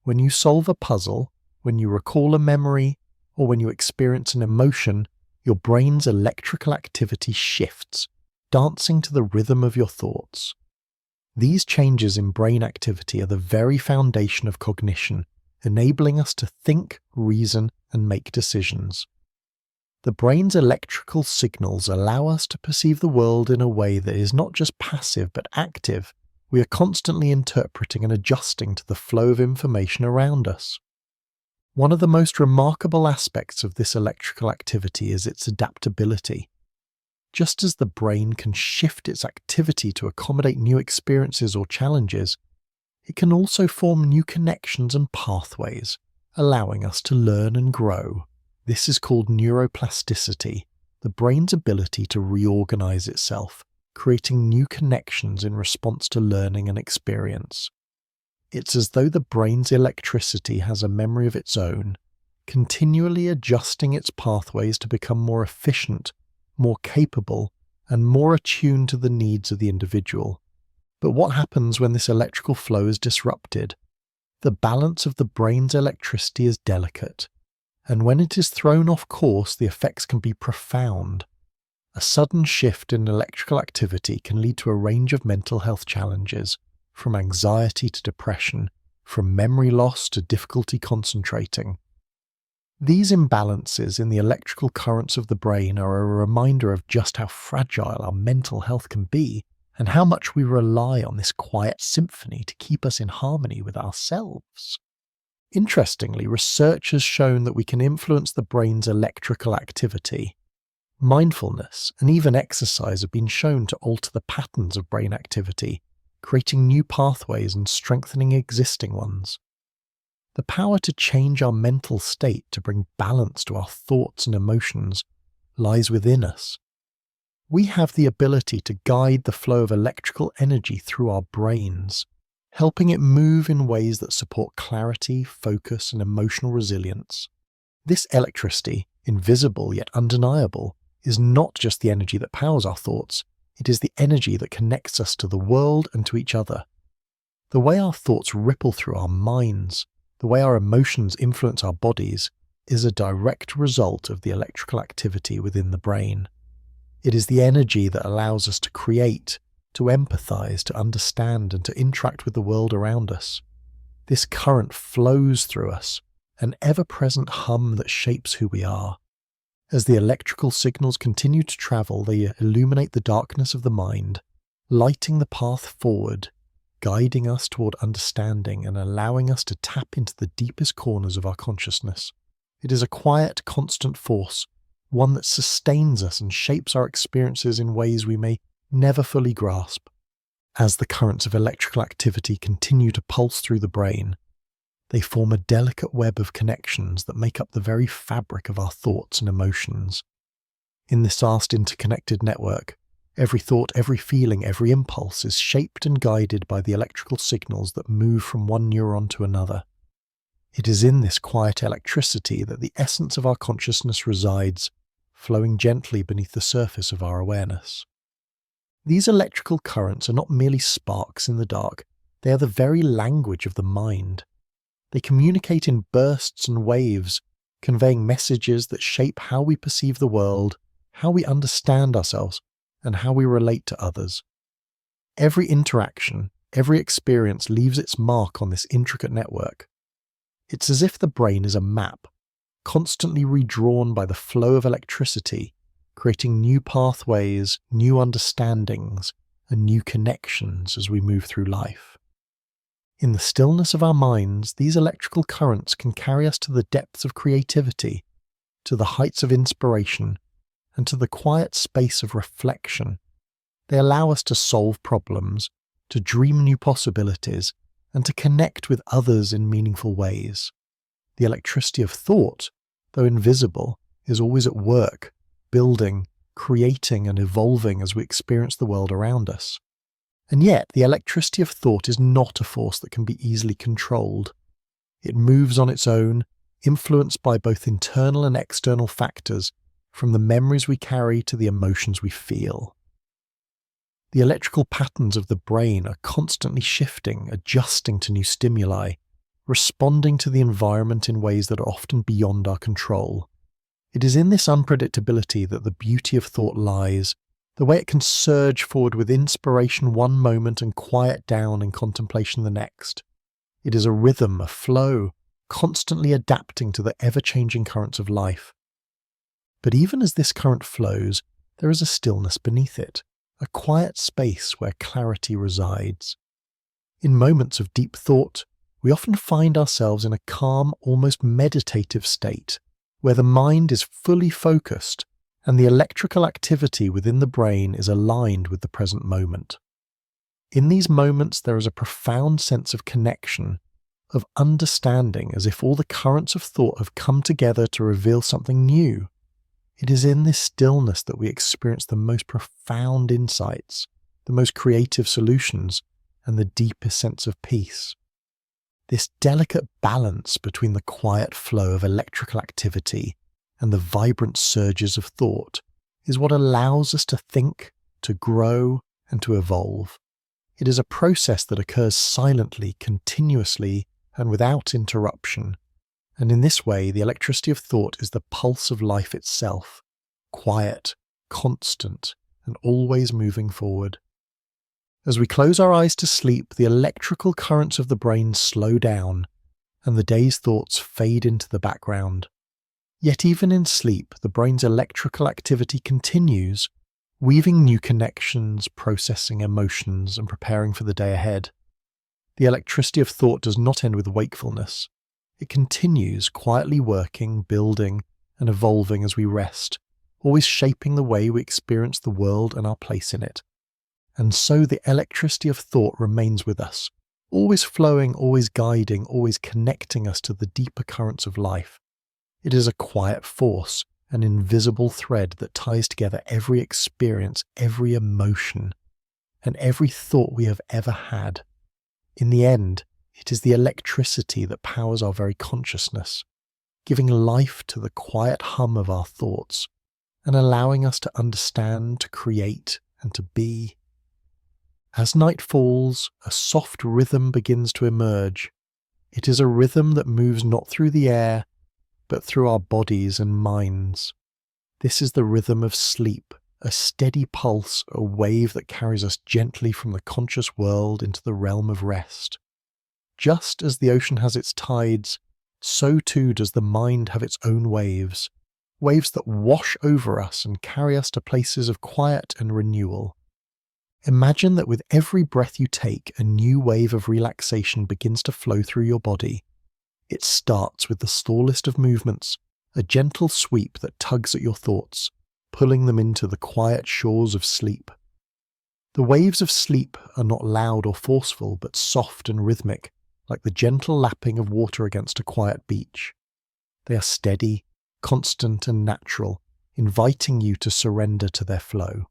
When you solve a puzzle, when you recall a memory, or when you experience an emotion, your brain's electrical activity shifts, dancing to the rhythm of your thoughts. These changes in brain activity are the very foundation of cognition, enabling us to think, reason, and make decisions. The brain's electrical signals allow us to perceive the world in a way that is not just passive but active. We are constantly interpreting and adjusting to the flow of information around us. One of the most remarkable aspects of this electrical activity is its adaptability. Just as the brain can shift its activity to accommodate new experiences or challenges, it can also form new connections and pathways, allowing us to learn and grow. This is called neuroplasticity, the brain's ability to reorganize itself, creating new connections in response to learning and experience. It's as though the brain's electricity has a memory of its own, continually adjusting its pathways to become more efficient, more capable, and more attuned to the needs of the individual. But what happens when this electrical flow is disrupted? The balance of the brain's electricity is delicate, and when it is thrown off course, the effects can be profound. A sudden shift in electrical activity can lead to a range of mental health challenges, from anxiety to depression, from memory loss to difficulty concentrating. These imbalances in the electrical currents of the brain are a reminder of just how fragile our mental health can be, and how much we rely on this quiet symphony to keep us in harmony with ourselves. Interestingly, research has shown that we can influence the brain's electrical activity. Mindfulness and even exercise have been shown to alter the patterns of brain activity, creating new pathways and strengthening existing ones. The power to change our mental state to bring balance to our thoughts and emotions lies within us. We have the ability to guide the flow of electrical energy through our brains, helping it move in ways that support clarity, focus, and emotional resilience. This electricity, invisible yet undeniable, is not just the energy that powers our thoughts, it is the energy that connects us to the world and to each other. The way our thoughts ripple through our minds, the way our emotions influence our bodies, is a direct result of the electrical activity within the brain. It is the energy that allows us to create, to empathize, to understand, and to interact with the world around us. This current flows through us, an ever-present hum that shapes who we are. As the electrical signals continue to travel, they illuminate the darkness of the mind, lighting the path forward, guiding us toward understanding and allowing us to tap into the deepest corners of our consciousness. It is a quiet, constant force, one that sustains us and shapes our experiences in ways we may never fully grasp. As the currents of electrical activity continue to pulse through the brain, they form a delicate web of connections that make up the very fabric of our thoughts and emotions. In this vast interconnected network, every thought, every feeling, every impulse is shaped and guided by the electrical signals that move from one neuron to another. It is in this quiet electricity that the essence of our consciousness resides, flowing gently beneath the surface of our awareness. These electrical currents are not merely sparks in the dark, they are the very language of the mind. They communicate in bursts and waves, conveying messages that shape how we perceive the world, how we understand ourselves, and how we relate to others. Every interaction, every experience leaves its mark on this intricate network. It's as if the brain is a map, constantly redrawn by the flow of electricity, creating new pathways, new understandings, and new connections as we move through life. In the stillness of our minds, these electrical currents can carry us to the depths of creativity, to the heights of inspiration, and to the quiet space of reflection. They allow us to solve problems, to dream new possibilities, and to connect with others in meaningful ways. The electricity of thought, though invisible, is always at work, building, creating, and evolving as we experience the world around us. And yet, the electricity of thought is not a force that can be easily controlled. It moves on its own, influenced by both internal and external factors, from the memories we carry to the emotions we feel. The electrical patterns of the brain are constantly shifting, adjusting to new stimuli, responding to the environment in ways that are often beyond our control. It is in this unpredictability that the beauty of thought lies, the way it can surge forward with inspiration one moment and quiet down in contemplation the next. It is a rhythm, a flow, constantly adapting to the ever-changing currents of life. But even as this current flows, there is a stillness beneath it, a quiet space where clarity resides. In moments of deep thought, we often find ourselves in a calm, almost meditative state, where the mind is fully focused and the electrical activity within the brain is aligned with the present moment. In these moments, there is a profound sense of connection, of understanding, as if all the currents of thought have come together to reveal something new. It is in this stillness that we experience the most profound insights, the most creative solutions, and the deepest sense of peace. This delicate balance between the quiet flow of electrical activity and the vibrant surges of thought is what allows us to think, to grow, and to evolve. It is a process that occurs silently, continuously, and without interruption. And in this way, the electricity of thought is the pulse of life itself, quiet, constant, and always moving forward. As we close our eyes to sleep, the electrical currents of the brain slow down, and the day's thoughts fade into the background. Yet even in sleep, the brain's electrical activity continues, weaving new connections, processing emotions, and preparing for the day ahead. The electricity of thought does not end with wakefulness. It continues quietly working, building, and evolving as we rest, always shaping the way we experience the world and our place in it. And so the electricity of thought remains with us, always flowing, always guiding, always connecting us to the deeper currents of life. It is a quiet force, an invisible thread that ties together every experience, every emotion, and every thought we have ever had. In the end, it is the electricity that powers our very consciousness, giving life to the quiet hum of our thoughts and allowing us to understand, to create, and to be. As night falls, a soft rhythm begins to emerge. It is a rhythm that moves not through the air, but through our bodies and minds. This is the rhythm of sleep, a steady pulse, a wave that carries us gently from the conscious world into the realm of rest. Just as the ocean has its tides, so too does the mind have its own waves, waves that wash over us and carry us to places of quiet and renewal. Imagine that with every breath you take, a new wave of relaxation begins to flow through your body. It starts with the smallest of movements, a gentle sweep that tugs at your thoughts, pulling them into the quiet shores of sleep. The waves of sleep are not loud or forceful, but soft and rhythmic, like the gentle lapping of water against a quiet beach. They are steady, constant and natural, inviting you to surrender to their flow.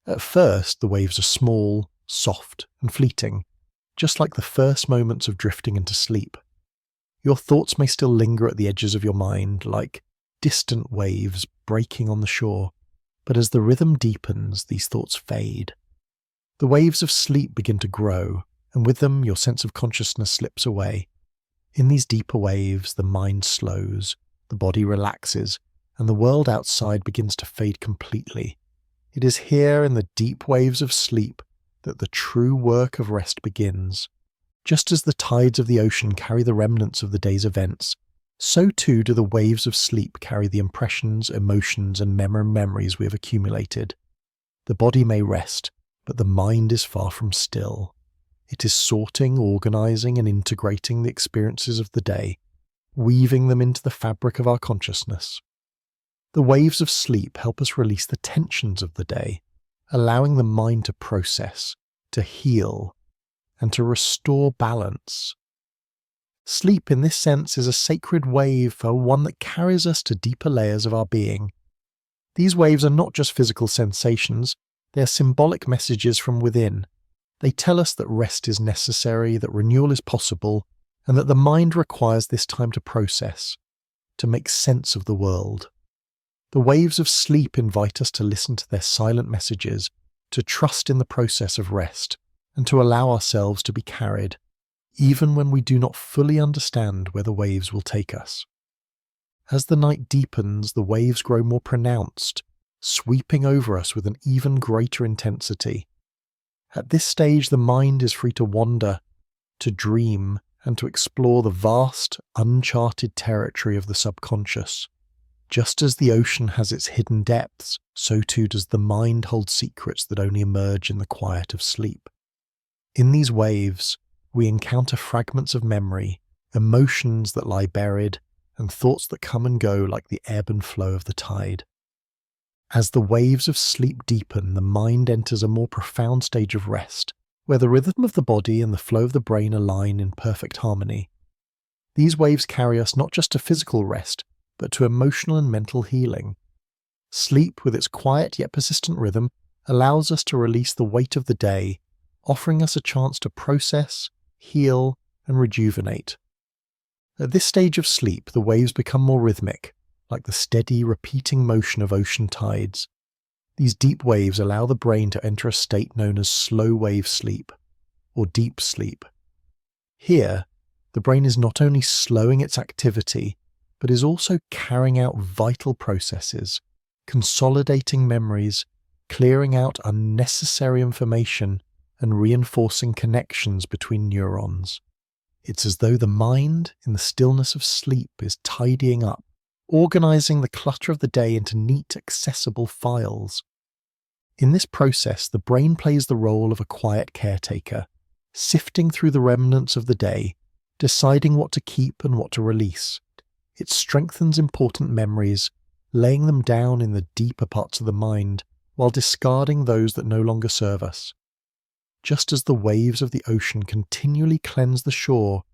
At first, the waves are small, soft, and fleeting, just like the first moments of drifting into sleep. Your thoughts may still linger at the edges of your mind, like distant waves breaking on the shore, but as the rhythm deepens, these thoughts fade. The waves of sleep begin to grow, and with them your sense of consciousness slips away. In these deeper waves, the mind slows, the body relaxes, and the world outside begins to fade completely. It is here in the deep waves of sleep that the true work of rest begins. Just as the tides of the ocean carry the remnants of the day's events, so too do the waves of sleep carry the impressions, emotions, and memories we have accumulated. The body may rest, but the mind is far from still. It is sorting, organizing, and integrating the experiences of the day, weaving them into the fabric of our consciousness. The waves of sleep help us release the tensions of the day, allowing the mind to process, to heal, and to restore balance. Sleep in this sense is a sacred wave, one that carries us to deeper layers of our being. These waves are not just physical sensations, they are symbolic messages from within. They tell us that rest is necessary, that renewal is possible, and that the mind requires this time to process, to make sense of the world. The waves of sleep invite us to listen to their silent messages, to trust in the process of rest, and to allow ourselves to be carried, even when we do not fully understand where the waves will take us. As the night deepens, the waves grow more pronounced, sweeping over us with an even greater intensity. At this stage, the mind is free to wander, to dream, and to explore the vast, uncharted territory of the subconscious. Just as the ocean has its hidden depths, so too does the mind hold secrets that only emerge in the quiet of sleep. In these waves, we encounter fragments of memory, emotions that lie buried, and thoughts that come and go like the ebb and flow of the tide. As the waves of sleep deepen, the mind enters a more profound stage of rest, where the rhythm of the body and the flow of the brain align in perfect harmony. These waves carry us not just to physical rest, but to emotional and mental healing. Sleep, with its quiet yet persistent rhythm, allows us to release the weight of the day, offering us a chance to process, heal, and rejuvenate. At this stage of sleep, the waves become more rhythmic, like the steady, repeating motion of ocean tides. These deep waves allow the brain to enter a state known as slow wave sleep, or deep sleep. Here, the brain is not only slowing its activity, but is also carrying out vital processes, consolidating memories, clearing out unnecessary information, and reinforcing connections between neurons. It's as though the mind, in the stillness of sleep, is tidying up, organizing the clutter of the day into neat, accessible files. In this process, the brain plays the role of a quiet caretaker, sifting through the remnants of the day, deciding what to keep and what to release. It strengthens important memories, laying them down in the deeper parts of the mind, while discarding those that no longer serve us. Just as the waves of the ocean continually cleanse the shore,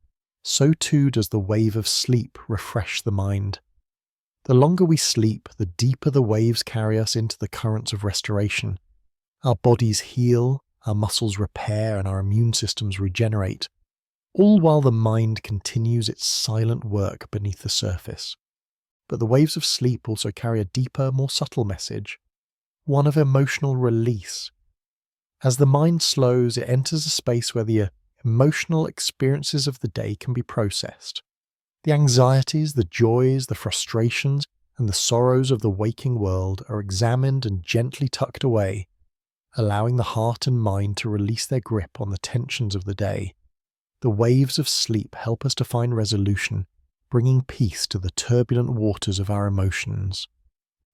so too does the wave of sleep refresh the mind. The longer we sleep, the deeper the waves carry us into the currents of restoration. Our bodies heal, our muscles repair, and our immune systems regenerate, all while the mind continues its silent work beneath the surface. But the waves of sleep also carry a deeper, more subtle message, one of emotional release. As the mind slows, it enters a space where the emotional experiences of the day can be processed. The anxieties, the joys, the frustrations, and the sorrows of the waking world are examined and gently tucked away, allowing the heart and mind to release their grip on the tensions of the day. The waves of sleep help us to find resolution, bringing peace to the turbulent waters of our emotions.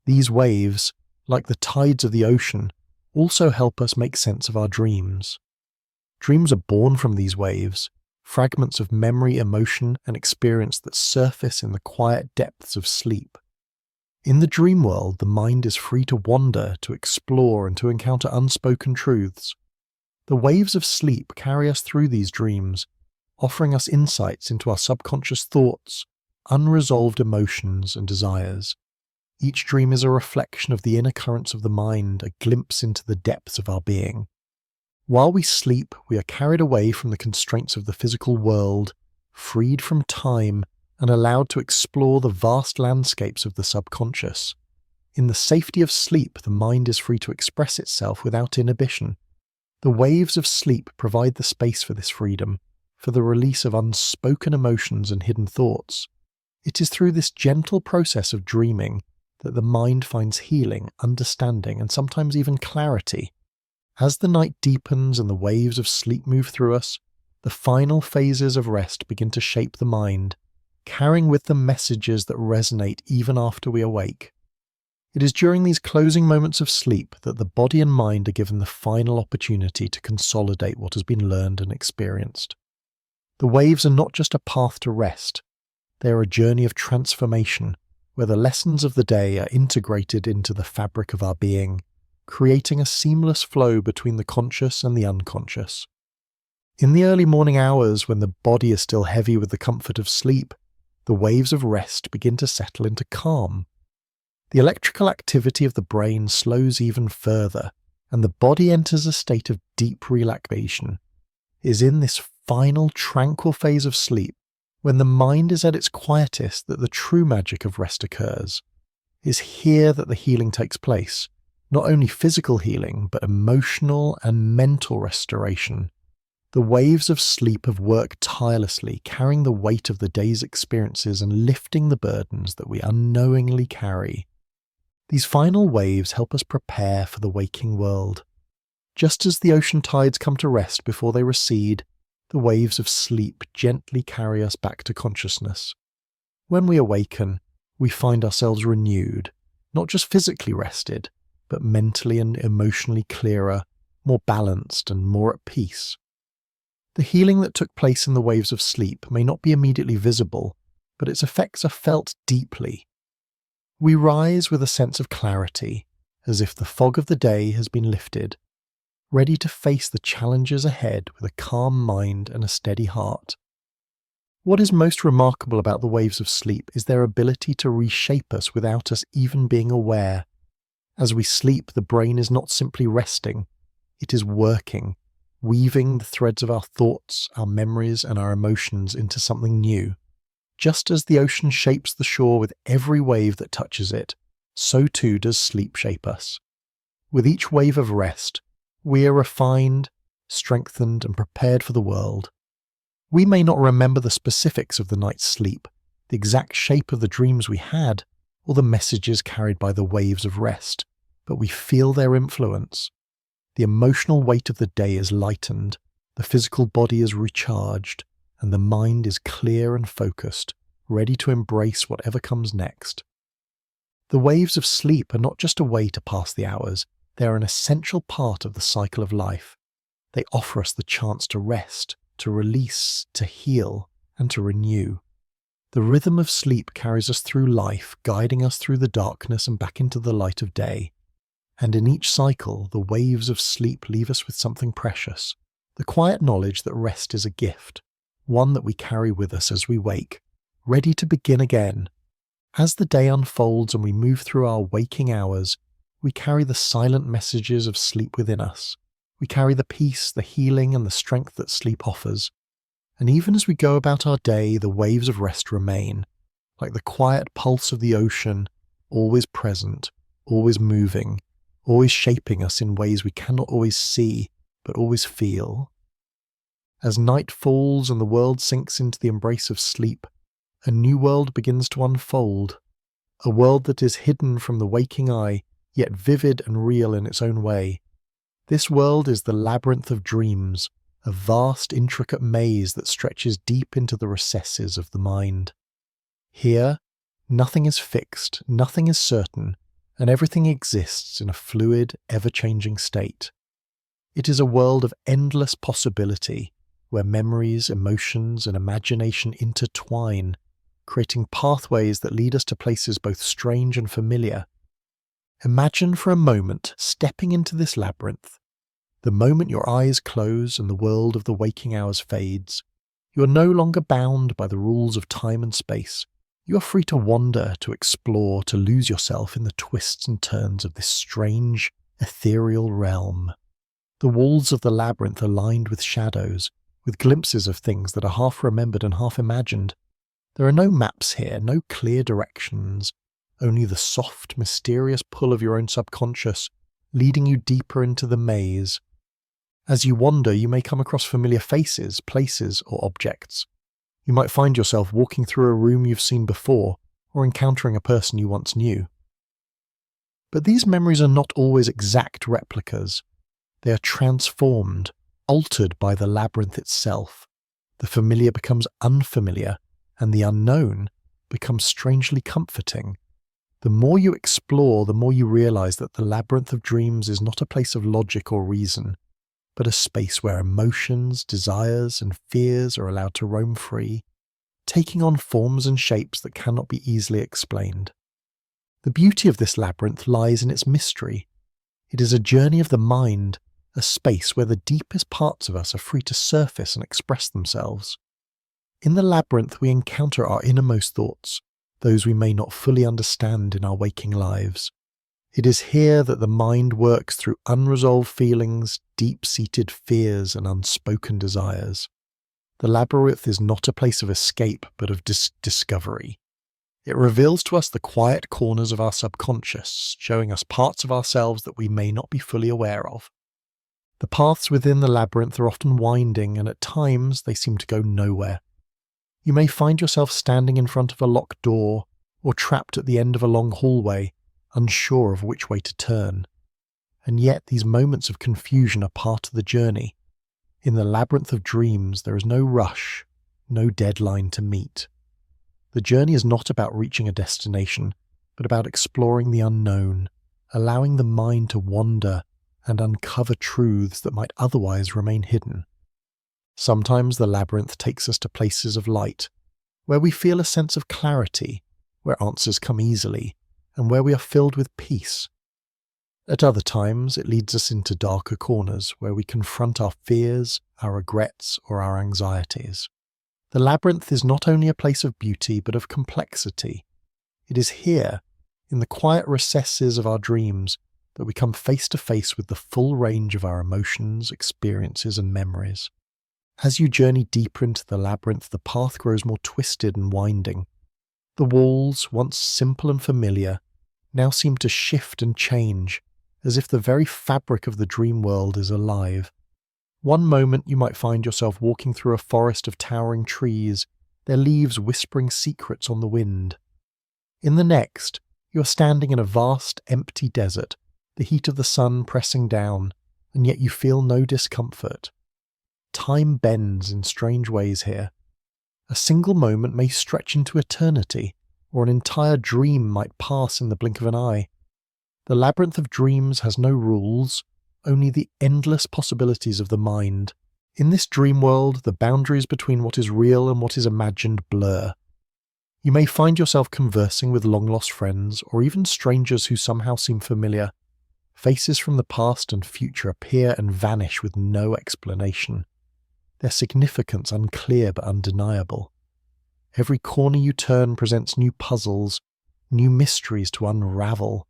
These waves, like the tides of the ocean, also help us make sense of our dreams. Dreams are born from these waves, fragments of memory, emotion, and experience that surface in the quiet depths of sleep. In the dream world, the mind is free to wander, to explore, and to encounter unspoken truths. The waves of sleep carry us through these dreams, offering us insights into our subconscious thoughts, unresolved emotions, and desires. Each dream is a reflection of the inner currents of the mind, a glimpse into the depths of our being. While we sleep, we are carried away from the constraints of the physical world, freed from time, and allowed to explore the vast landscapes of the subconscious. In the safety of sleep, the mind is free to express itself without inhibition. The waves of sleep provide the space for this freedom, for the release of unspoken emotions and hidden thoughts. It is through this gentle process of dreaming that the mind finds healing, understanding, and sometimes even clarity. As the night deepens and the waves of sleep move through us, the final phases of rest begin to shape the mind, carrying with them messages that resonate even after we awake. It is during these closing moments of sleep that the body and mind are given the final opportunity to consolidate what has been learned and experienced. The waves are not just a path to rest, they are a journey of transformation, where the lessons of the day are integrated into the fabric of our being, creating a seamless flow between the conscious and the unconscious. In the early morning hours, when the body is still heavy with the comfort of sleep, the waves of rest begin to settle into calm. The electrical activity of the brain slows even further, and the body enters a state of deep relaxation. It is in this final tranquil phase of sleep, when the mind is at its quietest, that the true magic of rest occurs. It is here that the healing takes place, not only physical healing, but emotional and mental restoration. The waves of sleep have worked tirelessly, carrying the weight of the day's experiences and lifting the burdens that we unknowingly carry. These final waves help us prepare for the waking world. Just as the ocean tides come to rest before they recede, the waves of sleep gently carry us back to consciousness. When we awaken, we find ourselves renewed, not just physically rested, but mentally and emotionally clearer, more balanced and more at peace. The healing that took place in the waves of sleep may not be immediately visible, but its effects are felt deeply. We rise with a sense of clarity, as if the fog of the day has been lifted, ready to face the challenges ahead with a calm mind and a steady heart. What is most remarkable about the waves of sleep is their ability to reshape us without us even being aware. As we sleep, the brain is not simply resting, it is working, weaving the threads of our thoughts, our memories, and our emotions into something new. Just as the ocean shapes the shore with every wave that touches it, so too does sleep shape us. With each wave of rest, we are refined, strengthened, and prepared for the world. We may not remember the specifics of the night's sleep, the exact shape of the dreams we had, or the messages carried by the waves of rest, but we feel their influence. The emotional weight of the day is lightened, the physical body is recharged, and the mind is clear and focused, ready to embrace whatever comes next. The waves of sleep are not just a way to pass the hours, they are an essential part of the cycle of life. They offer us the chance to rest, to release, to heal, and to renew. The rhythm of sleep carries us through life, guiding us through the darkness and back into the light of day. And in each cycle, the waves of sleep leave us with something precious, the quiet knowledge that rest is a gift, one that we carry with us as we wake, ready to begin again. As the day unfolds and we move through our waking hours, we carry the silent messages of sleep within us. We carry the peace, the healing, and the strength that sleep offers. And even as we go about our day, the waves of rest remain, like the quiet pulse of the ocean, always present, always moving, always shaping us in ways we cannot always see, but always feel. As night falls and the world sinks into the embrace of sleep, a new world begins to unfold, a world that is hidden from the waking eye, yet vivid and real in its own way. This world is the labyrinth of dreams, a vast, intricate maze that stretches deep into the recesses of the mind. Here, nothing is fixed, nothing is certain, and everything exists in a fluid, ever-changing state. It is a world of endless possibility, where memories, emotions, and imagination intertwine, creating pathways that lead us to places both strange and familiar. Imagine for a moment stepping into this labyrinth. The moment your eyes close and the world of the waking hours fades, you are no longer bound by the rules of time and space. You are free to wander, to explore, to lose yourself in the twists and turns of this strange, ethereal realm. The walls of the labyrinth are lined with shadows, with glimpses of things that are half remembered and half imagined. There are no maps here, no clear directions, only the soft, mysterious pull of your own subconscious, leading you deeper into the maze. As you wander, you may come across familiar faces, places, or objects. You might find yourself walking through a room you've seen before, or encountering a person you once knew. But these memories are not always exact replicas. They are transformed, altered by the labyrinth itself. The familiar becomes unfamiliar, and the unknown becomes strangely comforting. The more you explore, the more you realize that the labyrinth of dreams is not a place of logic or reason, but a space where emotions, desires, and fears are allowed to roam free, taking on forms and shapes that cannot be easily explained. The beauty of this labyrinth lies in its mystery. It is a journey of the mind, a space where the deepest parts of us are free to surface and express themselves. In the labyrinth, we encounter our innermost thoughts, those we may not fully understand in our waking lives. It is here that the mind works through unresolved feelings, deep-seated fears, and unspoken desires. The labyrinth is not a place of escape, but of discovery. It reveals to us the quiet corners of our subconscious, showing us parts of ourselves that we may not be fully aware of. The paths within the labyrinth are often winding, and at times they seem to go nowhere. You may find yourself standing in front of a locked door, or trapped at the end of a long hallway, unsure of which way to turn. And yet these moments of confusion are part of the journey. In the labyrinth of dreams, there is no rush, no deadline to meet. The journey is not about reaching a destination, but about exploring the unknown, allowing the mind to wander and uncover truths that might otherwise remain hidden. Sometimes the labyrinth takes us to places of light, where we feel a sense of clarity, where answers come easily, and where we are filled with peace. At other times, it leads us into darker corners, where we confront our fears, our regrets, or our anxieties. The labyrinth is not only a place of beauty, but of complexity. It is here, in the quiet recesses of our dreams, that we come face to face with the full range of our emotions, experiences, and memories. As you journey deeper into the labyrinth, the path grows more twisted and winding. The walls, once simple and familiar, now seem to shift and change, as if the very fabric of the dream world is alive. One moment you might find yourself walking through a forest of towering trees, their leaves whispering secrets on the wind. In the next, you are standing in a vast, empty desert, the heat of the sun pressing down, and yet you feel no discomfort. Time bends in strange ways here. A single moment may stretch into eternity, or an entire dream might pass in the blink of an eye. The labyrinth of dreams has no rules, only the endless possibilities of the mind. In this dream world, the boundaries between what is real and what is imagined blur. You may find yourself conversing with long-lost friends, or even strangers who somehow seem familiar. Faces from the past and future appear and vanish with no explanation. Their significance unclear but undeniable. Every corner you turn presents new puzzles, new mysteries to unravel,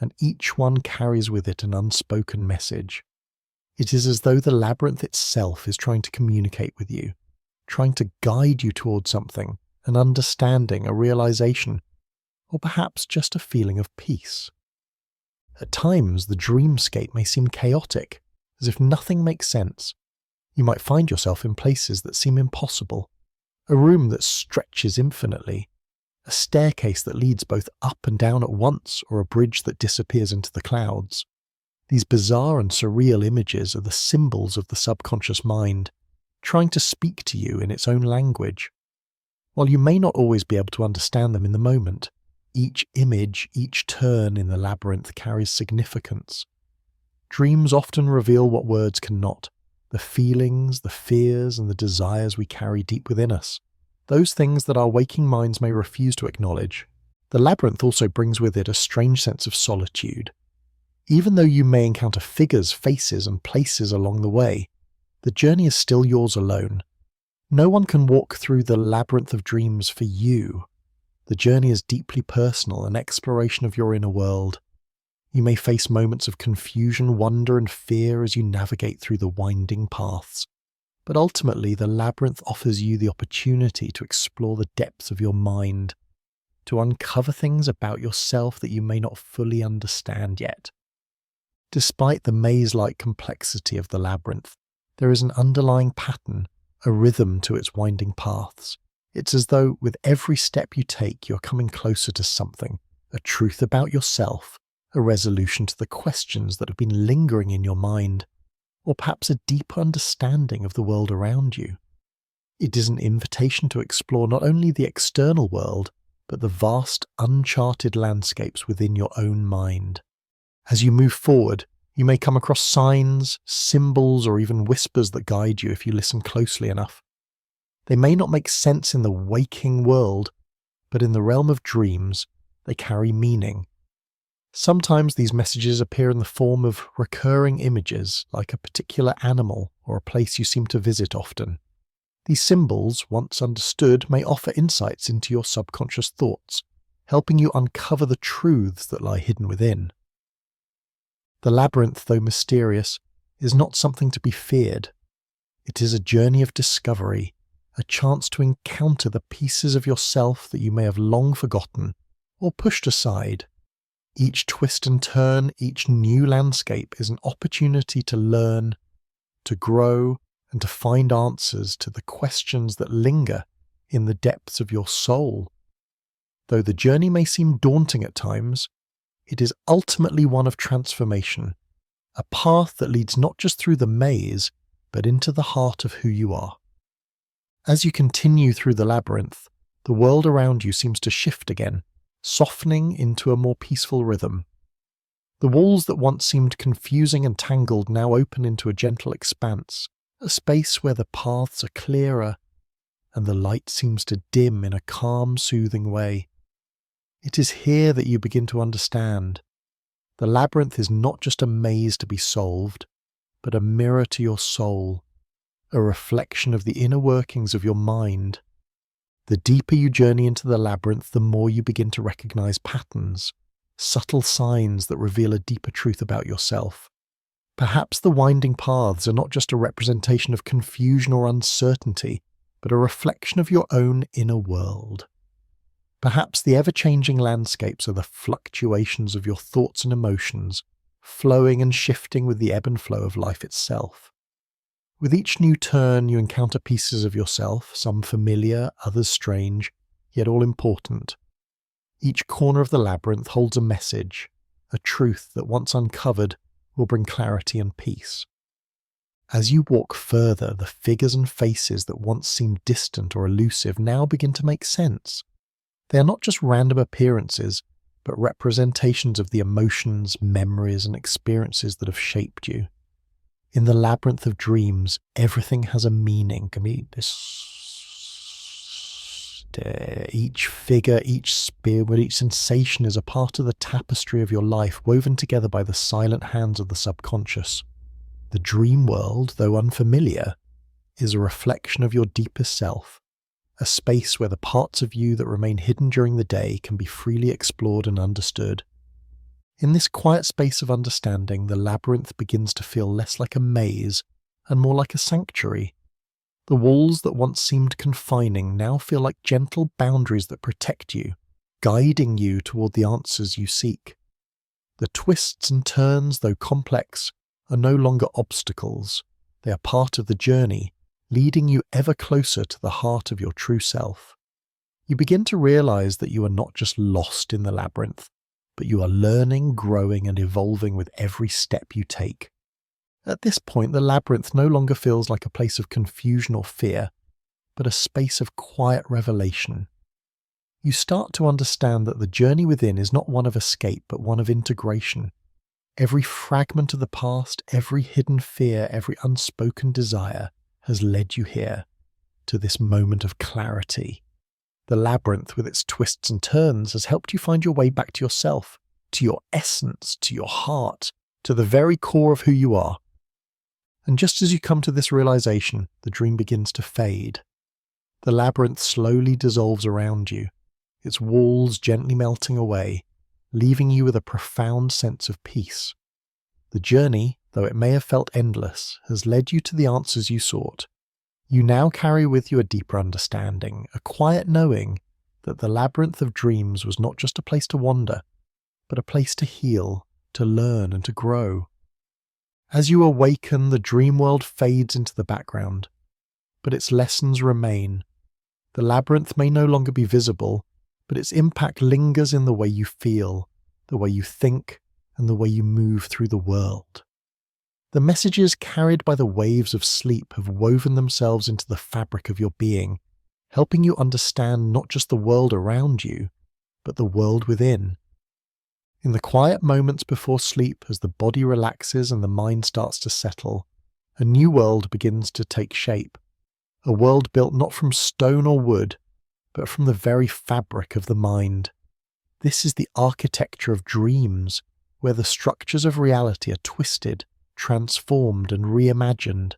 and each one carries with it an unspoken message. It is as though the labyrinth itself is trying to communicate with you, trying to guide you towards something, an understanding, a realization, or perhaps just a feeling of peace. At times, the dreamscape may seem chaotic, as if nothing makes sense. You might find yourself in places that seem impossible, a room that stretches infinitely, a staircase that leads both up and down at once, or a bridge that disappears into the clouds. These bizarre and surreal images are the symbols of the subconscious mind, trying to speak to you in its own language. While you may not always be able to understand them in the moment, each image, each turn in the labyrinth carries significance. Dreams often reveal what words cannot, the feelings, the fears, and the desires we carry deep within us, those things that our waking minds may refuse to acknowledge. The labyrinth also brings with it a strange sense of solitude. Even though you may encounter figures, faces, and places along the way, the journey is still yours alone. No one can walk through the labyrinth of dreams for you. The journey is deeply personal, an exploration of your inner world. You may face moments of confusion, wonder, and fear as you navigate through the winding paths. But ultimately, the labyrinth offers you the opportunity to explore the depths of your mind, to uncover things about yourself that you may not fully understand yet. Despite the maze-like complexity of the labyrinth, there is an underlying pattern, a rhythm to its winding paths. It's as though with every step you take, you're coming closer to something, a truth about yourself, a resolution to the questions that have been lingering in your mind, or perhaps a deeper understanding of the world around you. It is an invitation to explore not only the external world, but the vast, uncharted landscapes within your own mind. As you move forward, you may come across signs, symbols, or even whispers that guide you if you listen closely enough. They may not make sense in the waking world, but in the realm of dreams, they carry meaning. Sometimes these messages appear in the form of recurring images, like a particular animal or a place you seem to visit often. These symbols, once understood, may offer insights into your subconscious thoughts, helping you uncover the truths that lie hidden within. The labyrinth, though mysterious, is not something to be feared. It is a journey of discovery, a chance to encounter the pieces of yourself that you may have long forgotten or pushed aside. Each twist and turn, each new landscape is an opportunity to learn, to grow, and to find answers to the questions that linger in the depths of your soul. Though the journey may seem daunting at times, it is ultimately one of transformation, a path that leads not just through the maze, but into the heart of who you are. As you continue through the labyrinth, the world around you seems to shift again, softening into a more peaceful rhythm. The walls that once seemed confusing and tangled now open into a gentle expanse, a space where the paths are clearer and the light seems to dim in a calm, soothing way. It is here that you begin to understand. The labyrinth is not just a maze to be solved, but a mirror to your soul, a reflection of the inner workings of your mind. The deeper you journey into the labyrinth, the more you begin to recognize patterns, subtle signs that reveal a deeper truth about yourself. Perhaps the winding paths are not just a representation of confusion or uncertainty, but a reflection of your own inner world. Perhaps the ever-changing landscapes are the fluctuations of your thoughts and emotions, flowing and shifting with the ebb and flow of life itself. With each new turn, you encounter pieces of yourself, some familiar, others strange, yet all important. Each corner of the labyrinth holds a message, a truth that once uncovered will bring clarity and peace. As you walk further, the figures and faces that once seemed distant or elusive now begin to make sense. They are not just random appearances, but representations of the emotions, memories, and experiences that have shaped you. In the labyrinth of dreams, everything has a meaning. Each figure, each spirit, each sensation is a part of the tapestry of your life, woven together by the silent hands of the subconscious. The dream world, though unfamiliar, is a reflection of your deepest self, a space where the parts of you that remain hidden during the day can be freely explored and understood. In this quiet space of understanding, the labyrinth begins to feel less like a maze and more like a sanctuary. The walls that once seemed confining now feel like gentle boundaries that protect you, guiding you toward the answers you seek. The twists and turns, though complex, are no longer obstacles. They are part of the journey, leading you ever closer to the heart of your true self. You begin to realize that you are not just lost in the labyrinth, but you are learning, growing, and evolving with every step you take. At this point, the labyrinth no longer feels like a place of confusion or fear, but a space of quiet revelation. You start to understand that the journey within is not one of escape, but one of integration. Every fragment of the past, every hidden fear, every unspoken desire has led you here, to this moment of clarity. The labyrinth, with its twists and turns, has helped you find your way back to yourself, to your essence, to your heart, to the very core of who you are. And just as you come to this realization, the dream begins to fade. The labyrinth slowly dissolves around you, its walls gently melting away, leaving you with a profound sense of peace. The journey, though it may have felt endless, has led you to the answers you sought. You now carry with you a deeper understanding, a quiet knowing that the labyrinth of dreams was not just a place to wander, but a place to heal, to learn, and to grow. As you awaken, the dream world fades into the background, but its lessons remain. The labyrinth may no longer be visible, but its impact lingers in the way you feel, the way you think, and the way you move through the world. The messages carried by the waves of sleep have woven themselves into the fabric of your being, helping you understand not just the world around you, but the world within. In the quiet moments before sleep, as the body relaxes and the mind starts to settle, a new world begins to take shape. A world built not from stone or wood, but from the very fabric of the mind. This is the architecture of dreams, where the structures of reality are twisted, transformed, and reimagined.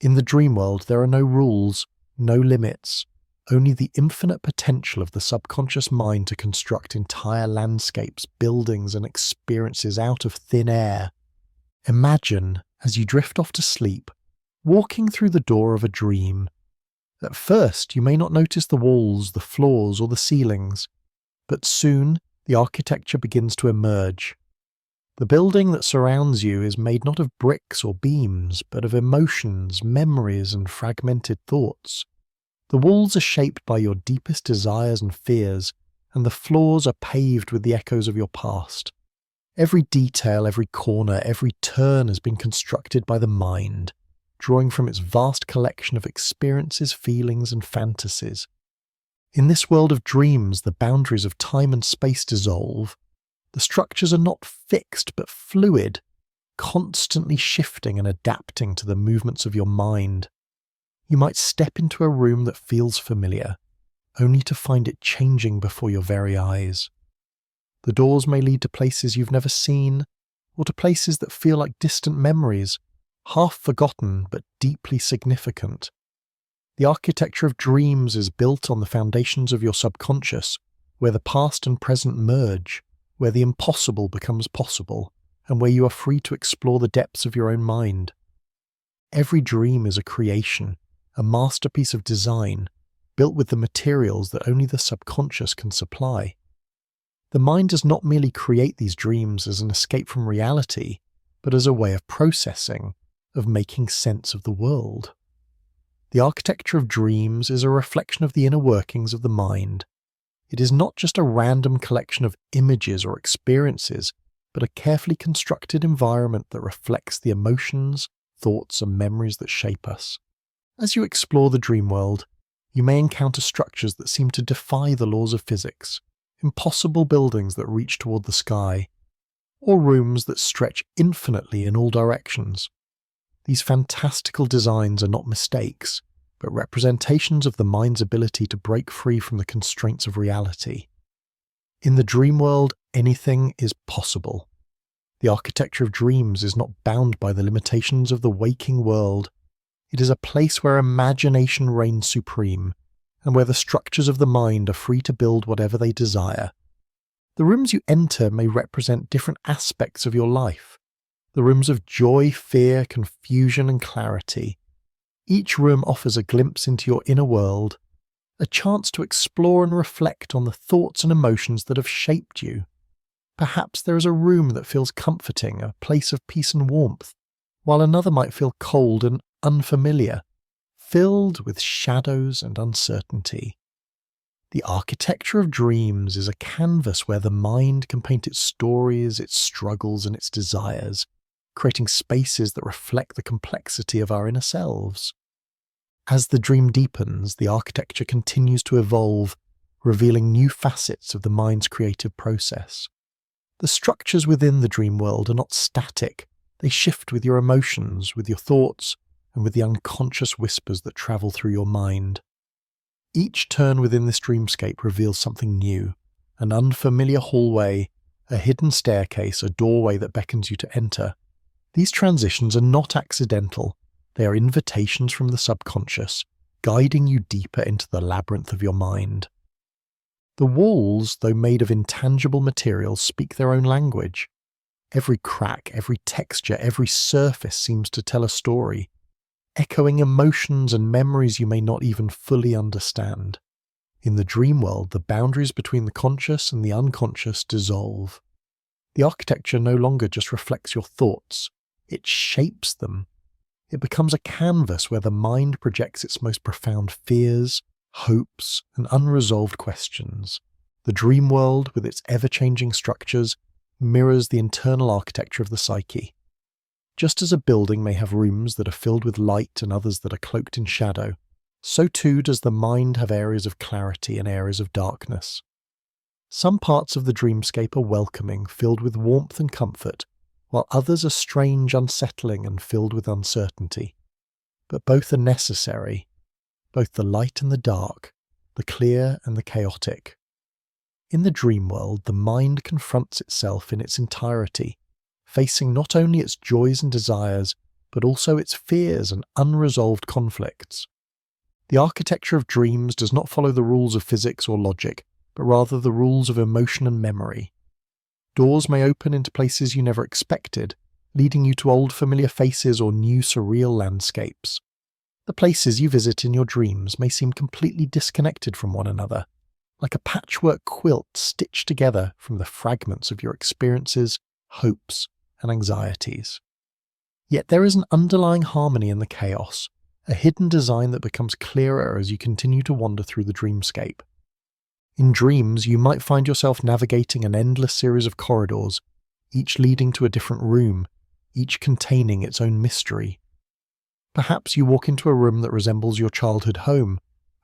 In the dream world, there are no rules, no limits, only the infinite potential of the subconscious mind to construct entire landscapes, buildings, and experiences out of thin air. Imagine, as you drift off to sleep, walking through the door of a dream. At first, you may not notice the walls, the floors, or the ceilings, but soon the architecture begins to emerge. The building that surrounds you is made not of bricks or beams, but of emotions, memories, and fragmented thoughts. The walls are shaped by your deepest desires and fears, and the floors are paved with the echoes of your past. Every detail, every corner, every turn has been constructed by the mind, drawing from its vast collection of experiences, feelings, and fantasies. In this world of dreams, the boundaries of time and space dissolve. The structures are not fixed, but fluid, constantly shifting and adapting to the movements of your mind. You might step into a room that feels familiar, only to find it changing before your very eyes. The doors may lead to places you've never seen, or to places that feel like distant memories, half forgotten but deeply significant. The architecture of dreams is built on the foundations of your subconscious, where the past and present merge, where the impossible becomes possible, and where you are free to explore the depths of your own mind. Every dream is a creation, a masterpiece of design, built with the materials that only the subconscious can supply. The mind does not merely create these dreams as an escape from reality, but as a way of processing, of making sense of the world. The architecture of dreams is a reflection of the inner workings of the mind. It is not just a random collection of images or experiences, but a carefully constructed environment that reflects the emotions, thoughts, and memories that shape us. As you explore the dream world, you may encounter structures that seem to defy the laws of physics, impossible buildings that reach toward the sky, or rooms that stretch infinitely in all directions. These fantastical designs are not mistakes, but representations of the mind's ability to break free from the constraints of reality. In the dream world, anything is possible. The architecture of dreams is not bound by the limitations of the waking world. It is a place where imagination reigns supreme, and where the structures of the mind are free to build whatever they desire. The rooms you enter may represent different aspects of your life. The rooms of joy, fear, confusion, and clarity. Each room offers a glimpse into your inner world, a chance to explore and reflect on the thoughts and emotions that have shaped you. Perhaps there is a room that feels comforting, a place of peace and warmth, while another might feel cold and unfamiliar, filled with shadows and uncertainty. The architecture of dreams is a canvas where the mind can paint its stories, its struggles, and its desires, creating spaces that reflect the complexity of our inner selves. As the dream deepens, the architecture continues to evolve, revealing new facets of the mind's creative process. The structures within the dream world are not static. They shift with your emotions, with your thoughts, and with the unconscious whispers that travel through your mind. Each turn within this dreamscape reveals something new, an unfamiliar hallway, a hidden staircase, a doorway that beckons you to enter. These transitions are not accidental. They are invitations from the subconscious, guiding you deeper into the labyrinth of your mind. The walls, though made of intangible materials, speak their own language. Every crack, every texture, every surface seems to tell a story, echoing emotions and memories you may not even fully understand. In the dream world, the boundaries between the conscious and the unconscious dissolve. The architecture no longer just reflects your thoughts, it shapes them. It becomes a canvas where the mind projects its most profound fears, hopes, and unresolved questions. The dream world, with its ever-changing structures, mirrors the internal architecture of the psyche. Just as a building may have rooms that are filled with light and others that are cloaked in shadow, so too does the mind have areas of clarity and areas of darkness. Some parts of the dreamscape are welcoming, filled with warmth and comfort, while others are strange, unsettling, and filled with uncertainty. But both are necessary, both the light and the dark, the clear and the chaotic. In the dream world, the mind confronts itself in its entirety, facing not only its joys and desires, but also its fears and unresolved conflicts. The architecture of dreams does not follow the rules of physics or logic, but rather the rules of emotion and memory. Doors may open into places you never expected, leading you to old familiar faces or new surreal landscapes. The places you visit in your dreams may seem completely disconnected from one another, like a patchwork quilt stitched together from the fragments of your experiences, hopes, and anxieties. Yet there is an underlying harmony in the chaos, a hidden design that becomes clearer as you continue to wander through the dreamscape. In dreams, you might find yourself navigating an endless series of corridors, each leading to a different room, each containing its own mystery. Perhaps you walk into a room that resembles your childhood home,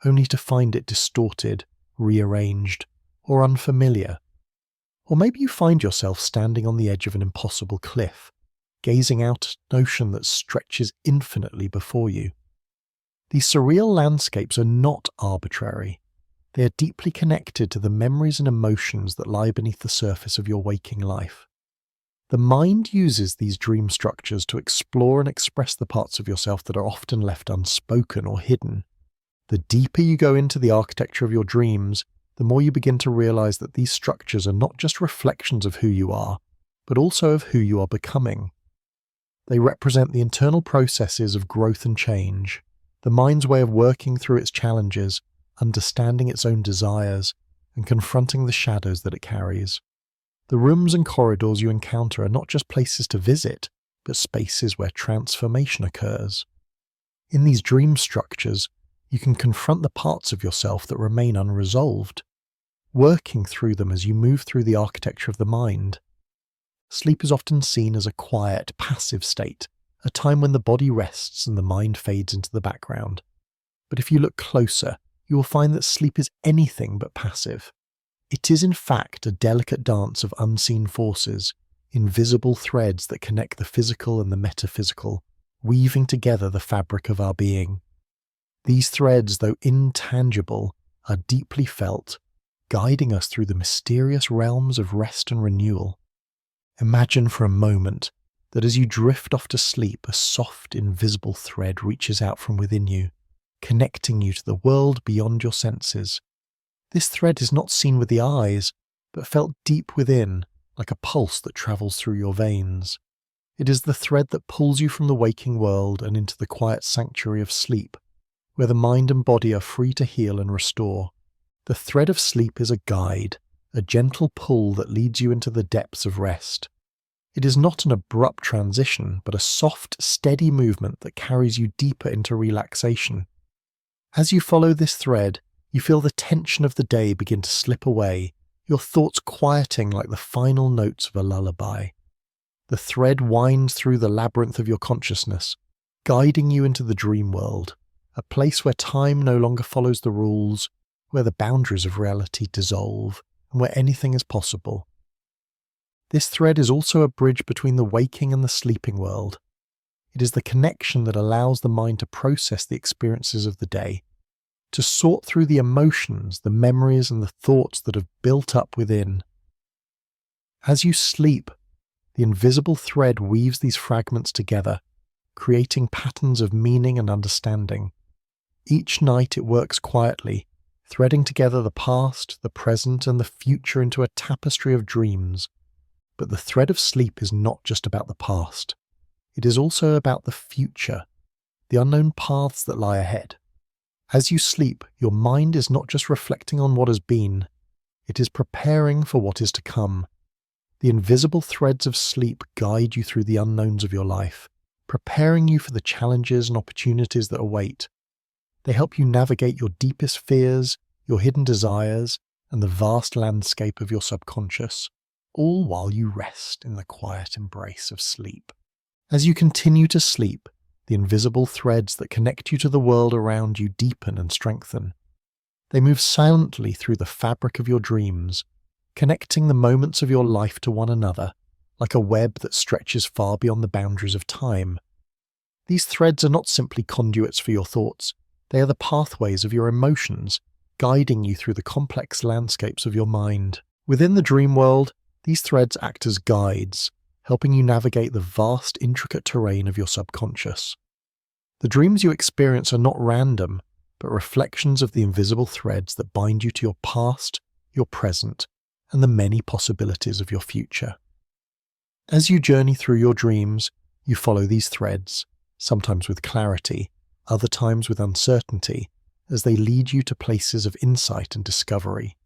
only to find it distorted, rearranged, or unfamiliar. Or maybe you find yourself standing on the edge of an impossible cliff, gazing out at an ocean that stretches infinitely before you. These surreal landscapes are not arbitrary. They are deeply connected to the memories and emotions that lie beneath the surface of your waking life. The mind uses these dream structures to explore and express the parts of yourself that are often left unspoken or hidden. The deeper you go into the architecture of your dreams, the more you begin to realize that these structures are not just reflections of who you are, but also of who you are becoming. They represent the internal processes of growth and change, the mind's way of working through its challenges, understanding its own desires, and confronting the shadows that it carries. The rooms and corridors you encounter are not just places to visit, but spaces where transformation occurs. In these dream structures, you can confront the parts of yourself that remain unresolved, working through them as you move through the architecture of the mind. Sleep is often seen as a quiet, passive state, a time when the body rests and the mind fades into the background. But if you look closer, you will find that sleep is anything but passive. It is in fact a delicate dance of unseen forces, invisible threads that connect the physical and the metaphysical, weaving together the fabric of our being. These threads, though intangible, are deeply felt, guiding us through the mysterious realms of rest and renewal. Imagine for a moment that as you drift off to sleep, a soft, invisible thread reaches out from within you, connecting you to the world beyond your senses. This thread is not seen with the eyes, but felt deep within, like a pulse that travels through your veins. It is the thread that pulls you from the waking world and into the quiet sanctuary of sleep, where the mind and body are free to heal and restore. The thread of sleep is a guide, a gentle pull that leads you into the depths of rest. It is not an abrupt transition, but a soft, steady movement that carries you deeper into relaxation. As you follow this thread, you feel the tension of the day begin to slip away, your thoughts quieting like the final notes of a lullaby. The thread winds through the labyrinth of your consciousness, guiding you into the dream world, a place where time no longer follows the rules, where the boundaries of reality dissolve, and where anything is possible. This thread is also a bridge between the waking and the sleeping world. It is the connection that allows the mind to process the experiences of the day, to sort through the emotions, the memories, and the thoughts that have built up within. As you sleep, the invisible thread weaves these fragments together, creating patterns of meaning and understanding. Each night it works quietly, threading together the past, the present, and the future into a tapestry of dreams. But the thread of sleep is not just about the past. It is also about the future, the unknown paths that lie ahead. As you sleep, your mind is not just reflecting on what has been, it is preparing for what is to come. The invisible threads of sleep guide you through the unknowns of your life, preparing you for the challenges and opportunities that await. They help you navigate your deepest fears, your hidden desires, and the vast landscape of your subconscious, all while you rest in the quiet embrace of sleep. As you continue to sleep, the invisible threads that connect you to the world around you deepen and strengthen. They move silently through the fabric of your dreams, connecting the moments of your life to one another, like a web that stretches far beyond the boundaries of time. These threads are not simply conduits for your thoughts, they are the pathways of your emotions, guiding you through the complex landscapes of your mind. Within the dream world, these threads act as guides, helping you navigate the vast, intricate terrain of your subconscious. The dreams you experience are not random, but reflections of the invisible threads that bind you to your past, your present, and the many possibilities of your future. As you journey through your dreams, you follow these threads, sometimes with clarity, other times with uncertainty, as they lead you to places of insight and discovery.